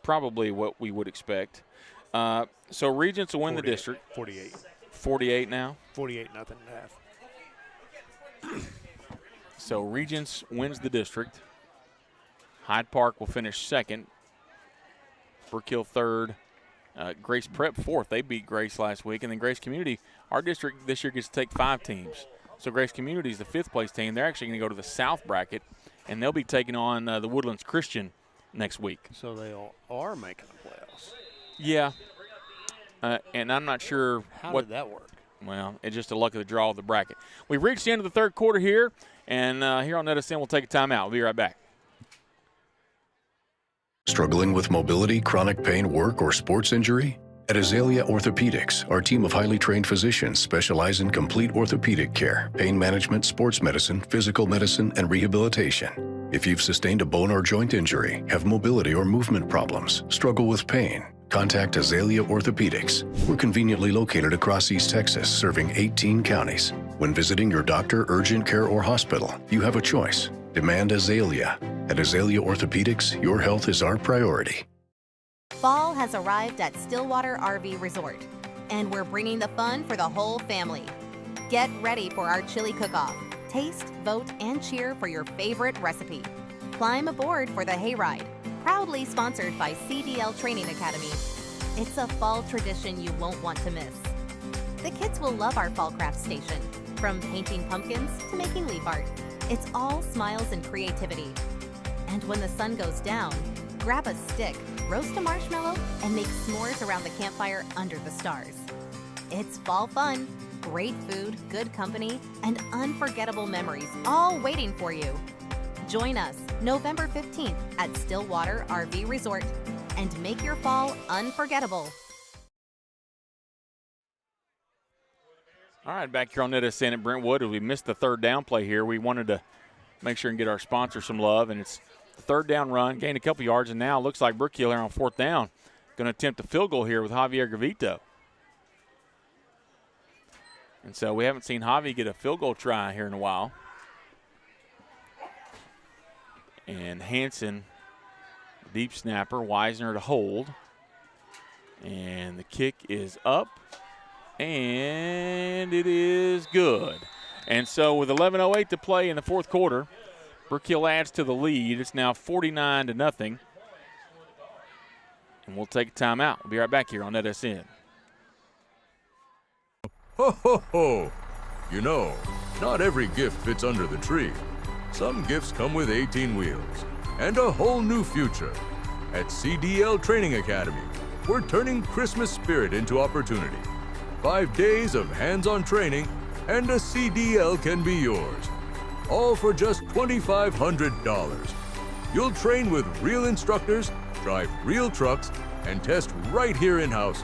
probably what we would expect. So Regents will win the district. 48. 48 now? 48-0 at half. So Regents wins the district. Hyde Park will finish 2nd. Brook Hill 3rd. Grace Prep 4th. They beat Grace last week. And then Grace Community, our district this year gets to take 5 teams. So Grace Community is the 5th place team. They're actually going to go to the South bracket, and they'll be taking on the Woodlands Christian next week. So they all are making the playoffs. Yeah. And I'm not sure How did that work? Well, it's just the luck of the draw of the bracket. We've reached the end of the 3rd quarter here, and here on NETSN we'll take a timeout. We'll be right back. Struggling with mobility, chronic pain, work, or sports injury? At Azalea Orthopedics, our team of highly trained physicians specialize in complete orthopedic care, pain management, sports medicine, physical medicine, and rehabilitation. If you've sustained a bone or joint injury, have mobility or movement problems, struggle with pain, contact Azalea Orthopedics. We're conveniently located across East Texas, serving 18 counties. When visiting your doctor, urgent care, or hospital, you have a choice. Demand Azalea. At Azalea Orthopedics, your health is our priority. Fall has arrived at Stillwater RV Resort, and we're bringing the fun for the whole family. Get ready for our chili cook-off. Taste, vote, and cheer for your favorite recipe. Climb aboard for the hayride, proudly sponsored by CDL Training Academy. It's a fall tradition you won't want to miss. The kids will love our fall craft station, from painting pumpkins to making leaf art. It's all smiles and creativity. And when the sun goes down, grab a stick, roast a marshmallow, and make s'mores around the campfire under the stars. It's fall fun, great food, good company, and unforgettable memories all waiting for you. Join us November 15th at Stillwater RV Resort and make your fall unforgettable. All right, back here on NETSN at Brentwood. As we missed the 3rd down play here, we wanted to make sure and get our sponsor some love, and it's the 3rd down run, gained a couple yards, and now looks like Brook Hill here on 4th down. Going to attempt a field goal here with Javier Gavito. And so we haven't seen Javi get a field goal try here in a while. And Hanson, deep snapper, Weisner to hold. And the kick is up. And it is good. And so with 11:08 to play in the 4th quarter, Brook Hill adds to the lead. It's now 49-0. And we'll take a timeout. We'll be right back here on NETSN. Ho, ho, ho! You know, not every gift fits under the tree. Some gifts come with 18 wheels and a whole new future At CDL Training Academy, we're turning Christmas spirit into opportunity. 5 days of hands-on training, and a CDL can be yours. All for just $2,500. You'll train with real instructors, drive real trucks, and test right here in-house,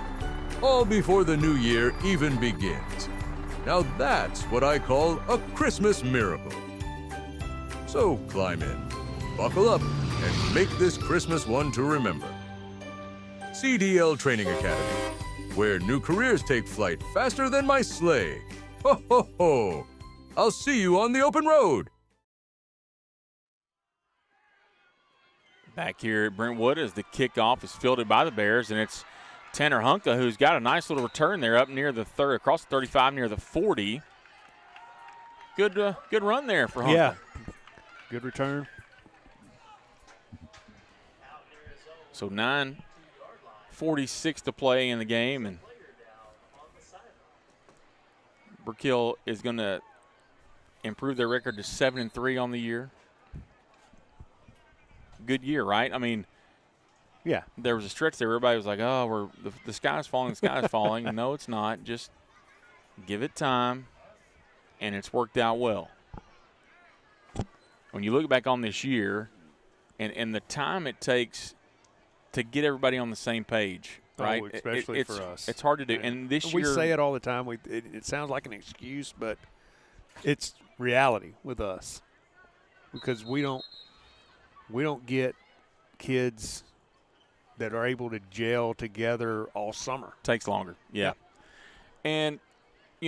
all before the new year even begins. Now that's what I call a Christmas miracle. So climb in, buckle up, and make this Christmas one to remember. CDL Training Academy, where new careers take flight faster than my sleigh. Ho, ho, ho! I'll see you on the open road. Back here at Brentwood as the kickoff is fielded by the Bears, and it's Tanner Hunka who's got a nice little return there up near the third, across the 35, near the 40. Good run there for Hunka. Yeah, good return. So 9:46 to play in the game, and Brook Hill is going to improve their record to 7-3 on the year. Good year, right? I mean, yeah. There was a stretch there. Everybody was like, "Oh, the sky's falling. The sky's falling." No, it's not. Just give it time, and it's worked out well. When you look back on this year, and the time it takes to get everybody on the same page, right? Especially for us, it's hard to do. And this year, we say it all the time. It sounds like an excuse, but it's reality with us because we don't get kids that are able to gel together all summer. Takes longer, yeah. And,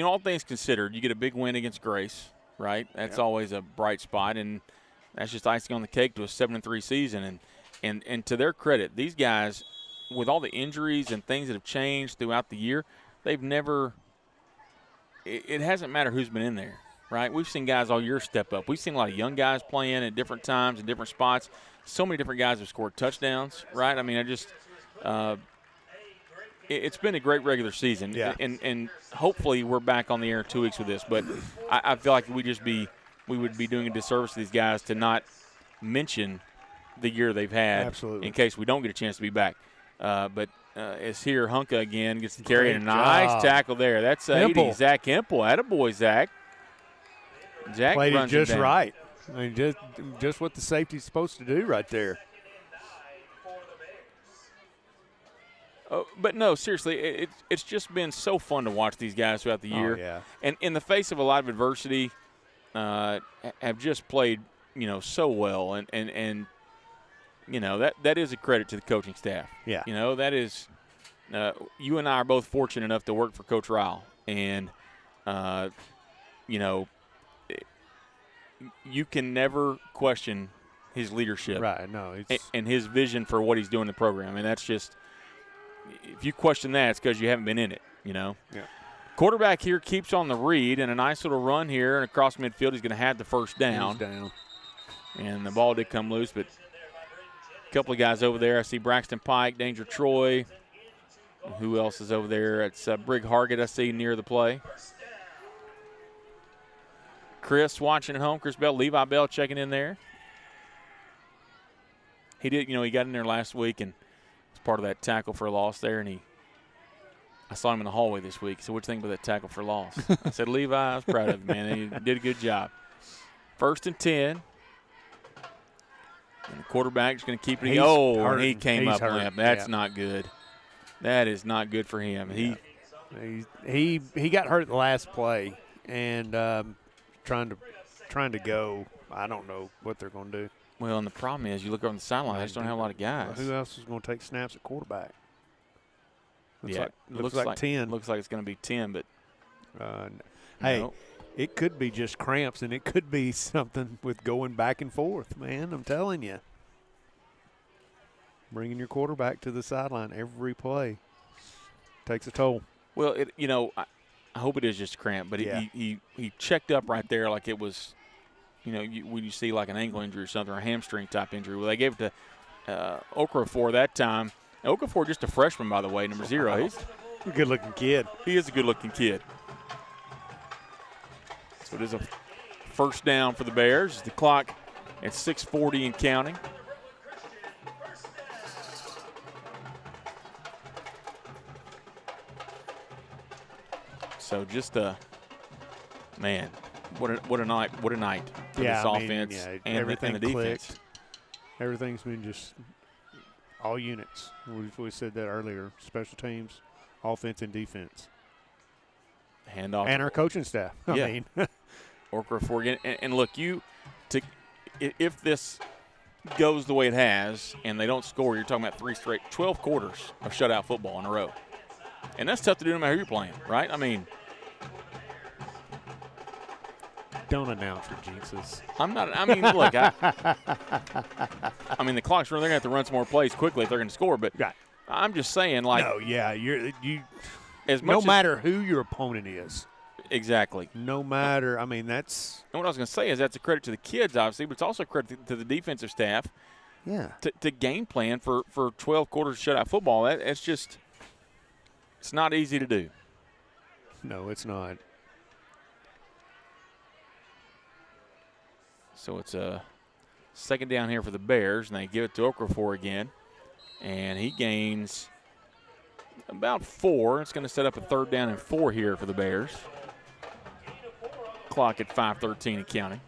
all things considered, you get a big win against Grace, right? That's always a bright spot, and that's just icing on the cake to a 7-3 season. And to their credit, these guys, with all the injuries and things that have changed throughout the year, they've never – it hasn't mattered who's been in there, right? We've seen guys all year step up. We've seen a lot of young guys playing at different times in different spots. So many different guys have scored touchdowns, right? I mean, it's been a great regular season. Yeah. And hopefully we're back on the air in 2 weeks with this. But I feel like we would be doing a disservice to these guys to not mention the year they've had. Absolutely. In case we don't get a chance to be back. But it's here. Hunka again gets the carry, and a nice tackle there. That's 80. Zach Hempel. Attaboy, Zach. Zach played it just down. right. I mean, just what the safety's supposed to do right there. But no, seriously, it's just been so fun to watch these guys throughout the year. Oh, yeah. And in the face of a lot of adversity, have just played, so well. And that is a credit to the coaching staff. Yeah. That is you and I are both fortunate enough to work for Coach Ryle. And, you can never question his leadership. Right, no. And his vision for what he's doing in the program. And that's just – if you question that, it's because you haven't been in it, Yeah. Quarterback here keeps on the read, and a nice little run here. And across midfield, he's going to have the first down. He's down. And the ball did come loose, but a couple of guys over there. I see Braxton Pike, Danger Troy. And who else is over there? It's Brig Hargett I see near the play. Chris watching at home. Chris Bell, Levi Bell checking in there. He did, he got in there last week and was part of that tackle for a loss there. And I saw him in the hallway this week. So what do you think about that tackle for loss? I said, Levi, I was proud of him, man. He did a good job. 1st and 10. And the quarterback's going to keep it. And he came up limp. That's not good. That is not good for him. Yeah. He got hurt the last play and trying to go. I don't know what they're going to do. Well, and the problem is you look over on the sideline, they just don't have a lot of guys. Who else is going to take snaps at quarterback? Looks like 10. Looks like it's going to be 10, but hey, it could be just cramps, and it could be something with going back and forth, man. I'm telling you. Bringing your quarterback to the sideline every play takes a toll. Well, I hope it is just a cramp, but he checked up right there like it was, when you see like an ankle injury or something, or a hamstring type injury. Well, they gave it to Okafor that time. Now, Okafor just a freshman, by the way, number 0. He's a good-looking kid. He is a good-looking kid. So it is a first down for the Bears. The clock at 6:40 and counting. So just man, what a night for this offense and the defense. Clicked. Everything's been just all units. We said that earlier. Special teams, offense, and defense. Handoff. And our coaching staff. I mean. Okafor again. And look, if this goes the way it has and they don't score, you're talking about 12 quarters of shutout football in a row. And that's tough to do no matter who you're playing, right? I mean, don't announce your jinxes. I'm not. I mean, look. I mean, the clock's running. They're going to have to run some more plays quickly if they're going to score. But I'm just saying, like, no, yeah, you. No matter who your opponent is. Exactly. No matter. I mean, that's. And what I was going to say is that's a credit to the kids, obviously, but it's also a credit to the defensive staff. Yeah. To game plan for 12 quarters of shutout football. It's just. It's not easy to do. No, it's not. So it's a second down here for the Bears, and they give it to Okafor again. And he gains about 4. It's going to set up a 3rd down and 4 here for the Bears. Clock at 5:13 and counting.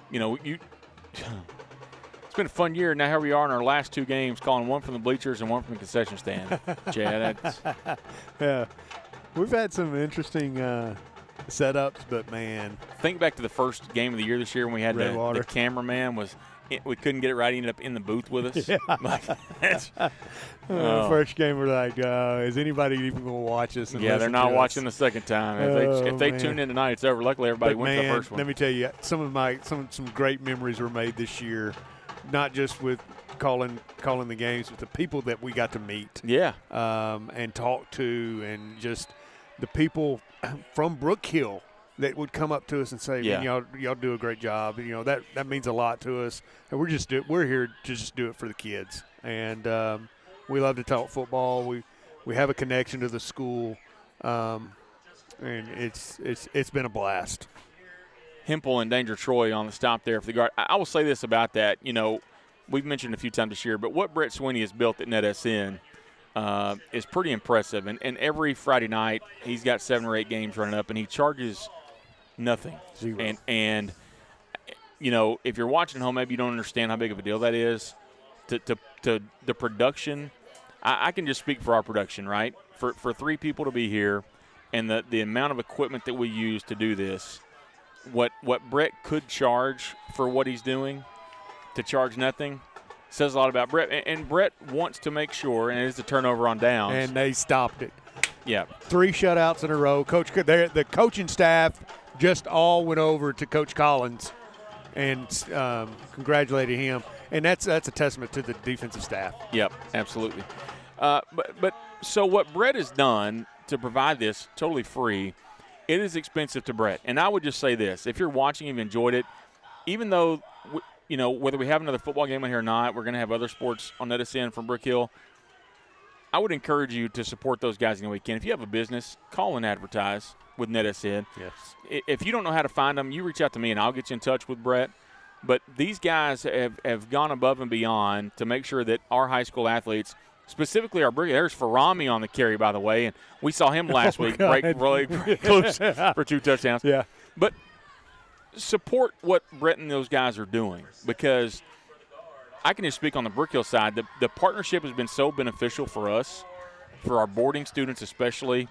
You know, it's been a fun year. Now here we are in our last 2 games, calling one from the bleachers and one from the concession stand. Chad, yeah, we've had some interesting setups, but man, think back to the first game of the year this year when we had the cameraman we couldn't get it right. He ended up in the booth with us. Yeah. First game, we're like, is anybody even going to watch us? Yeah, they're not watching the second time. If they tune in tonight, it's over. Luckily, everybody went to the first one. Let me tell you, some great memories were made this year, not just with calling the games, but the people that we got to meet. Yeah. And talk to, and just the people from Brook Hill that would come up to us and say, man, y'all do a great job. You know, that means a lot to us. And we're here to just do it for the kids. And we love to talk football. We have a connection to the school. And it's been a blast. Hempel and Danger Troy on the stop there for the guard. I will say this about that. You know, we've mentioned a few times this year, but what Brett Sweeney has built at NETSN is pretty impressive. And every Friday night he's got 7 or 8 games running up, and he charges nothing. 0. And you know, if you're watching at home, maybe you don't understand how big of a deal that is to the production. I can just speak for our production, right? For 3 people to be here and the amount of equipment that we use to do this, what Brett could charge for what he's doing, to charge nothing, says a lot about Brett. And Brett wants to make sure, and it is the turnover on downs. And they stopped it. Yeah. 3 shutouts in a row. The coaching staff just all went over to Coach Collins and congratulated him. And that's a testament to the defensive staff. Yep, absolutely. But so what Brett has done to provide this totally free, it is expensive to Brett. And I would just say this. If you're watching and you've enjoyed it, even though, you know, whether we have another football game on here or not, we're going to have other sports on NETSN from Brook Hill. I would encourage you to support those guys in the weekend. If you have a business, call and advertise with NETSN. Yes. If you don't know how to find them, you reach out to me and I'll get you in touch with Brett. But these guys have gone above and beyond to make sure that our high school athletes, specifically our brigade, there's Farami on the carry, by the way, and we saw him last week break really close for 2 touchdowns. Yeah. But support what Brett and those guys are doing, because I can just speak on the Brook Hill side. The partnership has been so beneficial for us, for our boarding students especially,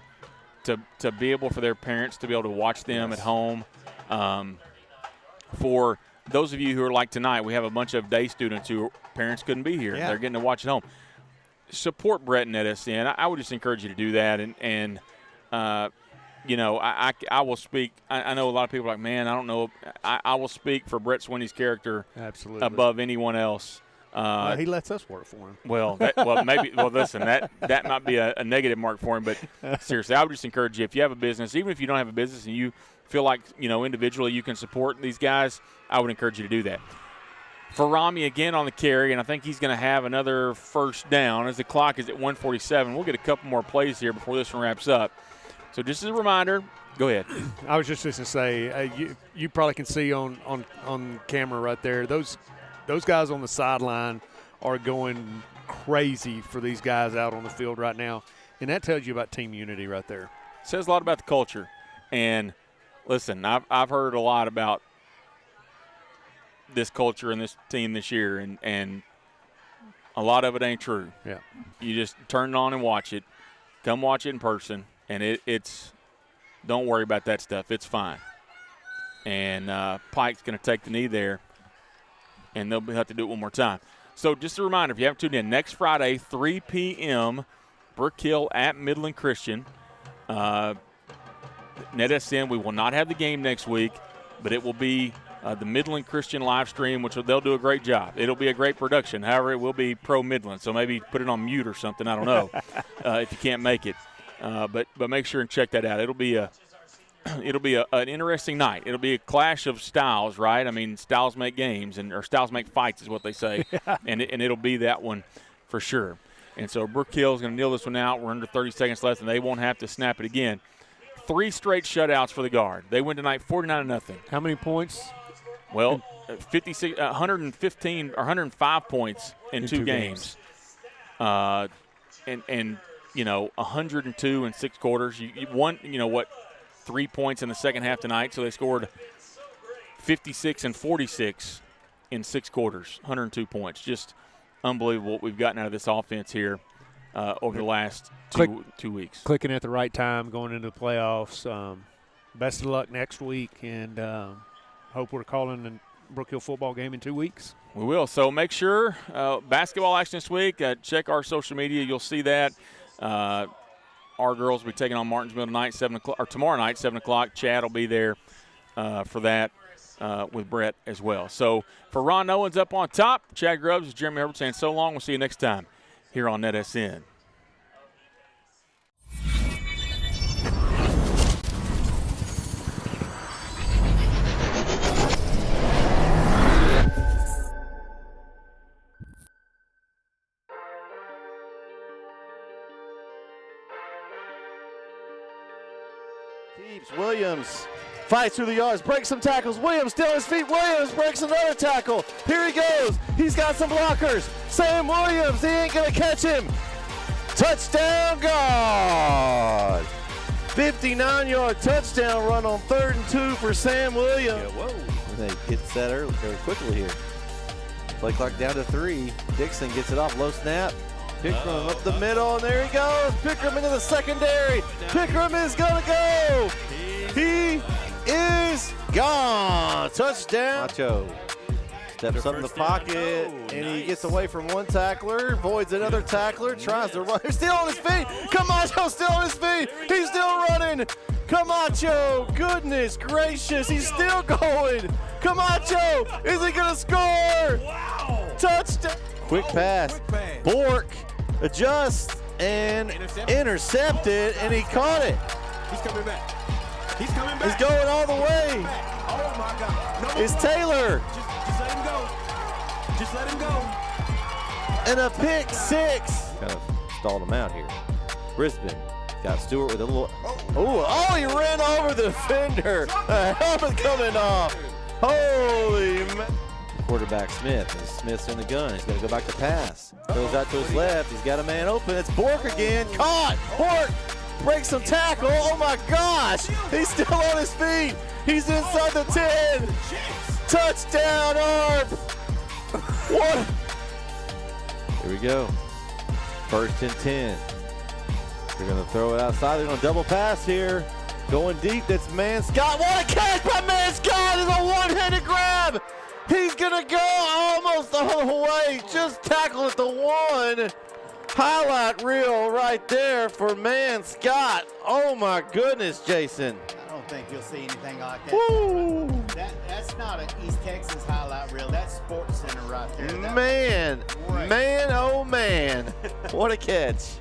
to be able for their parents to be able to watch them at home. For those of you who are like tonight, we have a bunch of day students who parents couldn't be here. Yeah. They're getting to watch at home. Support Brett and NETSN. I would just encourage you to do that. And you know, I will speak. I know a lot of people are like, man, I don't know. I will speak for Brett Sweeney's character absolutely above anyone else. He lets us work for him. Well, listen, that might be a negative mark for him. But seriously, I would just encourage you, if you have a business, even if you don't have a business and you feel like, you know, individually you can support these guys, I would encourage you to do that. For Rami again on the carry, and I think he's going to have another first down as the clock is at 1:47. We'll get a couple more plays here before this one wraps up. So just as a reminder, go ahead. I was just going to say, you probably can see on camera right there, those guys on the sideline are going crazy for these guys out on the field right now. And that tells you about team unity right there. Says a lot about the culture. And listen, I've heard a lot about this culture and this team this year, and a lot of it ain't true. Yeah. You just turn it on and watch it. Come watch it in person, and it's don't worry about that stuff. It's fine. And Pike's going to take the knee there, and they'll have to do it one more time. So just a reminder, if you haven't tuned in, next Friday, 3 p.m., Brook Hill at Midland Christian. NETSN, we will not have the game next week, but it will be the Midland Christian live stream, which they'll do a great job. It'll be a great production. However, it will be pro-Midland, so maybe put it on mute or something. I don't know if you can't make it. But make sure and check that out. It'll be an interesting night. It'll be a clash of styles, right? I mean, styles make games, or styles make fights is what they say, and it'll be that one for sure. And so Brook Hill is going to kneel this one out. We're under 30 seconds left, and they won't have to snap it again. 3 straight shutouts for the Guard. They win tonight 49-0. How many points? Well, 115 or 105 points in two games. And 102 in 6 quarters. You won, 3 points in the second half tonight, so they scored 56 and 46 in 6 quarters, 102 points. Just unbelievable what we've gotten out of this offense here over the last 2 weeks. Clicking at the right time, going into the playoffs. Best of luck next week, and hope we're calling the Brook Hill football game in 2 weeks. We will. So make sure basketball action this week. Check our social media. You'll see that. Our girls will be taking on Martinsville tonight, 7 o'clock, or tomorrow night, 7 o'clock. Chad will be there for that with Brett as well. So for Ron Owens up on top, Chad Grubbs, Jeremy Herbert saying so long. We'll see you next time here on NETSN. Williams fights through the yards, breaks some tackles. Williams still on his feet. Williams breaks another tackle. Here he goes. He's got some blockers. Sam Williams, he ain't going to catch him. Touchdown, God. 59-yard touchdown run on 3rd and 2 for Sam Williams. Yeah, whoa. They get set early, very quickly here. Play clock down to 3. Dixon gets it off, low snap. Pickram up the middle, and there he goes. Pickram into the secondary. Pickram is going to go. He is gone. Touchdown. Macho steps up in the pocket, and he gets away from one tackler, avoids another tackler, tries to run. He's still on his feet. Camacho still on his feet. He's still running. Camacho, goodness gracious, he's still going. Camacho, is he going to score? Wow. Touchdown. Quick pass. Bork adjusts and intercepted, and he caught it. He's coming back. He's coming back. He's going all the way. Oh, my God. It's Taylor. Just let him go. Just let him go. And a pick 6. Kind of stalled him out here. Brisbane got Stewart with a little. Oh, he ran over the defender. A helmet coming off. Holy man. Quarterback Smith. And Smith's in the gun. He's going to go back to pass. Goes out to his left. He's got a man open. It's Bork again. Caught. Bork breaks some tackle. Oh my gosh. He's still on his feet. He's inside the 10. Touchdown, Arp. What? Here we go. 1st and 10. They're going to throw it outside. They're going to double pass here. Going deep. That's Man Scott. What a catch by Man Scott. It's a one-handed grab. He's going to go almost all the way. Just tackle at the 1. Highlight reel right there for Man Scott. Oh, my goodness, Jason. I don't think you'll see anything like that. Woo. That's not an East Texas highlight reel. That's Sports Center right there. Man, oh, man. What a catch.